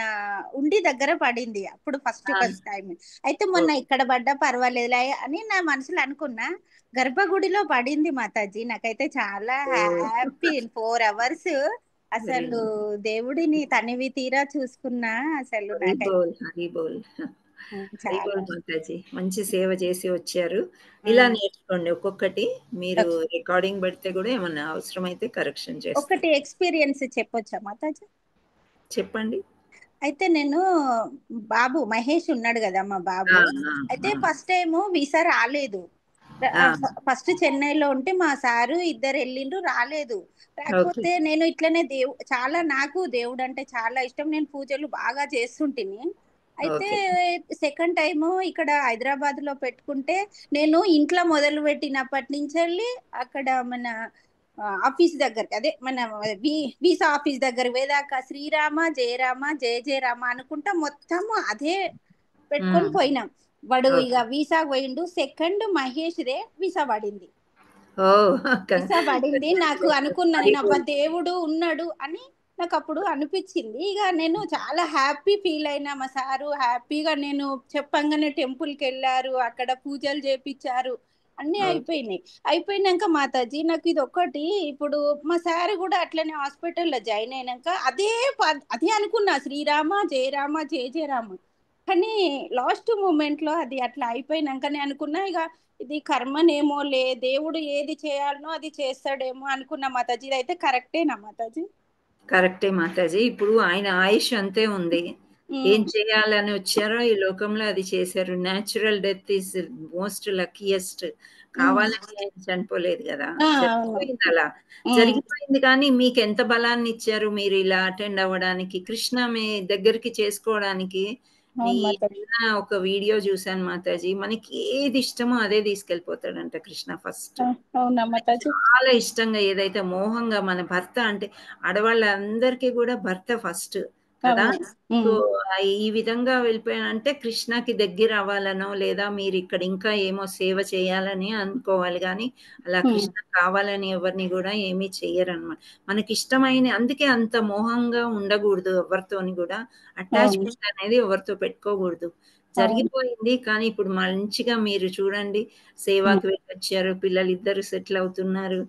Speaker 18: ఉండి దగ్గర పడింది, అప్పుడు ఫస్ట్ టైం. అయితే మొన్న ఇక్కడ పడ్డా పర్వాలేదు అని నా మనసులో అనుకున్నా. గర్భగుడిలో పడింది మాతాజీ. నాకైతే చాలా హ్యాపీ. 4 hours అసలు దేవుడిని తనివి తీరా చూసుకున్నా అసలు
Speaker 1: హరి
Speaker 18: నాకైతే
Speaker 1: బోల్ హరి బోల్ హరి
Speaker 18: చాలా
Speaker 1: బోల్ మాతాజీ. మంచి సేవ చేసి వచ్చారు. ఇలా నేర్చుకోండి ఒక్కొక్కటి. మీరు రికార్డింగ్ పెడితే కూడా ఏమన్నా అవసరమైతే కరెక్షన్ చేస్తారు.
Speaker 18: ఒకటి ఎక్స్పీరియన్స్ చెప్పొచ్చా మాతాజీ?
Speaker 1: చెప్పండి.
Speaker 18: అయితే నేను బాబు మహేష్ ఉన్నాడు కదా మా బాబు, అయితే ఫస్ట్ టైం వీసా రాలేదు. ఫస్ట్ చెన్నైలో ఉంటే మా సారు ఇద్దరు వెళ్ళిండ్రు, రాలేదు. రాకపోతే నేను ఇట్లనే చాలా నాకు దేవుడు అంటే చాలా ఇష్టం, నేను పూజలు బాగా చేస్తుంటిని. అయితే సెకండ్ టైము ఇక్కడ హైదరాబాద్ లో పెట్టుకుంటే నేను ఇంట్లో మొదలు పెట్టినప్పటి నుంచి వెళ్ళి అక్కడ మన ఆఫీస్ దగ్గరికి, అదే మన వీసా ఆఫీస్ దగ్గర వేదాక శ్రీరామ జయరామ జయ జయరామ అనుకుంటా మొత్తము అదే పెట్టుకొని పోయినాం. వాడు ఇక వీసా పోయిండు. సెకండ్ మహేష్ దే వీసా పడింది. వీసా పడింది. నాకు అనుకున్నా నేను అబ్బా దేవుడు ఉన్నాడు అని నాకు అప్పుడు అనిపించింది. ఇక నేను చాలా హ్యాపీ ఫీల్ అయినా. మా సారు హ్యాపీగా నేను చెప్పంగానే టెంపుల్కి వెళ్ళారు, అక్కడ పూజలు చేపించారు, అన్ని అయిపోయినాయి. అయిపోయినాక మాతాజీ నాకు ఇది ఒక్కటి, ఇప్పుడు మా సార్ కూడా అట్లనే హాస్పిటల్లో జాయిన్ అయినాక అదే అనుకున్నా శ్రీరామ జయరామ జయ జయరామ, కానీ లాస్ట్ మూమెంట్ లో అది అట్లా అయిపోయినాకనే అనుకున్నా ఇక ఇది కర్మనేమో, దేవుడు ఏది చేయాలనో అది చేస్తాడేమో అనుకున్నా మాతాజీ. ఇది అయితే కరెక్టేనా మాతాజీ?
Speaker 1: కరెక్టే మాతాజీ. ఇప్పుడు ఆయన ఆయుష్ అంతే ఉంది. ఏం చేయాలని వచ్చారో ఈ లోకంలో అది చేశారు. Natural death is most luckiest. కావాలని ఆయన చనిపోలేదు కదా, జరిగిపోయింది. అలా జరిగిపోయింది. కానీ మీకు ఎంత బలాన్ని ఇచ్చారు మీరు ఇలా అటెండ్ అవ్వడానికి, కృష్ణ మీ దగ్గరికి చేసుకోవడానికి. ఒక వీడియో చూసాను మాతాజీ, మనకి ఏది ఇష్టమో అదే తీసుకెళ్ళిపోతాడంట కృష్ణ ఫస్ట్. చాలా ఇష్టంగా ఏదైతే మోహంగా, మన భర్త అంటే ఆడవాళ్ళందరికీ కూడా భర్త ఫస్ట్ కదా. సో ఈ విధంగా వెళ్ళిపోయానంటే కృష్ణకి దగ్గర అవ్వాలనో, లేదా మీరు ఇక్కడ ఇంకా ఏమో సేవ చేయాలని అనుకోవాలి. కానీ అలా కృష్ణ కావాలని ఎవరిని కూడా ఏమీ చెయ్యరనమాట. మనకి ఇష్టమైన, అందుకే అంత మోహంగా ఉండకూడదు ఎవరితోని కూడా. అటాచ్మెంట్ అనేది ఎవరితో పెట్టుకోకూడదు. జరిగిపోయింది. కానీ ఇప్పుడు మంచిగా మీరు చూడండి, సేవాకి వెళ్ళొచ్చారు, పిల్లలు ఇద్దరు సెటిల్ అవుతున్నారు.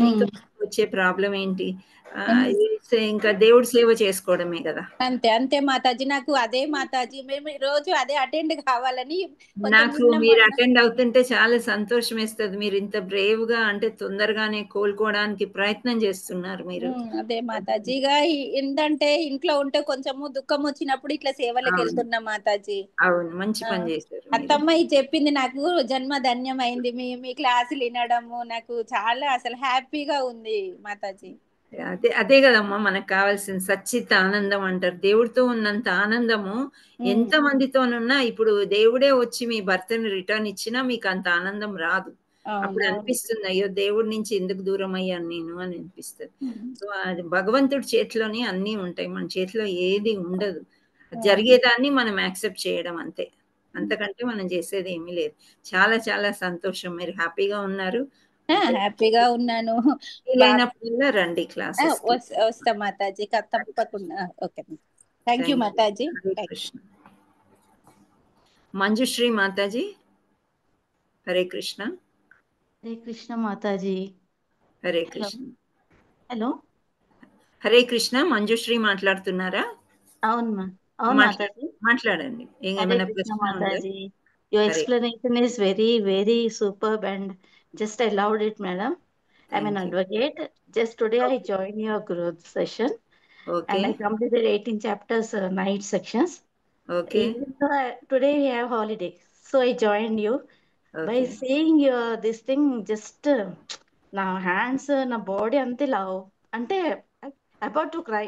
Speaker 1: ఇంకా వచ్చే ప్రాబ్లం ఏంటి? ఇంకా దేవుడి సేవ చేసుకోవడమే కదా.
Speaker 18: అంతే అంతే మాతాజీ. నాకు అదే మాతాజీ, మేము రోజు అదే అటెండ్ కావాలని.
Speaker 1: నాకు మీరు అటెండ్ అవుతుంటే చాలా సంతోషం వేస్తుంది. మీరు ఇంత బ్రేవ్ గా, అంటే తొందరగానే కోలుకోవడానికి ప్రయత్నం చేస్తున్నారు మీరు.
Speaker 18: అదే మాతాజీగా ఏంటంటే ఇంట్లో ఉంటే కొంచెము దుఃఖం వచ్చినప్పుడు ఇట్లా సేవలకు వెళ్తున్నా మాతాజీ.
Speaker 1: అవును, మంచి పని చేశారు.
Speaker 18: అత్తమ్మ చెప్పింది నాకు జన్మ ధన్యం అయింది. మీ క్లాసులు వినడము నాకు చాలా అసలు హ్యాపీగా ఉంది మాతాజీ.
Speaker 1: అదే కదమ్మా మనకు కావాల్సిన సచ్చిత్ ఆనందం అంటారు. దేవుడితో ఉన్నంత ఆనందము ఎంత మందితోనున్నా, ఇప్పుడు దేవుడే వచ్చి మీ భర్తని రిటర్న్ ఇచ్చినా మీకు అంత ఆనందం రాదు. అప్పుడు అనిపిస్తుంది, అయ్యో దేవుడి నుంచి ఎందుకు దూరం అయ్యాను నేను అని అనిపిస్తుంది. సో అది భగవంతుడి చేతిలోనే అన్నీ ఉంటాయి, మన చేతిలో ఏది ఉండదు. జరిగేదాన్ని మనం యాక్సెప్ట్ చేయడం అంతే, అంతకంటే మనం చేసేది ఏమీ లేదు. చాలా చాలా సంతోషం, మీరు హ్యాపీగా ఉన్నారు.
Speaker 18: హ్యాపీగా ఉన్నాను.
Speaker 1: వీలైనప్పుడల్లా రండి క్లాసెస్.
Speaker 18: వస్తా మాతాజీ, తప్పకుండా. Okay, thank you Mataji.
Speaker 1: Manjushree Mataji. Hare Krishna.
Speaker 19: Hare Krishna Mataji.
Speaker 1: Hare Krishna.
Speaker 19: Hello,
Speaker 1: Hare Krishna. Manjushree మాట్లాడుతున్నారా?
Speaker 19: అవును
Speaker 1: మాట్లాడండి.
Speaker 19: Hare Krishna Mataji. Your explanation is very, very superb and just I loved it, madam. I'm an advocate. Just today I joined your growth session and I completed 18 chapters, 9 sections. Today we have holiday, so I joined you. By seeing your this thing, just na hands, na body ante love ante about to cry.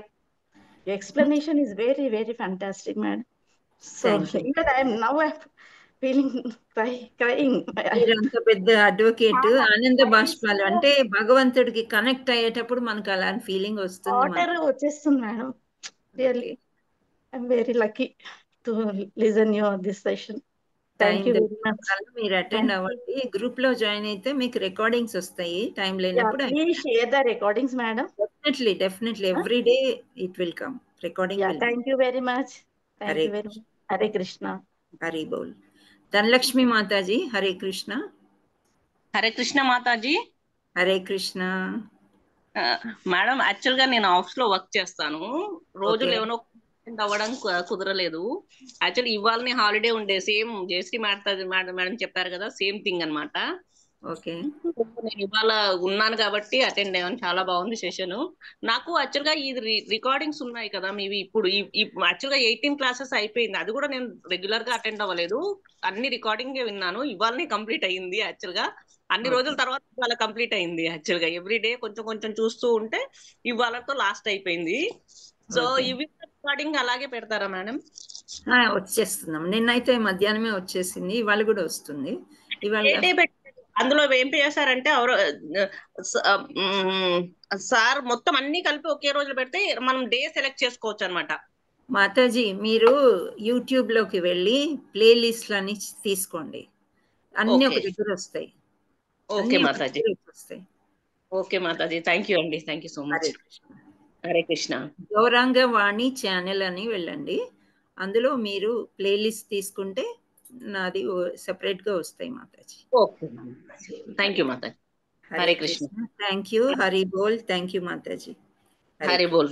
Speaker 19: Your explanation is very, very fantastic, madam. So even I'm now feeling crying.
Speaker 1: మీరంత పెద్ద అడ్వకేట్, ఆనంద బాష్పాలు అంటే భగవంతుడికి కనెక్ట్ అయ్యేటప్పుడు మనకు అలాంటి ఫీలింగ్ వస్తుంది.
Speaker 19: వాటర్ వచ్చేస్తుంది madam. Really I'm very lucky to listen your this session. Thank you very much.
Speaker 1: మీరు అటెండ్ అవ్వండి. గ్రూప్ లో జాయిన్ అయితే మీకు రికార్డింగ్స్ వస్తాయి టైం లేనప్పుడు.
Speaker 19: Please share the recordings madam.
Speaker 1: Definitely every day it will come recording.
Speaker 19: Thank you very much. Thank you very much. Hare Krishna.
Speaker 1: Hari బోల్. ధనలక్ష్మి మాతాజీ. హరే కృష్ణ.
Speaker 20: హరే కృష్ణ మాతాజీ.
Speaker 1: హరే కృష్ణ.
Speaker 20: మేడం యాక్చువల్ గా నేను ఆఫీస్ లో వర్క్ చేస్తాను. రోజులు
Speaker 1: ఓకే
Speaker 20: ఏమో attend అవ్వడం కుదరలేదు. యాక్చువల్లీ ఇవాళ హాలిడే ఉండే, సేమ్ జయశ్రీ మేడం చెప్పారు కదా, సేమ్ థింగ్ అన్నమాట.
Speaker 1: ఓకే
Speaker 20: నేను ఇవాళ ఉన్నాను కాబట్టి అటెండ్ అయ్యాను. చాలా బాగుంది సెషన్. నాకు యాక్చువల్ గా ఇది రికార్డింగ్స్ ఉన్నాయి కదా మీవి, ఇప్పుడు యాక్చువల్ గా 18 క్లాసెస్ అయిపోయింది. అది కూడా నేను రెగ్యులర్ గా అటెండ్ అవ్వలేదు, అన్ని రికార్డింగ్ విన్నాను. ఇవాళనే కంప్లీట్ అయ్యింది. యాక్చువల్ గా అన్ని రోజుల తర్వాత ఇవాళ కంప్లీట్ అయింది. యాక్చువల్ గా ఎవ్రీ డే కొంచెం కొంచెం చూస్తూ ఉంటే ఇవాళతో లాస్ట్ అయిపోయింది. సో ఇవి రికార్డింగ్ అలాగే పెడతారా మేడం?
Speaker 1: వచ్చేస్తున్నాం. నిన్నైతే మధ్యాహ్నమే వచ్చేసింది, ఇవాళ కూడా వస్తుంది. ఇవాళ
Speaker 20: అందులో ఏం చేశారంటే ఎవరో సార్ మొత్తం అన్ని కలిపి ఒకే రోజు పెడితే మనం డే సెలెక్ట్ చేసుకోవచ్చు అనమాట.
Speaker 1: మాతాజీ మీరు యూట్యూబ్ లోకి వెళ్ళి ప్లే లిస్ట్లని తీసుకోండి, అన్ని ఒక దగ్గర వస్తాయి.
Speaker 20: ఓకే మాతాజీ, ఓకే మాతాజీ, థ్యాంక్ యూ అండి, thank you so much. Hare Krishna.
Speaker 1: Gaurangavani channel అని వెళ్ళండి, అందులో మీరు ప్లే లిస్ట్ తీసుకుంటే నాది సెపరేట్ గా వస్తాయి మాతాజీ.
Speaker 20: ఓకే థ్యాంక్ యూ మాతాజీ. హరే కృష్ణ.
Speaker 1: Thank you. హరి బోల్. థ్యాంక్ యూ మాతాజీ.
Speaker 20: హరి బోల్.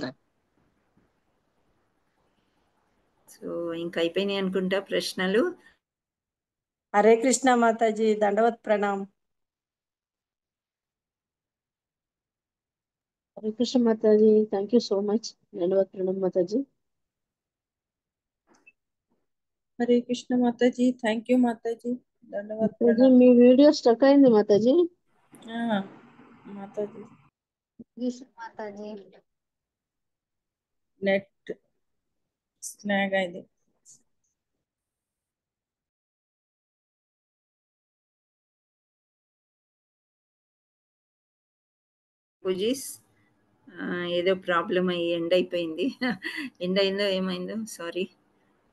Speaker 1: సో ఇంకా అయిపోయినాయి అనుకుంటా ప్రశ్నలు.
Speaker 21: హరే కృష్ణ మాతాజీ, దండవత్ ప్రణామ్.
Speaker 22: హరే కృష్ణ మాతాజీ, థ్యాంక్ యూ సో మచ్. దండవత్ ప్రణామ్ మాతాజీ.
Speaker 11: హరే కృష్ణ మాతాజీ, థ్యాంక్ యూ మాతాజీ. దండవత్
Speaker 22: మాతాజీ
Speaker 11: ప్రణామ్.
Speaker 22: మీ వీడియో స్టక్ అయింది మాతాజీ.
Speaker 11: మాతాజీ
Speaker 22: మాతాజీ
Speaker 11: నెట్ స్నాగ్ అయింది.
Speaker 1: పూజీస్ ఏదో ప్రాబ్లం అయ్యి ఎండ్ అయిపోయింది. ఎండ్ అయిందో ఏమైందో, సారీ.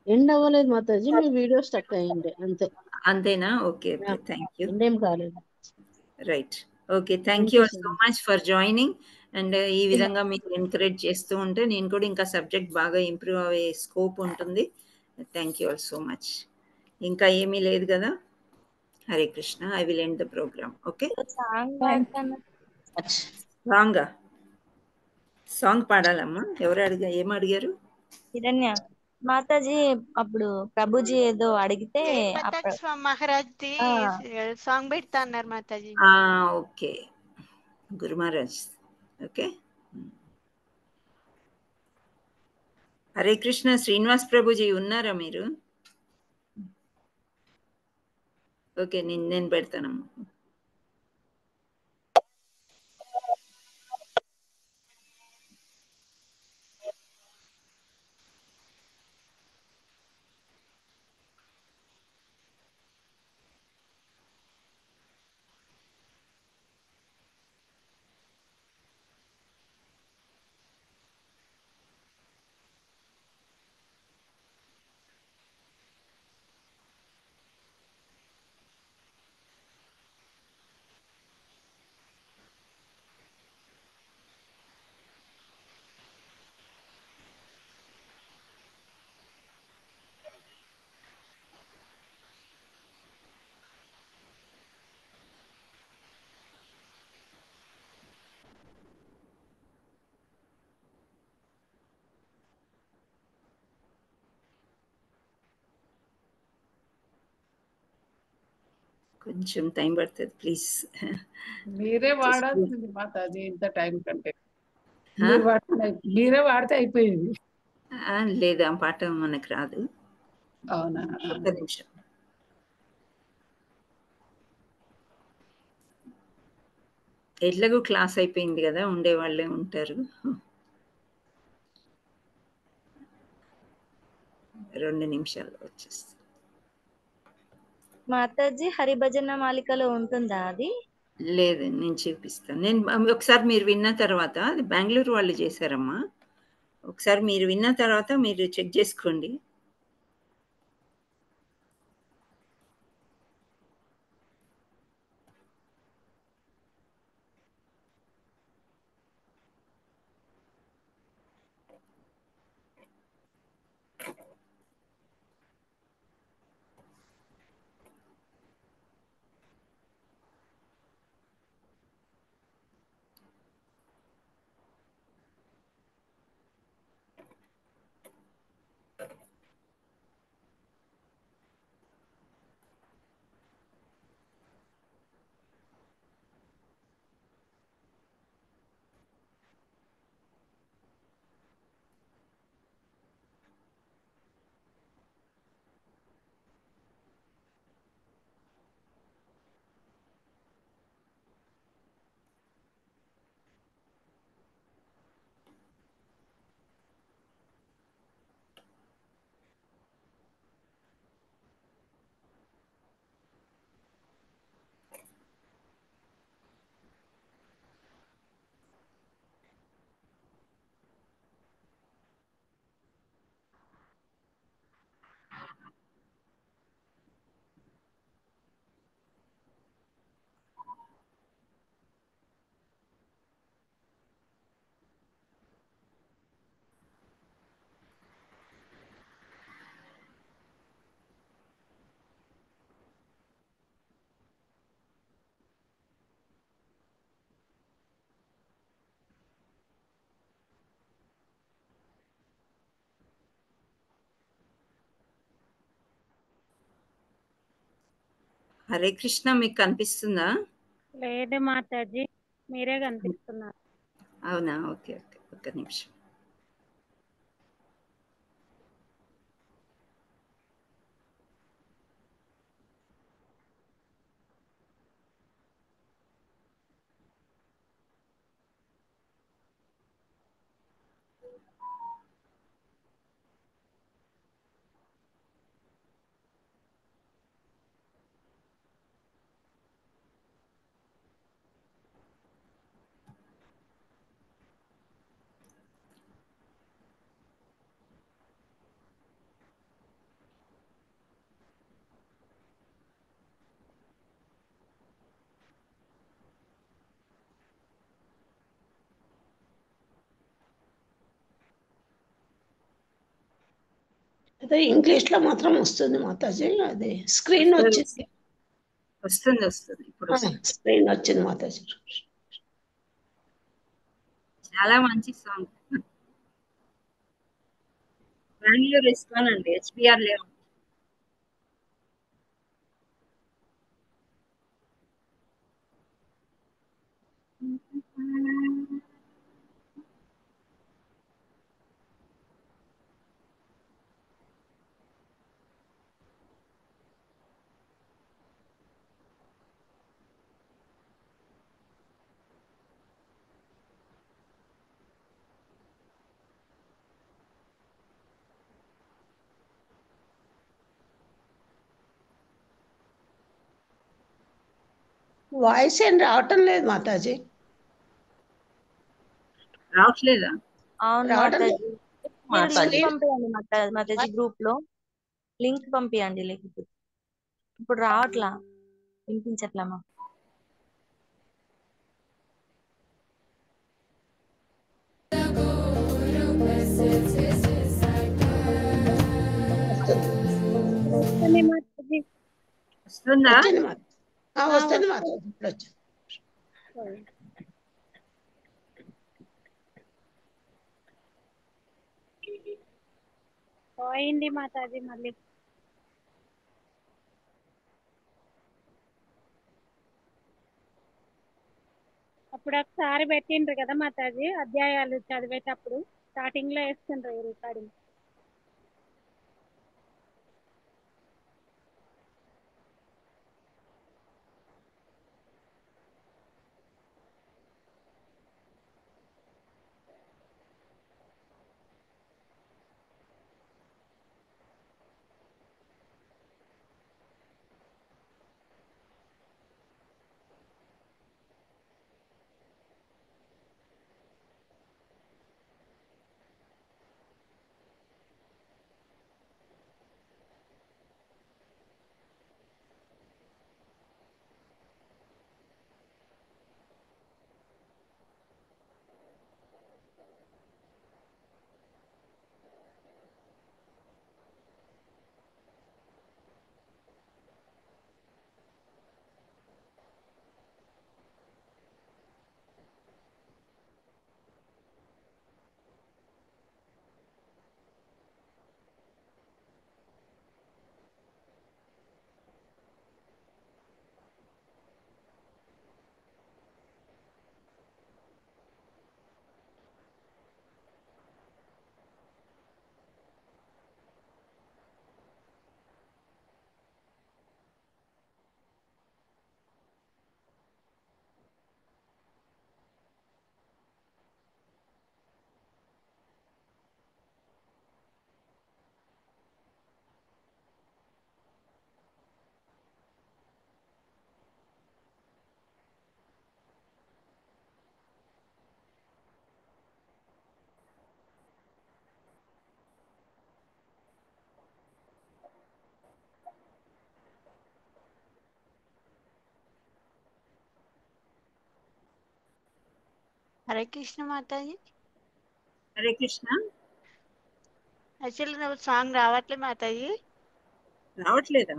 Speaker 22: ఎండ్ అవ్వలేదు మాతాజీ, మీ వీడియో స్టక్ అయ్యింది అంతే.
Speaker 1: అంతేనా? Okay okay, thank you.
Speaker 22: End ఏం కాలేదు.
Speaker 1: Right, okay. Thank you so much for joining. And ఈ విధంగా మీరు ఎంకరేజ్ చేస్తూ ఉంటే నేను కూడా ఇంకా సబ్జెక్ట్ బాగా ఇంప్రూవ్ అయ్యే స్కోప్ ఉంటుంది. Thank you all so much. ఇంకా ఏమీ లేదు కదా? Hare Krishna. I will end the programme. Okay. రాంగా సాంగ్ పాడాలమ్మా? ఎవరు ఏం అడిగారు?
Speaker 23: హిరణ్య మాతాజీ అప్పుడు ప్రభుజీ ఏదో అడిగితే
Speaker 8: మహారాజ్ ది సాంగ్ పెడతా అన్నారు మాతాజీ.
Speaker 1: ఓకే, గురు మహారాజ్. ఓకే. హరే కృష్ణ. శ్రీనివాస్ ప్రభుజీ ఉన్నారా మీరు? ఓకే, నేను పెడతానమ్మా. కొంచెం టైం పడుతుంది, ప్లీజ్.
Speaker 24: మీరే వాడాల్సింది మాతాజీ, ఇంత టైం కంటే మీరే వాడితే అయిపోయింది.
Speaker 1: లేదు, ఆ పాట మనకు రాదు.
Speaker 24: అవునా?
Speaker 1: ఒక్క నిమిషం. ఎట్లాగూ క్లాస్ అయిపోయింది కదా, ఉండేవాళ్ళే ఉంటారు. 2 నిమిషాల్లో వచ్చేస్తుంది.
Speaker 23: మాతాజీ హరిభజన మాలికలో ఉంటుందా అది?
Speaker 1: లేదు, నేను చూపిస్తాను. నేను ఒకసారి మీరు విన్న తర్వాత, అది బెంగళూరు వాళ్ళు చేశారమ్మా. ఒకసారి మీరు విన్న తర్వాత మీరు చెక్ చేసుకోండి. హరే కృష్ణ మీకు కనిపిస్తుందా?
Speaker 7: లేదు మాతాజీ, మీరే కనిపిస్తున్నారు.
Speaker 1: అవునా? ఓకే ఓకే, ఒక్క నిమిషం.
Speaker 12: అదే ఇంగ్లీష్ లో మాత్రం వస్తుంది మాతాజీ, అది స్క్రీన్ వచ్చింది.
Speaker 1: వస్తుంది వస్తుంది, ఇప్పుడు
Speaker 12: స్క్రీన్ వచ్చింది మాతాజీ.
Speaker 1: చాలా మంచి సాంగ్. బెంగళూరు ఇస్తానండి, HBR లేవు.
Speaker 12: వాయిస్ ఏం రావటం లేదు మాతాజీ.
Speaker 1: రావట్లేదా?
Speaker 23: అవును
Speaker 12: రావటం
Speaker 23: మాతాజీ,
Speaker 12: లేదు.
Speaker 23: మీరు లింక్
Speaker 12: స్క్రీన్
Speaker 23: పంపించండి మాతాజీ గ్రూప్ లో లింక్ పంపించండి, లేకపోతే ఇప్పుడు రావట్లా, వినిపించట్లేమా?
Speaker 7: వస్తుంది మాతాజీ.
Speaker 1: వస్తుందా?
Speaker 12: వచ్చింది మాతాజీ, వస్తుంది మాతాజీ, ఇప్పుడు వచ్చింది.
Speaker 7: పోయింది మాతాజీ మళ్ళీ. అప్పుడు ఒకసారి పెట్టిండ్రు కదా మాతాజీ, అధ్యాయాలు చదివేటప్పుడు స్టార్టింగ్ లో వేస్తుండ్రు ఈ రికార్డింగ్.
Speaker 3: హరే కృష్ణ మాతాజీ.
Speaker 1: హరే కృష్ణ.
Speaker 3: యాక్చువల్లీ నాకు సాంగ్ రావట్లే మాతాజీ.
Speaker 1: రావట్లేదా?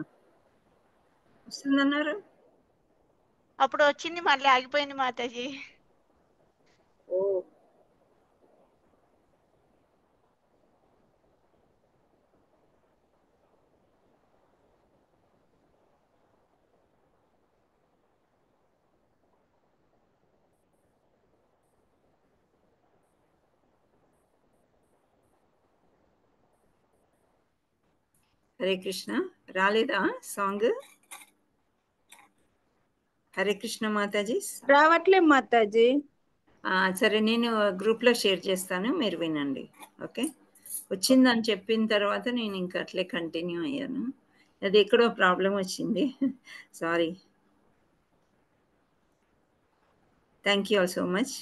Speaker 1: వస్తుందన్నారు.
Speaker 3: అప్పుడు వచ్చింది, మళ్ళీ ఆగిపోయింది మాతాజీ.
Speaker 1: ఓ, హరే కృష్ణ. రాలేదా సాంగ్? హరే కృష్ణ మాతాజీ.
Speaker 4: రావట్లే మాతాజీ.
Speaker 1: సరే, నేను గ్రూప్లో షేర్ చేస్తాను, మీరు వినండి. ఓకే, వచ్చిందని చెప్పిన తర్వాత నేను ఇంకా అట్లే కంటిన్యూ అయ్యాను. అది ఎక్కడో ప్రాబ్లం వచ్చింది, sorry. Thank you all so much.